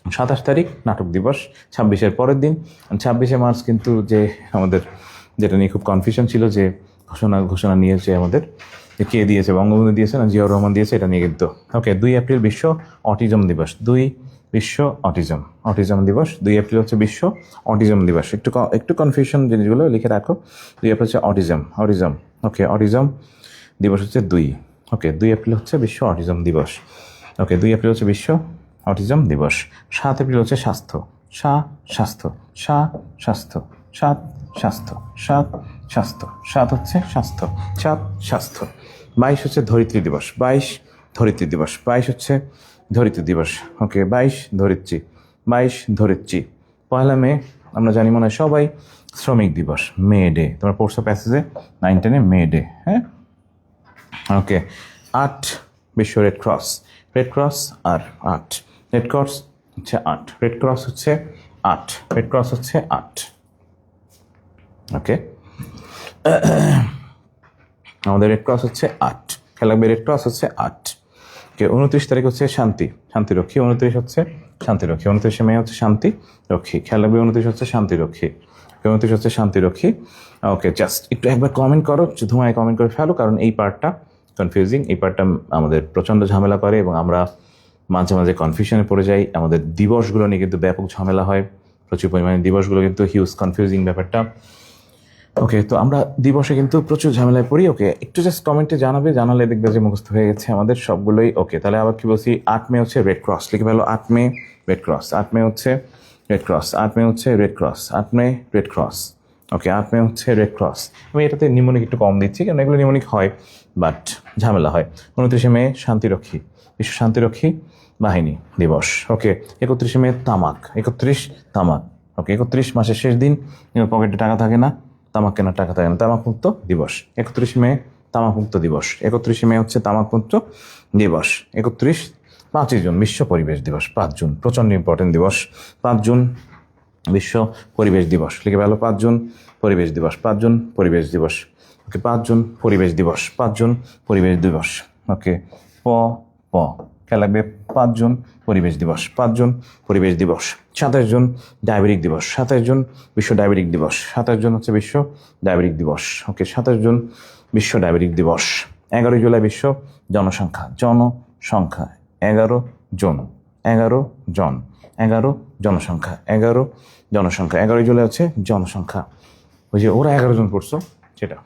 27 তারিখ নাটক দিবস, 26-এর পরের দিন। 26শে মার্চ কিন্তু যে আমাদের যেটা নিয়ে খুব কনফিউশন ছিল, যে ঘোষণা নিয়েছে আমাদের, যে কে দিয়েছে, বঙ্গবন্ধু দিয়েছে না জিয়াউর রহমান দিয়েছে, এটা নিয়ে কিন্তু। ওকে, 2 এপ্রিল বিশ্ব অটিজম দিবস। 2 বিশ্ব অটিজম দিবস। 2 এপ্রিল হচ্ছে বিশ্ব অটিজম দিবস। একটু কনফিউশন জিনিসগুলো লিখে রাখো। 2 এপ্রিল হচ্ছে অটিজম। ওকে, অটিজম দিবস হচ্ছে 2। ওকে, 2 এপ্রিল হচ্ছে বিশ্ব অটিজম দিবস। ওকে, 2 এপ্রিল হচ্ছে বিশ্ব অটিজম দিবস। 7 এপ্রিল হচ্ছে স্বাস্থ্য। স্বাস্থ্য। 7 হচ্ছে স্বাস্থ্য। 7 স্বাস্থ্য। 22 হচ্ছে ধরিত্রী দিবস। 22 ধরিত্রী দিবস। 22 হচ্ছে ধরিত্রী দিবস। ওকে, 22 ধরিত্রী। 22 ধরিত্রী। 1 মে আমরা জানি মনে হয় সবাই, শ্রমিক দিবস, মে ডে। তোমরা পড়ছো প্যাসেজে 9-10-এ মে ডে। হ্যাঁ, ওকে। 8 বিশ্ব রেড ক্রস। রেড ক্রস আর 8। রেড ক্রস হচ্ছে 8। রেড ক্রস হচ্ছে 8। রেড ক্রস হচ্ছে 8। ওকে, আমাদের রেড ক্রস হচ্ছে 8। খেয়াল রাখবে, রেড ক্রস হচ্ছে 8। ওকে, 29 তারিখ হচ্ছে শান্তিরক্ষী। 29 হচ্ছে শান্তিরক্ষী। 29শে মে হচ্ছে শান্তিরক্ষী। খেয়াল রাখবে, 29 হচ্ছে শান্তিরক্ষী। 29 হচ্ছে শান্তিরক্ষী। ওকে, জাস্ট একটু একবার কমেন্ট করো, ধুমায় কমেন্ট করে ফেলো, কারণ এই পার্টটা কনফিউজিং, এই পার্টটা আমাদের প্রচণ্ড ঝামেলা করে এবং আমরা মাঝে মাঝে কনফিউশনে পড়ে যাই। আমাদের দিবসগুলো নিয়ে কিন্তু ব্যাপক ঝামেলা হয়, প্রচুর পরিমাণে দিবসগুলো কিন্তু হিউজ কনফিউজিং ব্যাপারটা। ওকে, তো আমরা দিবসে কিন্তু প্রচুর ঝামেলায় পড়ি। ওকে, একটু জাস্ট কমেন্টে জানালে দেখবে যে মুখস্থ হয়ে গেছে আমাদের সবগুলোই। ওকে, তাহলে আবার কি বলছি, 8 মে হচ্ছে রেড ক্রস, লিখে ফেলো 8 মে রেড ক্রস। 8 মে হচ্ছে রেড ক্রস। 8 মে হচ্ছে রেড ক্রস। 8 মে রেড ক্রস। ওকে, 8 মে হচ্ছে রেড ক্রস। আমি এটাতে নিউমোনিক একটু কম দিচ্ছি, কারণ এগুলো নিউমোনিক হয়, বাট ঝামেলা হয়। 29শে মে শান্তিরক্ষী, বিশ্ব শান্তিরক্ষী বাহিনী দিবস। ওকে, 31শে মে তামাক। 31 তামাক। ওকে, 31 মাসের শেষ দিন, পকেটে টাকা থাকে না, তামাক কেনার টাকা থাকে না, তামাকমুক্ত দিবস। 31 মে তামাকমুক্ত দিবস। 31শে মে হচ্ছে তামাকমুক্ত দিবস। 5ই জুন বিশ্ব পরিবেশ দিবস। 5 জুন প্রচণ্ড ইম্পর্টেন্ট দিবস। 5 জুন বিশ্ব পরিবেশ দিবস, লিখে ফেলো 5 জুন পরিবেশ দিবস। 5 জুন পরিবেশ দিবস। ওকে, 5 জুন পরিবেশ দিবস। 5 জুন পরিবেশ দিবস। ওকে, প খেয়াল রাখবে, 5 জুন পরিবেশ দিবস। 5 জুন পরিবেশ দিবস। 27 জুন ডায়াবেটিক দিবস। 27 জুন বিশ্ব ডায়াবেটিক দিবস। 27 জুন হচ্ছে বিশ্ব ডায়াবেটিক দিবস। ওকে, 27 জুন বিশ্ব ডায়াবেটিক দিবস। 11 জুলাই বিশ্ব জনসংখ্যা। 11 জন। 11 জন। 11 জনসংখ্যা। 11 জনসংখ্যা। 11 জুলাই হচ্ছে জনসংখ্যা ওই যে ওরা 11 জন পড়ছো সেটা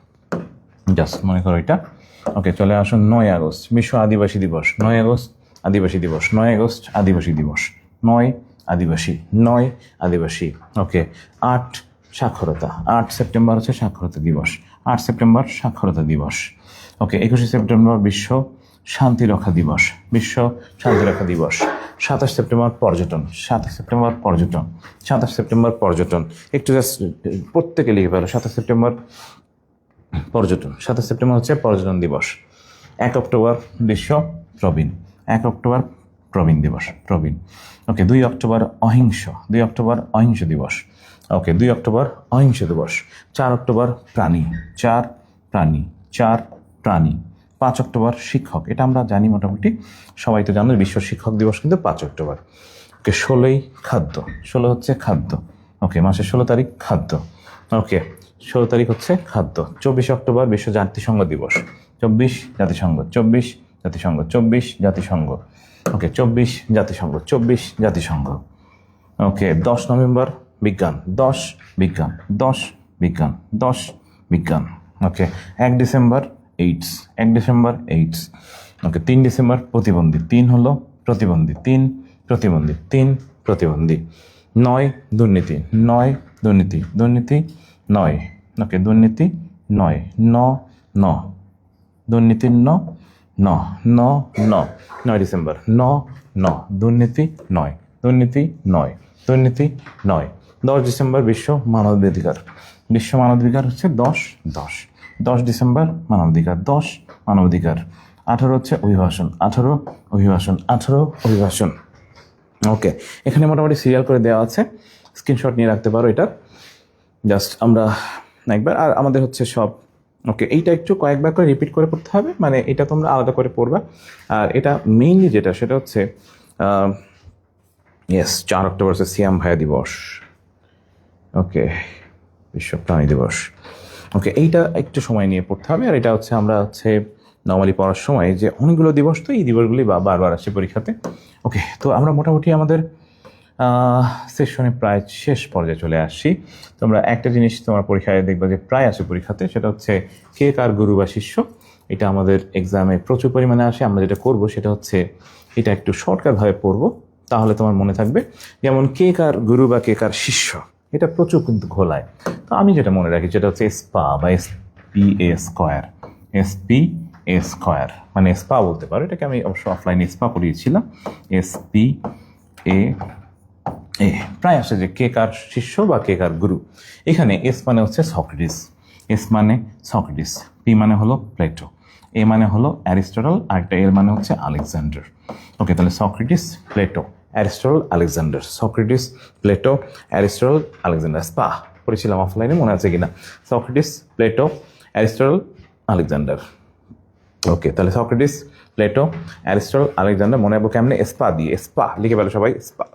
জাস্ট মনে করো এটা। ওকে, চলে আসুন 9 আগস্ট বিশ্ব আদিবাসী দিবস। 9 আগস্ট আদিবাসী দিবস, 9 আগস্ট আদিবাসী দিবস, 9 আদিবাসী, 9 আদিবাসী। ওকে, 8 সাক্ষরতা, 8 সেপ্টেম্বর হচ্ছে সাক্ষরতা দিবস, 8 সেপ্টেম্বর সাক্ষরতা দিবস। ওকে, 21 সেপ্টেম্বর বিশ্ব শান্তিরক্ষা দিবস, বিশ্ব শান্তিরক্ষা দিবস। 27 সেপ্টেম্বর পর্যটন, 27 সেপ্টেম্বর পর্যটন, 27 সেপ্টেম্বর পর্যটন। একটু জাস্ট প্রত্যেকে লিখে ফেলো 27 সেপ্টেম্বর পর্যটন। 27 সেপ্টেম্বর হচ্ছে পর্যটন দিবস। 1 অক্টোবর বিশ্ব প্রবীণ, 1 অক্টোবর প্রবীণ দিবস, প্রবীণ। ওকে, 2 অক্টোবর অহিংস, 2 অক্টোবর অহিংস দিবস। ওকে, 2 অক্টোবর অহিংস দিবস। 4 অক্টোবর প্রাণী, 4 প্রাণী, 4 প্রাণী। 5 অক্টোবর শিক্ষক, এটা আমরা জানি মোটামুটি, সবাই তো জানো বিশ্ব শিক্ষক দিবস কিন্তু 5 অক্টোবর। ওকে, 16ই খাদ্য, 16 হচ্ছে খাদ্য। ওকে, মাসের 16 তারিখ খাদ্য। ওকে, 16 তারিখ হচ্ছে খাদ্য। 24 অক্টোবর বিশ্ব জাতিসংঘ দিবস, 24 জাতিসংঘ, 24 জাতিসংঘ, 24 জাতিসংঘ। ওকে, 24 জাতিসংঘ, 24 জাতিসংঘ। ওকে, 10 নভেম্বর বিজ্ঞান, 10 বিজ্ঞান, 10 বিজ্ঞান, 10 বিজ্ঞান। ওকে, 1 ডিসেম্বর এইডস, 1 ডিসেম্বর এইডস। ওকে, 3 ডিসেম্বর প্রতিবন্ধী, 3 হলো প্রতিবন্ধী, 3 প্রতিবন্ধী, 3 প্রতিবন্ধী। 9 দুর্নীতি, 9 দুর্নীতি, দুর্নীতি 9। ওকে, দুর্নীতি 9, 9 দুর্নীতি 9, 9 ডিসেম্বর 9 দুর্নীতি 9, দুর্নীতি 9, দুর্নীতি 9। 10 ডিসেম্বর বিশ্ব মানবাধিকার, বিশ্ব মানবাধিকার হচ্ছে 10 ডিসেম্বর মানবাধিকার, 10 মানবাধিকার। 18 হচ্ছে অভিবাসন, 18 অভিবাসন, 18 অভিবাসন। ওকে, এখানে মোটামুটি সিরিয়াল করে দেওয়া আছে, স্ক্রিনশট নিয়ে রাখতে পারো এটা জাস্ট আমরা একবার। আর আমাদের হচ্ছে সব ওকে, এইটা একটু কয়েকবার করে রিপিট করে পড়তে হবে, মানে এটা তোমরা আলাদা করে পড়বা। আর এটা মেইনলি যেটা সেটা হচ্ছে 4 অক্টোবর হচ্ছে সিয়াম ভাইয়া দিবস। ওকে, বিশ্ব প্রাণী দিবস। ওকে, এইটা একটু সময় নিয়ে পড়তে হবে। আর এটা হচ্ছে আমরা হচ্ছে নর্মালি পড়ার সময় যে অনেকগুলো দিবস, তো এই দিবসগুলি বারবার আসছে পরীক্ষাতে। ওকে, তো আমরা মোটামুটি আমাদের সেশনে প্রায় শেষ পর্যায়ে চলে আসছি। তোমরা একটা জিনিস তোমার পরীক্ষায় দেখবে যে প্রায় আসে পরীক্ষাতে, সেটা হচ্ছে কে কার গুরু বা শিষ্য। এটা আমাদের এক্সামে প্রচুর পরিমাণে আসে। আমরা যেটা করব সেটা হচ্ছে এটা একটু শর্টকাটভাবে পড়বো, তাহলে তোমার মনে থাকবে। যেমন কে কার গুরু বা কে কার শিষ্য, এটা প্রচুর কিন্তু ঘোলায়। তো আমি যেটা মনে রাখি যেটা হচ্ছে স্পা বা SPA স্কোয়ার, SPA স্কোয়ার মানে স্পা বলতে পারো। এটাকে আমি অবশ্য অফলাইনে স্পা পড়িয়েছিলাম। SPA প্রায় আসে যে কে কার শিষ্য বা কে কার গুরু। এখানে S মানে হচ্ছে সক্রেটিস, S মানে সক্রেটিস, P মানে হলো প্লেটো, A মানে হলো অ্যারিস্টটল, আরেকটা L মানে হচ্ছে আলেকজান্ডার। ওকে, তাহলে Socrates, Plato, Aristotle, Alexander, Socrates, Plato, Aristotle, Alexander. স্পা পড়েছিলাম অফলাইনে, মনে আছে কিনা? Socrates, Plato, Aristotle, Alexander. Okay, তাহলে সক্রেটিস, প্লেটো, অ্যারিস্টটল, আলেকজান্ডার মনে রাখবো কেমনে? স্পা দিয়ে। স্পা লিখে পেলো সবাই, স্পা।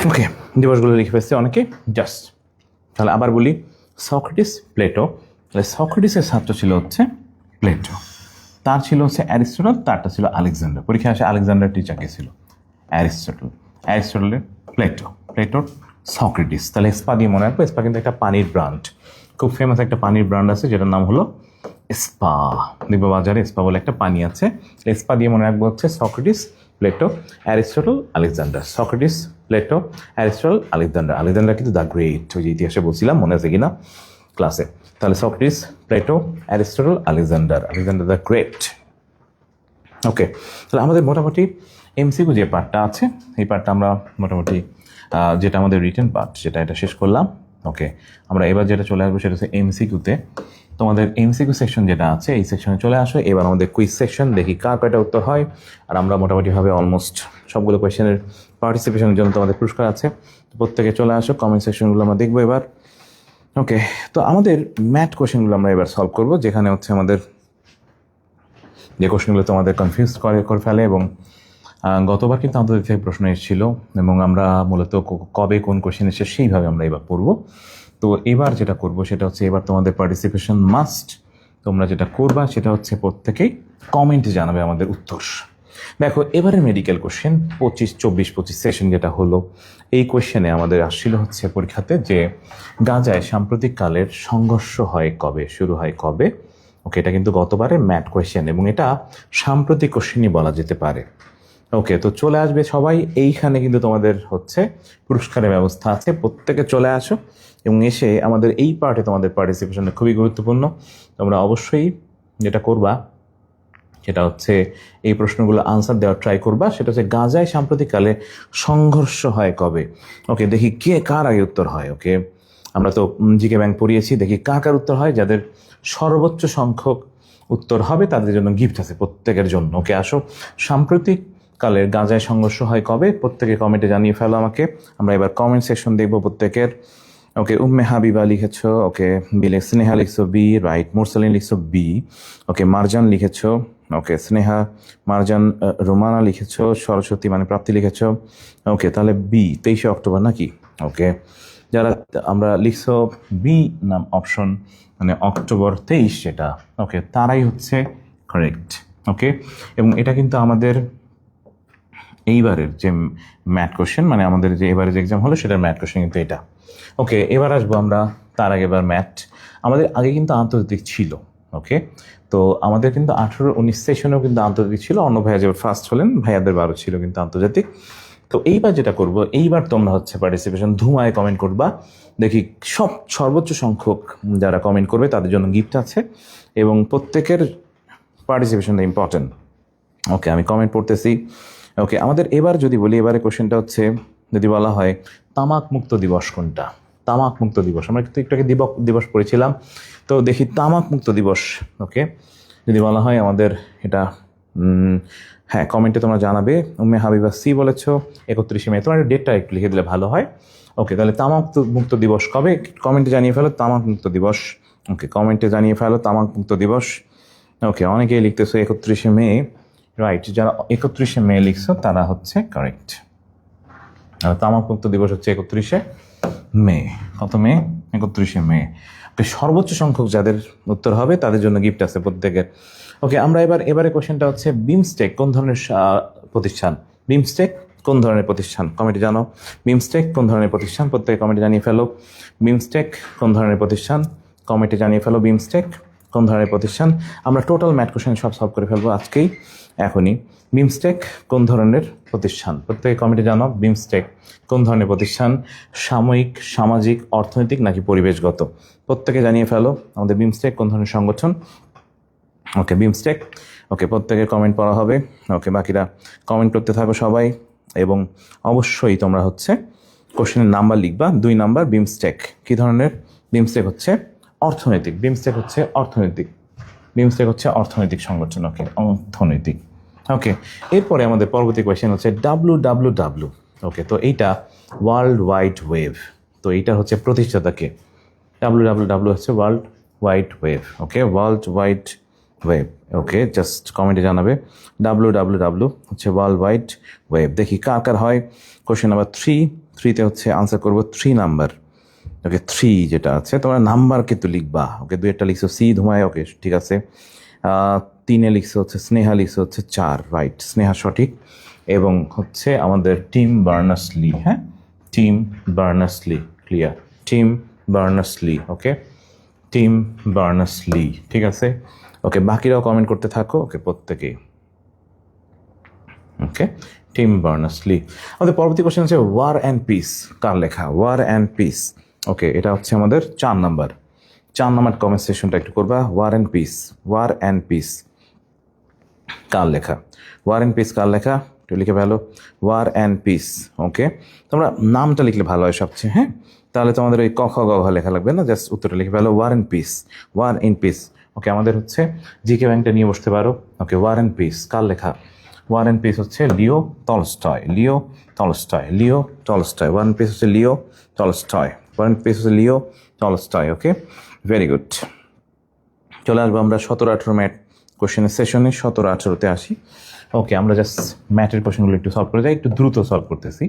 ওকে, দিবসগুলো লিখে ফেলছে অনেকে জাস্ট। তাহলে আবার বলি, সক্রেটিস, প্লেটো। তাহলে সক্রেটিসের ছাত্র ছিল হচ্ছে প্লেটো, তার ছিল হচ্ছে অ্যারিস্টটল, তারটা ছিল আলেকজান্ডার। পরীক্ষায় আসে আলেকজান্ডার টিচার কে ছিল? অ্যারিস্টটল। অ্যারিস্টটলের প্লেটো, প্লেটোর সক্রেটিস। তাহলে স্পা দিয়ে মনে রাখবো। স্পা কিন্তু একটা পানির ব্র্যান্ড, খুব ফেমাস একটা পানির ব্র্যান্ড আছে যেটার নাম হলো স্পা। দেখবো বাজারে স্পা বলে একটা পানি আছে। স্পা দিয়ে মনে রাখবো হচ্ছে Socrates, Plato, Aristotle, Alexander. Socrates, Plato, Aristotle, Alexander. Alexander কিন্তু দ্য গ্রেট, ওই যে ইতিহাসে বলছিলাম, মনে আছে কিনা ক্লাসে? তাহলে Socrates, Plato, Aristotle, Alexander, Alexander the great. Okay, তাহলে আমাদের মোটামুটি MCQ যে পার্টটা আছে, এই পার্টটা আমরা মোটামুটি যেটা আমাদের রিটেন পার্ট এটা শেষ করলাম। ওকে, আমরা এবার যেটা চলে আসবো সেটা হচ্ছে MCQতে। তোমাদের MCQ সেকশন যেটা আছে এই সেকশনে চলে আসো। এবার আমাদের কুইজ সেকশন, দেখি কার কয়টা উত্তর হয়। আর আমরা মোটামুটিভাবে অলমোস্ট সবগুলো কোয়েশ্চেনের পার্টিসিপেশনের জন্য তোমাদের পুরস্কার আছে। প্রত্যেকে চলে আসো, কমেন্ট সেকশনগুলো আমরা দেখবো এবার। ওকে, তো আমাদের ম্যাথ কোয়েশ্চেনগুলো আমরা এবার সলভ করবো, যেখানে হচ্ছে আমাদের যে কোয়েশ্চেনগুলো তোমাদের কনফিউজ করে ফেলে। এবং গতবার কিন্তু আমাদের থেকে প্রশ্ন এসেছিল এবং আমরা মূলত কবে কোন কোয়েশ্চেন এসে সেইভাবে আমরা এবার পড়বো। তো এবার যেটা করবো সেটা হচ্ছে এবার তোমাদের পার্টিসিপেশন মাস্ট। তোমরা যেটা করবা সেটা হচ্ছে প্রত্যেকেই কমেন্টে জানাবে আমাদের উত্তর। দেখো এবারে মেডিকেল কোশ্চেন 24 সেশন যেটা হলো, এই কোশ্চেনে আমাদের আসছিল হচ্ছে পরীক্ষাতে যে গাজায় সাম্প্রতিককালের সংঘর্ষ হয় কবে, শুরু হয় কবে। ওকে, এটা কিন্তু গতবারের ম্যাথ কোশ্চেন এবং এটা সাম্প্রতিক কোশ্চেনই বলা যেতে পারে। ওকে, তো চলে আসবে সবাই, এইখানে কিন্তু তোমাদের হচ্ছে পুরস্কারের ব্যবস্থা আছে, প্রত্যেকে চলে আসো এবং এসে আমাদের এই পার্টে তোমাদের পার্টিসিপেশনটা খুবই গুরুত্বপূর্ণ। তোমরা অবশ্যই যেটা করবা সেটা হচ্ছে এই প্রশ্নগুলো আনসার দেওয়ার ট্রাই করবা। সেটা হচ্ছে গাজায় সাম্প্রতিককালে সংঘর্ষ হয় কবে। ওকে, দেখি কে কার আগে উত্তর হয়। ওকে, আমরা তো জিকে ব্যাংক পড়িয়েছি, দেখি কার উত্তর হয়। যাদের সর্বোচ্চ সংখ্যক উত্তর হবে তাদের জন্য গিফট আছে প্রত্যেকের জন্য। ওকে, আসো, সাম্প্রতিক কালের গাজায় সংঘর্ষ হয় কবে, প্রত্যেকে কমেন্টে জানিয়ে ফেলো আমাকে। আমরা এবার কমেন্ট সেকশন দেখবো প্রত্যেকের। ওকে, উম্মে হাবিবা লিখেছো, ওকে, বিলে স্নেহা লিখছো বি, রাইট। মুরসালিন লিখছো বি, ওকে। মারজান লিখেছো, ওকে। স্নেহা, মারজান, রোমানা লিখেছো, সরস্বতী মানে প্রাপ্তি লিখেছো, ওকে। তাহলে বি, 23শে অক্টোবর নাকি? ওকে, যারা আমরা লিখছো বি নাম অপশন মানে অক্টোবর 23 যেটা, ওকে, তারাই হচ্ছে কারেক্ট। ওকে, এবং এটা কিন্তু আমাদের এইবারের যে ম্যাথ কোশ্চেন, মানে আমাদের যে এবারে যে এক্সাম হলো সেটার ম্যাথ কোশ্চেন কিন্তু এটা। ওকে, এবার আসবো আমরা, তার আগে এবার ম্যাথ। আমাদের আগে কিন্তু আন্তর্জাতিক ছিল। ওকে, তো আমাদের কিন্তু 18-19 সেশনেও কিন্তু আন্তর্জাতিক ছিল। অন্য ভাইয়া যে ফার্স্ট হলেন, ভাইয়াদের 12 ছিল কিন্তু আন্তর্জাতিক। তো এইবার যেটা করব, এইবার তোমরা হচ্ছে পার্টিসিপেশন ধুমায় কমেন্ট করবা। দেখি সর্বোচ্চ সংখ্যক যারা কমেন্ট করবে তাদের জন্য গিফট আছে এবং প্রত্যেকের পার্টিসিপেশনটা ইম্পর্টেন্ট। ওকে, আমি কমেন্ট পড়তেছি। ওকে, আমাদের এবার যদি বলি, এবারে কোশ্চেনটা হচ্ছে যদি বলা হয় তামাক মুক্ত দিবস কোনটা। তামাক মুক্ত দিবস আমরা কিন্তু একটু আগে দিবস পড়েছিলাম, তো দেখি তামাক মুক্ত দিবস। ওকে, যদি বলা হয় আমাদের এটা, হ্যাঁ, কমেন্টে তোমরা জানাবে। উম্মে হাবিবা সি বলেছো 31শে মে, তোমার ডেটটা একটু লিখে দিলে ভালো হয়। ওকে, তাহলে তামাক মুক্ত দিবস কবে, কমেন্টে জানিয়ে ফেলো তামাক মুক্ত দিবস। ওকে, কমেন্টে জানিয়ে ফেলো তামাক মুক্ত দিবস। ওকে, অনেকেই লিখতেছো 31শে মে, রাইট। যারা 31শে মে লিখছো তারা হচ্ছে কারেক্ট। তামাক মুক্ত দিবস হচ্ছে 31শে মে। কত মে? 31শে মে। সর্বোচ্চ সংখ্যক যাদের উত্তর হবে তাদের জন্য গিফট আছে প্রত্যেকের। ওকে, আমরা এবারে কোশ্চেনটা হচ্ছে বিমস্টেক কোন ধরনের প্রতিষ্ঠান। বিমস্টেক কোন ধরনের প্রতিষ্ঠান, কমেন্টে জানো। বিমস্টেক কোন ধরনের প্রতিষ্ঠান, প্রত্যেকে কমেন্টে জানিয়ে ফেলো। বিমস্টেক কোন ধরনের প্রতিষ্ঠান, কমেন্টে জানিয়ে ফেলো। বিমস্টেক কোন ধরনের প্রতিষ্ঠান। আমরা টোটাল ম্যাথ কোশ্চেন সব সলভ করে ফেলবো আজকেই, এখনই। বিমস্টেক কোন ধরনের প্রতিষ্ঠান, প্রত্যেকে কমেন্টে জানাও। বিমস্টেক কোন ধরনের প্রতিষ্ঠান, সাময়িক, সামাজিক, অর্থনৈতিক নাকি পরিবেশগত, প্রত্যেকে জানিয়ে ফেলো আমাদের বিমস্টেক কোন ধরনের সংগঠন। ওকে, বিমস্টেক। ওকে, প্রত্যেকের কমেন্ট পড়া হবে। ওকে, বাকিরা কমেন্ট করতে থাকো সবাই এবং অবশ্যই তোমরা হচ্ছে কোশ্চেনের নাম্বার লিখবা। 2 নাম্বার। বিমস্টেক কী ধরনের? বিমস্টেক হচ্ছে অর্থনৈতিক। বিমস্টেক হচ্ছে অর্থনৈতিক। বিমস্টেক হচ্ছে অর্থনৈতিক সংগঠন। ওকে, অর্থনৈতিক। ওকে, এরপরে আমাদের পরবর্তী কোয়েশ্চেন হচ্ছে WWW। ওকে, তো এইটা ওয়ার্ল্ড ওয়াইড ওয়েব, তো এইটা হচ্ছে প্রতিষ্ঠাতাকে। WWW হচ্ছে ওয়ার্ল্ড ওয়াইড ওয়েব। ওকে, ওয়ার্ল্ড ওয়াইড ওয়েব। ওকে, জাস্ট কমেন্টে জানাবে WWW হচ্ছে ওয়ার্ল্ড ওয়াইড ওয়েব। দেখি কার কার হয়। কোয়েশ্চেন নাম্বার 3তে হচ্ছে আনসার করবো 3 নাম্বার। ওকে, 3 যেটা আছে তোমরা নাম্বার কিন্তু লিখবা। ওকে, 2 লিখছো সি ধুমায়। ওকে, ঠিক আছে। 3 লিখছো হচ্ছে স্নেহা, লিখছো হচ্ছে 4, রাইট। স্নেহা সঠিক। এবং হচ্ছে আমাদের টিম বার্নার্স-লি, হ্যাঁ, Tim Berners Lee, clear. Tim Berners Lee. Okay, Tim Berners Lee, ঠিক আছে। ওকে, বাকিরাও কমেন্ট করতে থাকো। ওকে, প্রত্যেকেই। Okay, Tim Berners Lee. আমাদের পরবর্তী কোশ্চেন হচ্ছে ওয়ার অ্যান্ড পিস কার লেখা। War and peace. ওকে, এটা হচ্ছে আমাদের 4 নাম্বার। 4 নাম্বার কমেন্ট সেকশনটা একটু করবা। War and peace, war and peace কার লেখা। ওয়ার অ্যান্ড পিস কার লেখা একটু লিখে ফেলো। War and peace. ওকে, তোমরা নামটা লিখলে ভালো হয় সবচেয়ে, হ্যাঁ, তাহলে তোমাদের ওই ক খ গ ঘ লেখা লাগবে না, জাস্ট উত্তরটা লিখে ফেলো। War and peace, war in peace. Okay, আমাদের হচ্ছে জিকে ব্যাংকটা নিয়ে বসতে পারো। ওকে, ওয়ার অ্যান্ড পিস কার লেখা। ওয়ার অ্যান্ড পিস হচ্ছে Leo Tolstoy. Leo Tolstoy, Leo Tolstoy. War and peace হচ্ছে Leo Tolstoy. War and peace হচ্ছে Leo Tolstoy. Okay, very good. চলে আসবো আমরা 17-18 ম্যাথ কোশ্চেনের সেশনে। 17-18তে আসি। ওকে, আমরা জাস্ট ম্যাথের কোশ্চেনগুলো একটু সলভ করে যাই, একটু দ্রুত সলভ করতেছি।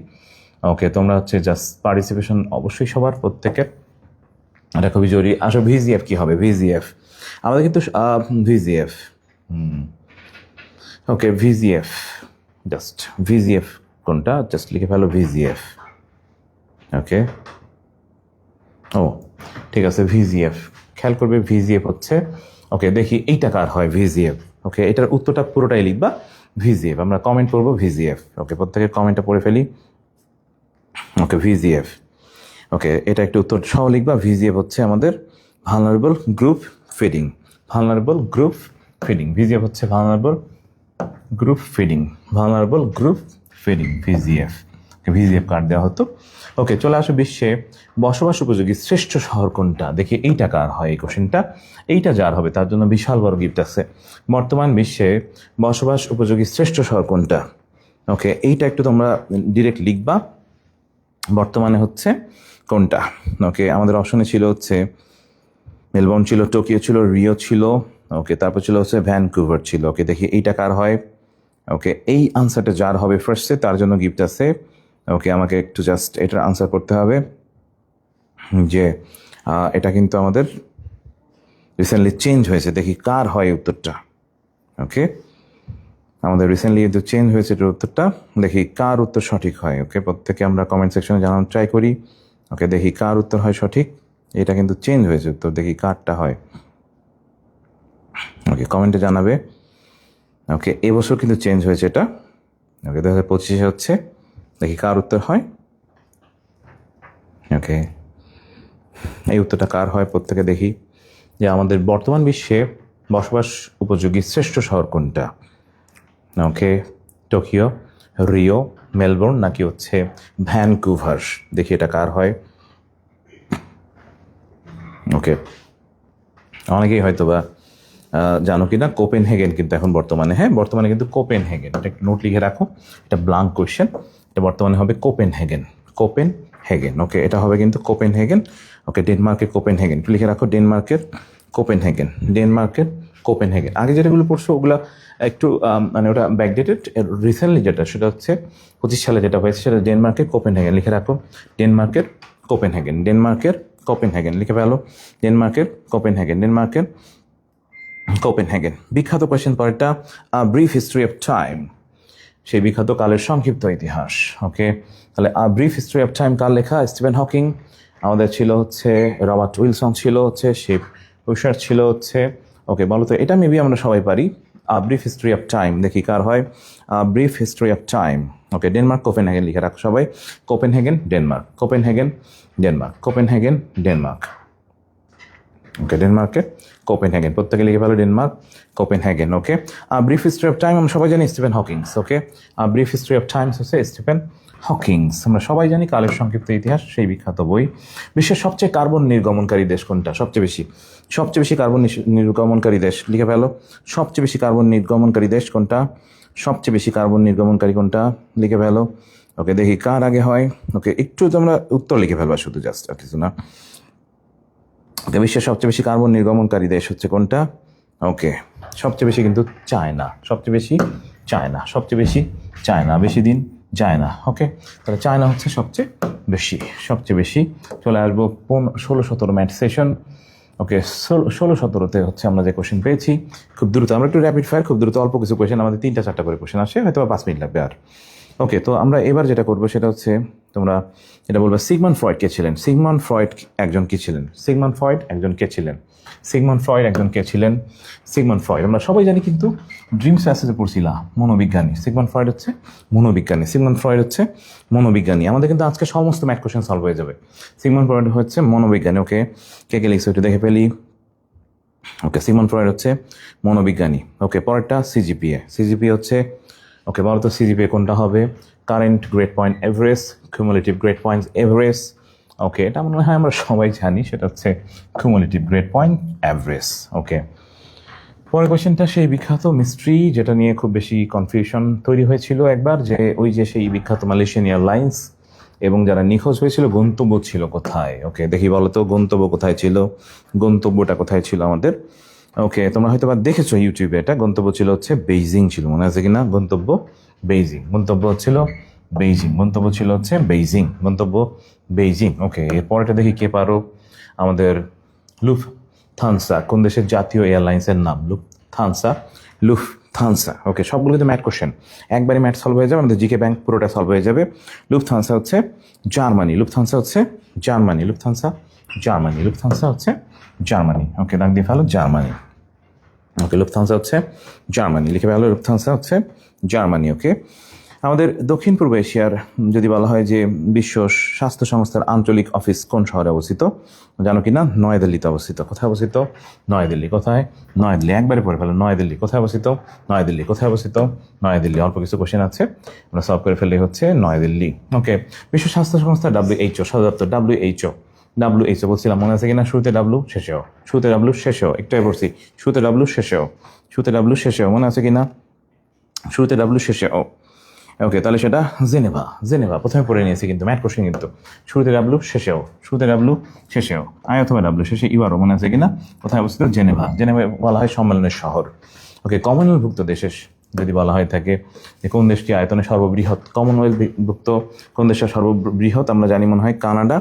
ওকে, তোমরা হচ্ছে জাস্ট পার্টিসিপেশন অবশ্যই সবার, প্রত্যেকের, এটা খুবই জরুরি। আসো, ভিজিএফ কী হবে? ভিজিএফ আমাদের কিন্তু ভিজিএফ ওকে ভিজিএফ, জাস্ট ভিজিএফ কোনটা, জাস্ট লিখে ফেলো ভিজিএফ। ওকে, ও ঠিক আছে, ভিজিএফ খেয়াল করবে, ভিজিএফ হচ্ছে, ওকে দেখি এইটা কার হয় ভিজিএফ। ওকে, এটার উত্তরটা পুরোটাই লিখবা ভিজিএফ, আমরা কমেন্ট করবো ভিজিএফ। ওকে, প্রত্যেকের কমেন্টটা পড়ে ফেলি। ওকে ভিজিএফ, ওকে এটা একটু উত্তর সহ লিখবা। ভিজিএফ হচ্ছে আমাদের vulnerable group feeding, vulnerable group feeding. VGF হচ্ছে vulnerable group feeding, vulnerable group feeding, VGF. VGF card দেওয়া হতো। ওকে, চলে আসো বিশ্বে বসবাস উপযোগী শ্রেষ্ঠ শহর কোনটা, দেখি এইটা কার হয় এই কোশ্চেনটা। এইটা যার হবে তার জন্য বিশাল বড় গিফট আছে। বর্তমান বিশ্বে বসবাস উপযোগী শ্রেষ্ঠ শহর কোনটা। ওকে, এইটা একটু তোমরা ডিরেক্ট লিখবা, বর্তমানে হচ্ছে কোনটা। ওকে, আমাদের অপশনে ছিল হচ্ছে মেলবোর্ন ছিল, টোকিও ছিল, রিও ছিল, ওকে তারপর ছিল হচ্ছে ভ্যানকুভার ছিল। ওকে, দেখি এইটা কার হয়। ওকে, এই আনসারটা যার হবে ফার্স্টে তার জন্য গিফট আছে। ওকে, আমাকে একটু জাস্ট এটার আনসার করতে হবে যে এটা কিন্তু আমাদের রিসেন্টলি চেঞ্জ হয়েছে, দেখি কার হয় উত্তরটা। ওকে, আমাদের রিসেন্টলি কিন্তু চেঞ্জ হয়েছে এটার উত্তরটা, দেখি কার উত্তর সঠিক হয়। ওকে, প্রত্যেকে আমরা কমেন্ট সেকশনে জানানোর ট্রাই করি। ওকে, দেখি কার উত্তর হয় সঠিক। এটা কিন্তু চেঞ্জ হয়েছে উত্তর, দেখি কারটা হয়। ওকে, কমেন্টে জানাবে। ওকে, এবছর কিন্তু চেঞ্জ হয়েছে এটা। ওকে, 2025 হচ্ছে, দেখি কার উত্তর হয়। ওকে, এই উত্তরটা কার হয় প্রত্যেকে দেখি, যে আমাদের বর্তমান বিশ্বে বসবাস উপযোগী শ্রেষ্ঠ শহর কোনটা। ওকে, টোকিও, রিও, মেলবোর্ন নাকি হচ্ছে ভ্যানকুভার, দেখি এটা কার হয়। ওকে, অনেকেই হয়তো বা জানো কি না, কোপেনহেগেন কিন্তু এখন বর্তমানে, হ্যাঁ বর্তমানে কিন্তু কোপেনহেগেন, এটা একটু নোট লিখে রাখো, এটা ব্লাঙ্ক কোয়েশ্চেন, এটা বর্তমানে হবে কোপেনহেগেন, কোপেনহেগেন। ওকে, এটা হবে কিন্তু কোপেনহেগেন। ওকে, ডেনমার্কের কোপেনহেগেন একটু লিখে রাখো, ডেনমার্কের কোপেনহেগেন, ডেনমার্কের কোপেনহেগেন। আগে যেটাগুলো পড়ছো ওগুলো একটু মানে ওটা ব্যাকডেটেড, রিসেন্টলি যেটা সেটা হচ্ছে 25 সালে যেটা হয়েছে সেটা ডেনমার্কের কোপেনহেগেন, লিখে রাখো ডেনমার্কের কোপেনহেগেন, ডেনমার্কের কোপেনহেগেন লিখে ফেলো, ডেনমার্কের কোপেনহেগেন, ডেনমার্কের কোপেনহেগেন। বিখ্যাত কোয়েশ্চেন পরেরটা, ব্রিফ হিস্ট্রি অফ টাইম, সেই বিখ্যাত কালের সংক্ষিপ্ত ইতিহাস। ওকে, তাহলে ব্রিফ হিস্ট্রি অফ টাইম কার লেখা, স্টিফেন হকিং। আমাদের ছিল হচ্ছে রবার্ট উইলসন, ছিল হচ্ছে শিব উইশার, ছিল হচ্ছে, ওকে বলো তো এটা মেবি আমরা সবাই পারি। ব্রিফ হিস্ট্রি অফ টাইম দেখি কার হয়, brief history of time. Okay, Denmark Copenhagen লিখে রাখো সবাই, Copenhagen Denmark, Copenhagen Denmark, Copenhagen Denmark. Okay, ডেনমার্কের কোপেনহেগেন, প্রত্যেকে লিখে ফেলো Denmark Copenhagen. Okay, brief history of time আমরা সবাই জানি Stephen Hawkings. Okay, brief history of times হচ্ছে স্টিফেন হকিংস, আমরা সবাই জানি কালের সংক্ষিপ্ত ইতিহাস, সেই বিখ্যাত বই। বিশ্বের সবচেয়ে কার্বন নির্গমনকারী দেশ কোনটা, সবচেয়ে বেশি কার্বন নির্গমনকারী দেশ লিখে ফেলো, সবচেয়ে বেশি কার্বন নির্গমনকারী দেশ কোনটা, সবচেয়ে বেশি কার্বন নির্গমনকারী কোনটা লিখে ফেলো। ওকে, দেখি কার আগে হয়। ওকে, একটু তোমরা উত্তর লিখে ফেলবা শুধু, জাস্ট আর কিছু না। ওকে, বিশ্বের সবচেয়ে বেশি কার্বন নির্গমনকারী দেশ হচ্ছে কোনটা। ওকে, সবচেয়ে বেশি কিন্তু চায়না, সবচেয়ে বেশি চায়না, সবচেয়ে বেশি চায়না, বেশি দিন যায় না। ওকে, তাহলে চায়না হচ্ছে সবচেয়ে বেশি। চলে আসবো 16-17 ম্যাথ সেশন। ওকে, 16-17তে হচ্ছে আমরা যে কোশ্চেন পেয়েছি, খুব দ্রুত আমরা একটু র্যাপিড ফায়ার, খুব দ্রুত অল্প কিছু কোশ্চেন, আমাদের 3-4টা করে কোশ্চেন আসে, হয়তো 5 মিনিট লাগবে আর। ওকে, তো আমরা এবার যেটা করবো সেটা হচ্ছে তোমরা এটা বলবে সিগমন্ড ফ্রয়েড কে ছিলেন, সিগমন্ড ফ্রয়েড একজন কি ছিলেন, সিগমন্ড ফ্রয়েড একজন কে ছিলেন, সিগমন্ড ফ্রয়েড একজন কে ছিলেন। সিগমন্ড ফ্রয়েড আমরা সবাই জানি কিন্তু ড্রিমস প্যাসেজে পড়ছিলাম, মনোবিজ্ঞানী। সিগমন্ড ফ্রয়েড হচ্ছে মনোবিজ্ঞানী, সিগমন্ড ফ্রয়েড হচ্ছে মনোবিজ্ঞানী। আমাদের কিন্তু আজকে সমস্ত ম্যাথ কোশ্চেন সলভ হয়ে যাবে। সিগমন্ড ফ্রয়েড হচ্ছে মনোবিজ্ঞানী। ওকে, কে লিখছে একটু দেখে ফেলি। ওকে, সিগমন্ড ফ্রয়েড হচ্ছে মনোবিজ্ঞানী। ওকে, পরেরটা সিজিপিএ হচ্ছে, ওকে বলো তো সিজিপিএ কোনটা হবে, current grade point average, cumulative grade points average. Okay, এটা মনে হয় আমরা সবাই জানি, সেটা হচ্ছে cumulative grade point average. Okay, পরের কোয়েশ্চেনটা সেই বিখ্যাত মিস্ট্রি যেটা নিয়ে খুব বেশি কনফিউশন তৈরি হয়েছিল একবার, যে ওই যে সেই বিখ্যাত মালয়েশিয়ান এয়ারলাইন্স এবং যারা নিখোঁজ হয়েছিল গন্তব্য ছিল কোথায়। ওকে, দেখি বলো তো গন্তব্য কোথায় ছিল, গন্তব্যটা কোথায় ছিল আমাদের। ওকে, তোমরা হয়তো বা দেখেছো ইউটিউবে, এটা গন্তব্য ছিল হচ্ছে বেইজিং ছিল, মনে আছে কিনা, গন্তব্য বেইজিং, গন্তব্য ছিল বেইজিং, গন্তব্য ছিল হচ্ছে বেইজিং, গন্তব্য বেইজিং। ওকে, এরপরটা দেখি কে পারো, আমাদের লুফথানসা কোন দেশের জাতীয় এয়ারলাইন্সের নাম, লুফথানসা, লুফথানসা। ওকে, সবগুলো কিন্তু ম্যাট কোশ্চেন, একবারই ম্যাট সলভ হয়ে যাবে, আমাদের জিকে ব্যাংক পুরোটা সলভ হয়ে যাবে। লুফথানসা হচ্ছে জার্মানি, লুফথানসা হচ্ছে জার্মানি, লুফথানসা জার্মানি, লুফথানসা হচ্ছে জার্মানি। ওকে, দাগ দিয়ে ফেলো জার্মানি। ওকে, লুফথানসা হচ্ছে জার্মানি, লিখে ফেলো লুফথানসা হচ্ছে জার্মানি। ওকে, আমাদের দক্ষিণ পূর্ব এশিয়ার যদি বলা হয় যে বিশ্ব স্বাস্থ্য সংস্থার আঞ্চলিক অফিস কোন শহরে অবস্থিত, জানো কি না? নয়াদিল্লিতে অবস্থিত। কোথায় অবস্থিত? নয়াদিল্লি। কোথায়? নয়াদিল্লি। একবারে পড়ে ফেলো, নয়াদিল্লি। কোথায় অবস্থিত? নয়াদিল্লি। কোথায় অবস্থিত? নয়াদিল্লি। অল্প কিছু কোশ্চেন আছে, আমরা সলভ করে ফেললে হচ্ছে নয়াদিল্লি। ওকে, বিশ্ব স্বাস্থ্য সংস্থা WHO সদর দপ্তর WHO। WHO বলছিলাম, মনে আছে কিনা? শুরুতে ডাব্লু শেষেও, শুরুতে ডাব্লু শেষেও, একটাই পড়ছি, শুরুতে ডাব্লু শেষেও, শুরুতে ডাব্লু শেষেও, মনে আছে কিনা? শুরুতে ডাব্লু শেষেও। ওকে, তাহলে সেটা জেনেভা। জেনেভা প্রথমে পড়ে নিয়েছি কিন্তু, ম্যাট কোশ্চেন কিন্তু। শুরুতে ডাব্লু শেষেও, শুরুতে ডাব্লু শেষেও, আয় অথবা ডাব্লু শেষে ইউআরও, মনে আছে কিনা? কোথায় অবস্থিত? জেনেভা। জেনেভা বলা হয় সম্মেলনের শহর। ওকে, কমনওয়েলথভুক্ত দেশের যদি বলা হয় থাকে যে কোন দেশটি আয়তনে সর্ববৃহৎ, কমনওয়েলথভুক্ত কোন দেশের সর্ববৃহৎ, আমরা জানি মনে হয় কানাডা।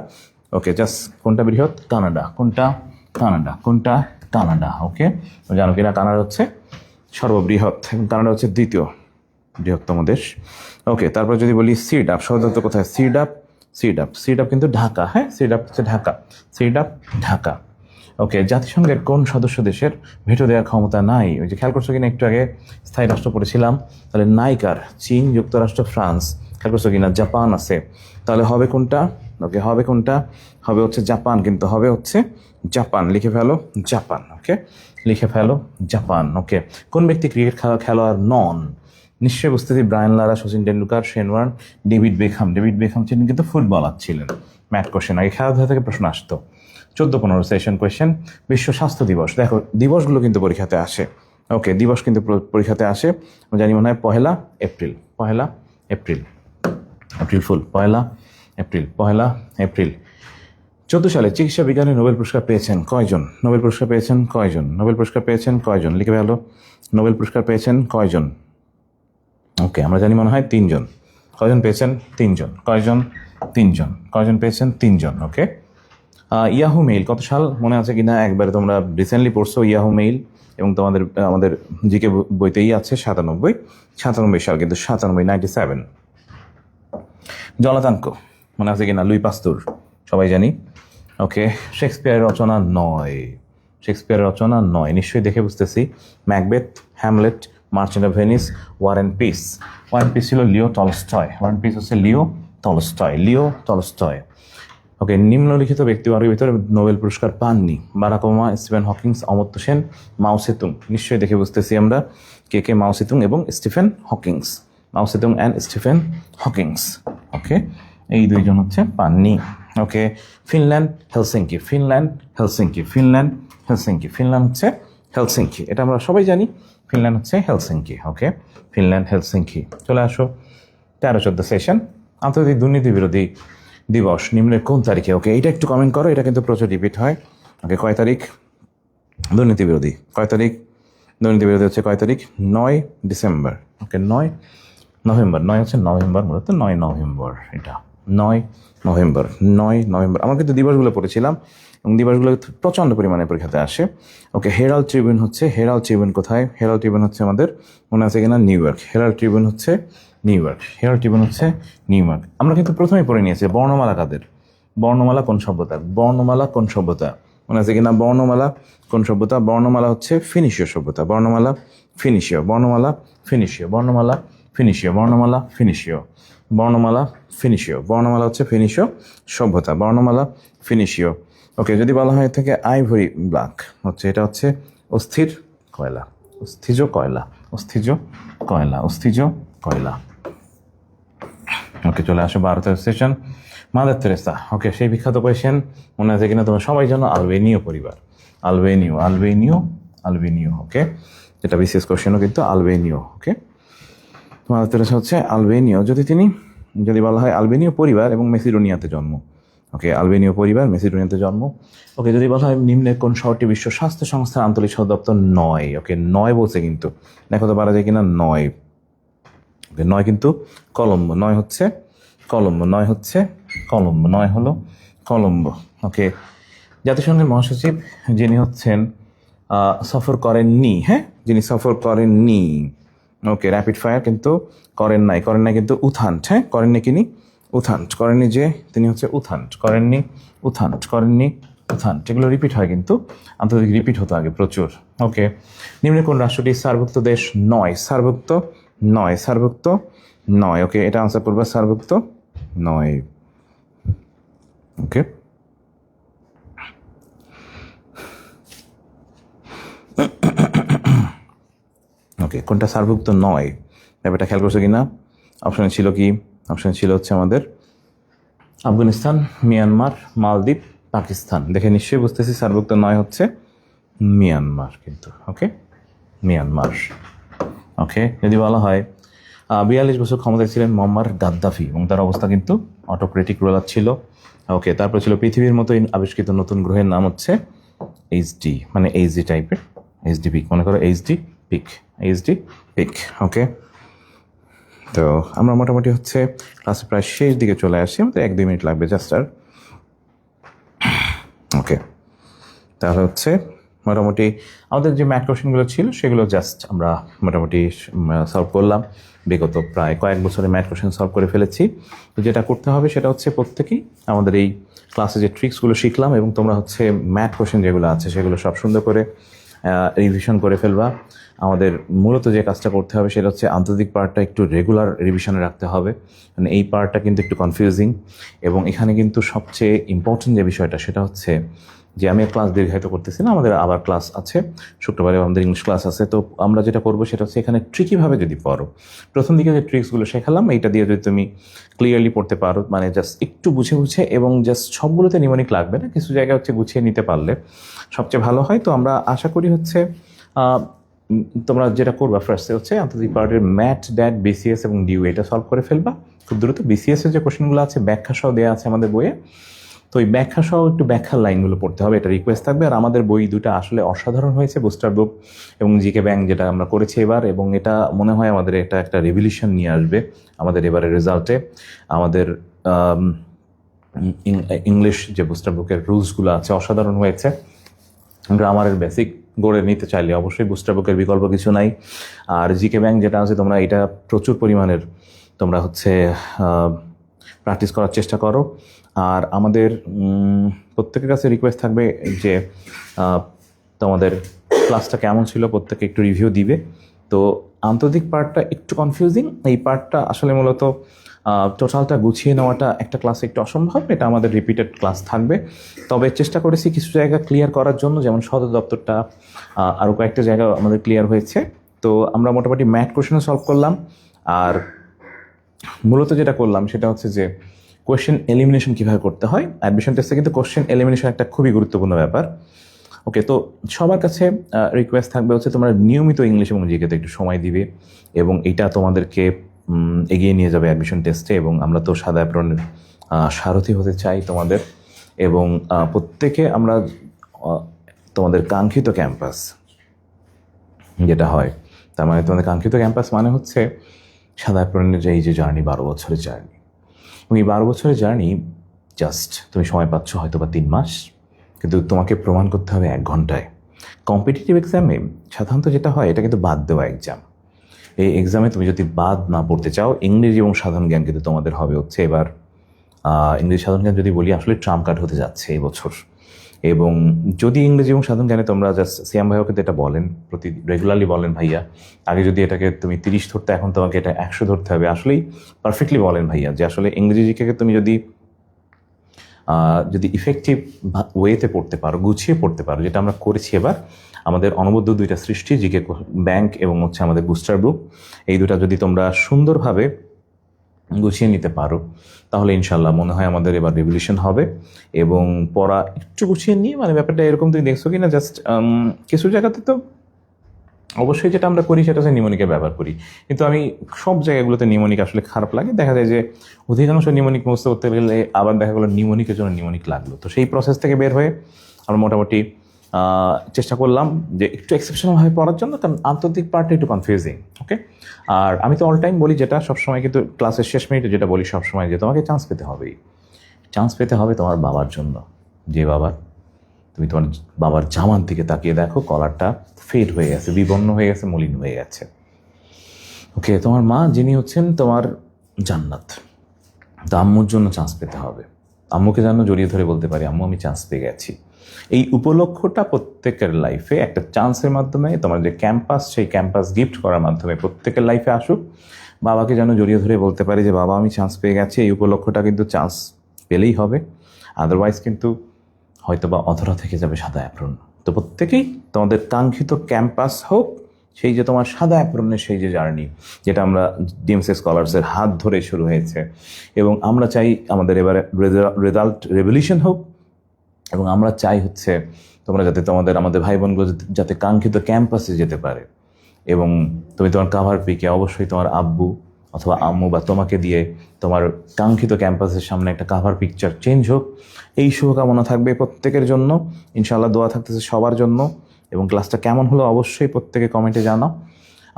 ওকে, জাস্ট কোনটা বৃহৎ? কানাডা। কোনটা? কানাডা। কোনটা? কানাডা। ওকে, জানো কিনা কানাডা হচ্ছে সর্ববৃহৎ এবং কানাডা হচ্ছে দ্বিতীয় বৃহত্তম দেশ। ওকে, তারপর যদি বলি সিডাপ, সদর দপ্তর কোথায়? সিডাপ, সিডাপ, সিডাপ কিন্তু ঢাকা। হ্যাঁ, সিডাপ হচ্ছে ঢাকা, সিডাপ ঢাকা। ওকে, জাতিসংঘের কোন সদস্য দেশের ভেটো দেওয়ার ক্ষমতা নাই? ওই যে খেয়াল করছো কিনা একটু আগে স্থায়ী রাষ্ট্র পড়েছিলাম, তাহলে নাইকার চীন, যুক্তরাষ্ট্র, ফ্রান্স। খেয়াল করছো কিনা? জাপান আছে, তাহলে হবে কোনটা? ওকে, হবে কোনটা? হবে হচ্ছে জাপান, কিন্তু হবে হচ্ছে জাপান। লিখে ফেলো জাপান। ওকে, লিখে ফেলো জাপান। ওকে, কোন ব্যক্তি ক্রিকেট খেলোয়াড় নন? নিশ্চয়ই বুঝতেছি Brian Lara, Sachin Tendulkar, Shane Warne, David Beckham. David Beckham ছিলেন কিন্তু ফুটবলার ছিলেন। ম্যাট কোশ্চেন, আগে খেলাধুলা থেকে প্রশ্ন আসতো। 14-15 সেশন কোয়েশ্চেন। বিশ্ব স্বাস্থ্য দিবস, দেখো দিবসগুলো কিন্তু পরীক্ষাতে আসে। ওকে, দিবস কিন্তু পরীক্ষাতে আসে, আমি জানি মনে হয় 1 April. 1 April, April fool, 1 April, 1 April. 14 সালে চিকিৎসা বিজ্ঞানে নোবেল পুরস্কার পেয়েছেন কয়জন? নোবেল পুরস্কার পেয়েছেন কয়জন? নোবেল পুরস্কার পেয়েছেন কয়জন? লিখে ফেলো নোবেল পুরস্কার পেয়েছেন কয়জন? ওকে, আমরা জানি মনে হয় 3 জন। কয়জন পেয়েছেন? 3 জন। কয়জন? 3 জন। কয়জন পেয়েছেন? 3 জন। ওকে, ইয়াহু মেইল কত সাল মনে আছে কিনা? একবারে তোমরা রিসেন্টলি পড়ছো ইয়াহু মেইল, এবং তোমাদের আমাদের জিকে বইতেই আছে 97 সাল, কিন্তু 97, 97। জলাতঙ্ক মনে আছে কিনা? লুই পাস্তুর, সবাই জানি। ওকে, শেক্সপিয়ারের রচনা নয়, শেক্সপিয়ারের রচনা নয়, নিশ্চয়ই দেখে বুঝতেছি। Macbeth, Hamlet, merchant of Venice, war and peace. War and peace ছিল Leo Tolstoy, war and peace হচ্ছে লিও টলস্টয়, লিও টলস্টয়। ওকে, নিম্নলিখিত ব্যক্তিবর্গের ভিতরে নোবেল পুরস্কার পাননি? Barack Obama, Stephen Hawkings, Amartya Sen, মাও সেতুং। নিশ্চয়ই দেখে বুঝতেছি আমরা কে মাও সেতুং এবং Stephen Hawkings, Mao Tse-tung and Stephen Hawkings. Okay, এই 2 জন হচ্ছে পাননি। Okay, Finland, Helsinki, Finland, Helsinki, Finland, Helsinki, Finland হচ্ছে হেলসিঙ্কি, এটা আমরা সবাই জানি, ফিনল্যান্ড হচ্ছে হেলসিঙ্কি। ওকে, ফিনল্যান্ড, হেলসিঙ্কি। চলে আসো 13-14 সেশন। আন্তর্জাতিক দুর্নীতি বিরোধী দিবস নিম্নের কোন তারিখে? ওকে, এইটা একটু কমেন্ট করো, এটা কিন্তু প্রচুর রিপিট হয়। ওকে, কয় তারিখ দুর্নীতি বিরোধী? কয় তারিখ দুর্নীতি বিরোধী হচ্ছে? কয় তারিখ? 9 ডিসেম্বর। ওকে, 9 নভেম্বর, 9 হচ্ছে নভেম্বর, মূলত 9 নভেম্বর, এটা 9 নভেম্বর, 9 নভেম্বর। আমরা কিন্তু দিবসগুলো পড়েছিলাম এবং দিবসগুলো প্রচণ্ড পরিমাণে পরীক্ষাতে আসে। ওকে, হেরাল্ড ট্রিবিউন হচ্ছে, হেরাল্ড ট্রিবিউন কোথায়? হেরাল্ড ট্রিবিউন হচ্ছে আমাদের মনে আছে কিনা? New York. হেরাল্ড ট্রিবিউন হচ্ছে নিউ ইয়র্ক, হেরাল্ড ট্রিবিউন হচ্ছে নিউ ইয়র্ক। আমরা কিন্তু প্রথমেই পড়ে নিয়েছি বর্ণমালা কাদের? বর্ণমালা কোন সভ্যতার? বর্ণমালা কোন সভ্যতা মনে আছে কিনা? বর্ণমালা কোন সভ্যতা? বর্ণমালা হচ্ছে ফিনিশীয় সভ্যতা। বর্ণমালা ফিনিশীয়, বর্ণমালা ফিনিশীয়, বর্ণমালা ফিনিশীয়, বর্ণমালা ফিনিশীয়, বর্ণমালা ফিনিশীয়, বর্ণমালা হচ্ছে ফিনিশীয় সভ্যতা, বর্ণমালা ফিনিশীয়। ওকে, যদি বলা হয় থেকে আইভরি ব্ল্যাক হচ্ছে, এটা হচ্ছে অস্থির কয়লা, অস্থিজ কয়লা, অস্থিজ কয়লা, অস্থিজ কয়লা। ওকে, চলে আসো 12 সেশন। Mother Teresa. ওকে, সেই বিখ্যাত কোয়েশ্চেন মনে আছে কিনা? তোমরা সবাই জানো আলবেনীয় পরিবার, আলবেনীয়, আলবেনীয়, আলবেনীয়। ওকে, যেটা বিশেষ কোয়েশ্চেনও কিন্তু আলবেনীয়। ওকে, মাদার তেরেসা হচ্ছে আলবেনীয়। যদি বলা হয় আলবেনীয় পরিবার এবং মেসিডোনিয়াতে জন্ম। ওকে, আলবেনীয় পরিবার, মেসিডোনিয়াতে জন্ম। ওকে, যদি বলা হয় নিম্নে কোন শহরটি বিশ্ব স্বাস্থ্য সংস্থার আঞ্চলিক সদর দপ্তর নয়? ওকে, 9 বলছে কিন্তু, দেখো তো পারা যায় কিনা? 9। ওকে, 9 কিন্তু কলম্বো, 9 হচ্ছে কলম্বো, 9 হচ্ছে কলম্বো, 9 হলো কলম্বো। ওকে, জাতিসংঘের মহাসচিব যিনি হচ্ছেন সফর করেননি, হ্যাঁ, যিনি সফর করেননি, ওকে, র্যাপিড ফায়ার কিন্তু করেন নাই কিন্তু উথান্ট, হ্যাঁ করেননি কিনি উথান্ট, করেননি যে তিনি হচ্ছে উথান্ট, করেননি উথান্ট, করেননি উথান্ট, এগুলো রিপিট হয় কিন্তু আন্তর্জাতিক রিপিট হতো আগে প্রচুর। ওকে, নিম্নে কোন রাষ্ট্রটি সার্কভুক্ত দেশ নয়? সার্কভুক্ত নয়, সার্কভুক্ত নয়। ওকে, এটা আনসার করবে সার্কভুক্ত নয়। ওকে, ওকে, কোনটা সার্কভুক্ত নয় ব্যাপারটা খেয়াল করছো কিনা? অপশানে ছিল কি? অপশানে ছিল হচ্ছে আমাদের আফগানিস্তান, মিয়ানমার, মালদ্বীপ, পাকিস্তান। দেখে নিশ্চয়ই বুঝতেছি সার্কভুক্ত নয় হচ্ছে মিয়ানমার কিন্তু। ওকে, মিয়ানমার। ওকে, যদি বলা হয় 42 বছর ক্ষমতায় ছিলেন মুয়াম্মার গাদ্দাফি এবং তার অবস্থা কিন্তু অটোক্রেটিক রুলার ছিল। ওকে, তারপর ছিল পৃথিবীর মতোই আবিষ্কৃত নতুন গ্রহের নাম হচ্ছে এইচডি, মানে এইচডি টাইপের, এইচডি পিক, মনে করো এইচডি পিক, এইচডি পিক। ওকে, তো আমরা মোটামুটি হচ্ছে ক্লাসে প্রায় শেষ দিকে চলে আসি, আমাদের 1-2 মিনিট লাগবে জাস্ট আর। ওকে, তাহলে হচ্ছে মোটামুটি আমাদের যে ম্যাথ কোশ্চেনগুলো ছিল সেগুলো জাস্ট আমরা মোটামুটি সলভ করলাম। বিগত প্রায় কয়েক বছরে ম্যাথ কোশ্চেন সলভ করে ফেলেছি। তো যেটা করতে হবে সেটা হচ্ছে প্রত্যেকেই আমাদের এই ক্লাসে যে ট্রিক্সগুলো শিখলাম এবং তোমরা হচ্ছে ম্যাথ কোশ্চেন যেগুলো আছে সেগুলো সব সুন্দর করে রিভিশন করে ফেলবা। আমাদের মূলত যে কাজটা করতে হবে সেটা হচ্ছে আন্তর্জাতিক পার্টটা একটু রেগুলার রিভিশনে রাখতে হবে, মানে এই পার্টটা কিন্তু একটু কনফিউজিং। এবং এখানে কিন্তু সবচেয়ে ইম্পর্টেন্ট যে বিষয়টা সেটা হচ্ছে যে আমি ক্লাস দীর্ঘায়িত করতেছি না, আমাদের আবার ক্লাস আছে শুক্রবারে, আমাদের ইংলিশ ক্লাস আছে। তো আমরা যেটা করবো সেটা হচ্ছে এখানে ট্রিকিভাবে যদি পড়ো, প্রথম দিকে যে ট্রিক্সগুলো শেখালাম এইটা দিয়ে যদি তুমি ক্লিয়ারলি পড়তে পারো, মানে জাস্ট একটু বুঝে বুঝে, এবং জাস্ট সবগুলোতে নিমনিক লাগবে না, কিছু জায়গায় হচ্ছে গুছিয়ে নিতে পারলে সবচেয়ে ভালো হয়। তো আমরা আশা করি হচ্ছে তোমরা যেটা করবা ফার্স্টে হচ্ছে আন্তর্জাতিক পার্টের ম্যাথ, ড্যাট, বিসিএস এবং ডিউ এটা সলভ করে ফেলবা খুব দ্রুত। বিসিএসের যে কোশ্চেনগুলো আছে ব্যাখ্যা সহ দেওয়া আছে আমাদের বইয়ে, তো ওই ব্যাখ্যা সহ একটু ব্যাখ্যার লাইনগুলো পড়তে হবে, এটা রিকোয়েস্ট থাকবে। আর আমাদের বই দুটো আসলে অসাধারণ হয়েছে, বুস্টার বুক এবং জিকে ব্যাংক, যেটা আমরা করেছি এবার, এবং এটা মনে হয় আমাদের এটা একটা রেভলিউশন নিয়ে আসবে আমাদের এবারের রেজাল্টে। আমাদের ইংলিশ যে বুস্টার বুকের রুলসগুলো আছে অসাধারণ হয়েছে। গ্রামারের বেসিক গড়ে নিতে চাইলে অবশ্যই বুস্টার বুকের বিকল্প কিছু নাই। আর জিকে ব্যাংক যেটা আছে তোমরা এটা প্রচুর পরিমাণের তোমরা হচ্ছে প্র্যাকটিস করার চেষ্টা করো। আর আমাদের প্রত্যেকের কাছে রিকোয়েস্ট থাকবে যে তোমাদের ক্লাসটা কেমন ছিল প্রত্যেকে একটু রিভিউ দিবে। তো আন্তর্জাতিক পার্টটা একটু কনফিউজিং, এই পার্টটা আসলে মূলত টোটালটা গুছিয়ে নেওয়াটা একটা ক্লাসে একটু অসম্ভব, এটা আমাদের রিপিটেড ক্লাস থাকবে। তবে চেষ্টা করেছি কিছু জায়গা ক্লিয়ার করার জন্য, যেমন সদর দপ্তরটা, আরও কয়েকটা জায়গা আমাদের ক্লিয়ার হয়েছে। তো আমরা মোটামুটি ম্যাথ কোশ্চেনও সলভ করলাম। আর মূলত যেটা করলাম সেটা হচ্ছে যে কোয়েশ্চেন এলিমিনেশন কীভাবে করতে হয়। অ্যাডমিশন টেস্টে কিন্তু কোয়েশ্চেন এলিমিনেশন একটা খুবই গুরুত্বপূর্ণ ব্যাপার। ওকে, তো সবার কাছে রিকোয়েস্ট থাকবে হচ্ছে তোমরা নিয়মিত ইংলিশ এবং জিকেতে একটু সময় দিবে, এবং এটা তোমাদেরকে এগিয়ে নিয়ে যাবে অ্যাডমিশন টেস্টে। এবং আমরা তো সাদা অ্যাপ্রনের সারথি হতে চাই তোমাদের, এবং প্রত্যেকে আমরা তোমাদের কাঙ্ক্ষিত ক্যাম্পাস যেটা হয়, তার মানে তোমাদের কাঙ্ক্ষিত ক্যাম্পাস মানে হচ্ছে সাদা অ্যাপ্রনের যে এই যে জার্নি, 12 বছরের জার্নি, এবং এই 12 বছরের জার্নি জাস্ট তুমি সময় পাচ্ছ হয়তো বা 3 মাস, কিন্তু তোমাকে প্রমাণ করতে হবে 1 ঘন্টায়। কম্পিটিটিভ এক্সামে সাধারণত যেটা হয় এটা কিন্তু বাদ দেওয়া এক্সাম। এই এক্সামে তুমি যদি বাদ না পড়তে চাও, ইংরেজি এবং সাধারণ জ্ঞান কিন্তু তোমাদের হবে হচ্ছে এবার, ইংরেজি সাধারণ জ্ঞান যদি বলি আসলে ট্রাম্প কার্ড হতে যাচ্ছে এই বছর। এবং যদি ইংরেজি এবং সাধারণ জ্ঞানে তোমরা জাস্ট সিয়াম ভাইও কিন্তু এটা বলেন, রেগুলারলি বলেন, ভাইয়া আগে যদি এটাকে তুমি 30 ধরতে এখন তোমাকে এটা 100 ধরতে হবে। আসলেই পারফেক্টলি বলেন ভাইয়া যে আসলে ইংরেজি জিকে তুমি যদি ইফেক্টিভ ওয়েতে পড়তে পারো, গুছিয়ে পড়তে পারো, যেটা আমরা করেছি এবার, আমাদের অনবদ্য 2টা সৃষ্টি জিকে ব্যাংক এবং হচ্ছে আমাদের বুস্টার বুক, এই দুটা যদি তোমরা সুন্দরভাবে গুছিয়ে নিতে পারো তাহলে ইনশাল্লাহ মনে হয় আমাদের এবার রেভলিউশন হবে। এবং পড়া একটু গুছিয়ে নিয়ে, মানে ব্যাপারটা এরকম তুমি দেখছো কি না, জাস্ট কিছু জায়গাতে তো অবশ্যই যেটা আমরা করি সেটা হচ্ছে নিমোনিকের ব্যবহার করি, কিন্তু আমি সব জায়গাগুলোতে নিমোনিক আসলে খারাপ লাগে। দেখা যায় যে অধিকাংশ নিমোনিক মুখস্থ করতে গেলে আবার দেখা গেলো নিমোনিকের জন্য নিমোনিক লাগলো। তো সেই প্রসেস থেকে বের হয়ে আমরা মোটামুটি চেষ্টা করলাম যে একটু এক্সেপশনালভাবে পড়ার জন্য, কারণ আন্তর্জাতিক পার্টটা একটু কনফিউজিং। ওকে, আর আমি তো অল টাইম বলি যেটা সবসময়, কিন্তু ক্লাসের শেষ মিনিটে যেটা বলি সবসময়, যে তোমাকে চান্স পেতে হবেই, চান্স পেতে হবে তোমার বাবার জন্য। যে বাবার, তুমি তোমার বাবার জামার দিকে তাকিয়ে দেখো, কলারটা ফেড হয়ে গেছে, বিবর্ণ হয়ে গেছে, মলিন হয়ে গেছে। ওকে, তোমার মা যিনি হচ্ছেন তোমার জান্নাত, তো আম্মুর জন্য চান্স পেতে হবে। আম্মুকে যেন জড়িয়ে ধরে বলতে পারি, আম্মু আমি চান্স পেয়ে গেছি। এই উপলক্ষটা প্রত্যেকের লাইফে একটা চান্সের মাধ্যমে, তোমার যে ক্যাম্পাস, সেই ক্যাম্পাস গিফট করার মাধ্যমে প্রত্যেকের লাইফে আসুক। বাবাকে যেন জড়িয়ে ধরে বলতে পারি যে বাবা আমি চান্স পেয়ে গেছি। এই উপলক্ষটা কিন্তু চান্স পেলেই হবে, আদারওয়াইজ কিন্তু হয়তো বা অধরা থেকে যাবে সাদা অ্যাপ্রন। তো প্রত্যেকেই তোমাদের কাঙ্ক্ষিত ক্যাম্পাস হোক, সেই যে তোমার সাদা অ্যাপ্রনের সেই যে জার্নি, যেটা আমরা ডিএমসি স্কলার্সের হাত ধরে শুরু হয়েছে, এবং আমরা চাই আমাদের এবারে রেজাল্ট রেভলিউশন হোক, এবং আমরা চাই হচ্ছে তোমরা যাতে আমাদের ভাই বোনগুলো যাতে কাঙ্ক্ষিত ক্যাম্পাসে যেতে পারে। এবং তুমি তোমার কাভার পিকে অবশ্যই তোমার আব্বু অথবা আম্মু বা তোমাকে দিয়ে তোমার কাঙ্ক্ষিত ক্যাম্পাসের সামনে একটা কাভার পিকচার চেঞ্জ হোক, এই শুভকামনা থাকবে প্রত্যেকের জন্য। ইনশাআল্লাহ দোয়া থাকতেছে সবার জন্য। এবং ক্লাসটা কেমন হলো অবশ্যই প্রত্যেকে কমেন্টে জানাও।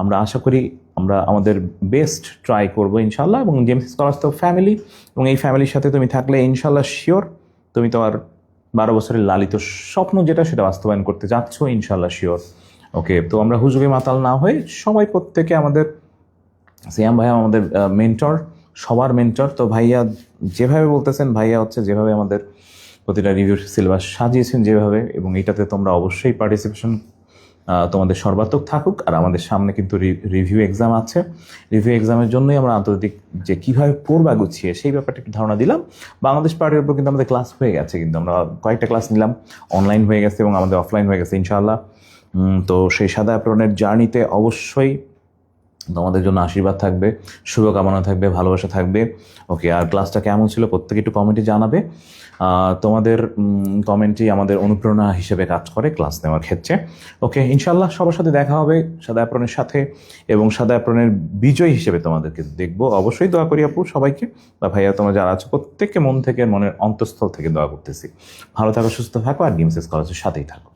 আমরা আশা করি আমরা আমাদের বেস্ট ট্রাই করবো ইনশাআল্লাহ। এবং জেমস স্কলার্স তো ফ্যামিলি, এবং এই ফ্যামিলির সাথে তুমি থাকলে ইনশাআল্লাহ শিওর তুমি তোমার 12 বছরের লালিত স্বপ্ন যেটা, সেটা বাস্তবায়ন করতে যাচ্ছ ইনশাআল্লাহ শিওর। ওকে, তো আমরা হুজুগে মাতাল না হয়ে সবাই প্রত্যেকে আমাদের সিয়াম ভাইয়া আমাদের মেন্টর, সবার মেন্টর। তো ভাইয়া যেভাবে বলতেছেন, ভাইয়া হচ্ছে যেভাবে আমাদের প্রতিটা রিভিউ সিলেবাস সাজিয়েছেন যেভাবে, এবং এটাতে তোমরা অবশ্যই পার্টিসিপেশন তোমাদের সর্বাত্মক থাকুক। আর আমাদের সামনে কিন্তু রিভিউ এক্সাম আছে। রিভিউ এক্সামের জন্যই আমরা আন্তর্জাতিক যে কীভাবে পড়বা গুছিয়ে সেই ব্যাপারটা একটু ধারণা দিলাম। বাংলাদেশ পার্টির উপর কিন্তু আমাদের ক্লাস হয়ে গেছে, কিন্তু আমরা কয়েকটা ক্লাস নিলাম, অনলাইন হয়ে গেছে এবং আমাদের অফলাইন হয়ে গেছে ইনশাআল্লাহ। তো সেই সাদা অ্যাপ্রনের জার্নিতে অবশ্যই তোমাদের জন্য আশীর্বাদ থাকবে, শুভকামনা থাকবে, ভালোবাসা থাকবে। ওকে, আর ক্লাসটা কেমন ছিল প্রত্যেকে একটু কমেন্টে জানাবে। তোমাদের কমেন্টই আমাদের অনুপ্রেরণা হিসেবে কাজ করে ক্লাস নেওয়ার ক্ষেত্রে। ওকে, ইনশাল্লাহ সবার সাথে দেখা হবে সাদা অ্যাপ্রনের সাথে, এবং সাদা অ্যাপ্রনের বিজয়ী হিসেবে তোমাদেরকে দেখবো। অবশ্যই দোয়া করি আপু সবাইকে, বা ভাইয়া তোমরা যারা আছো প্রত্যেককে মন থেকে, মনের অন্তঃস্থল থেকে দোয়া করতেছি। ভালো থাকো, সুস্থ থাকো, আর ডিএমসি স্কলার্সের সাথেই থাকো।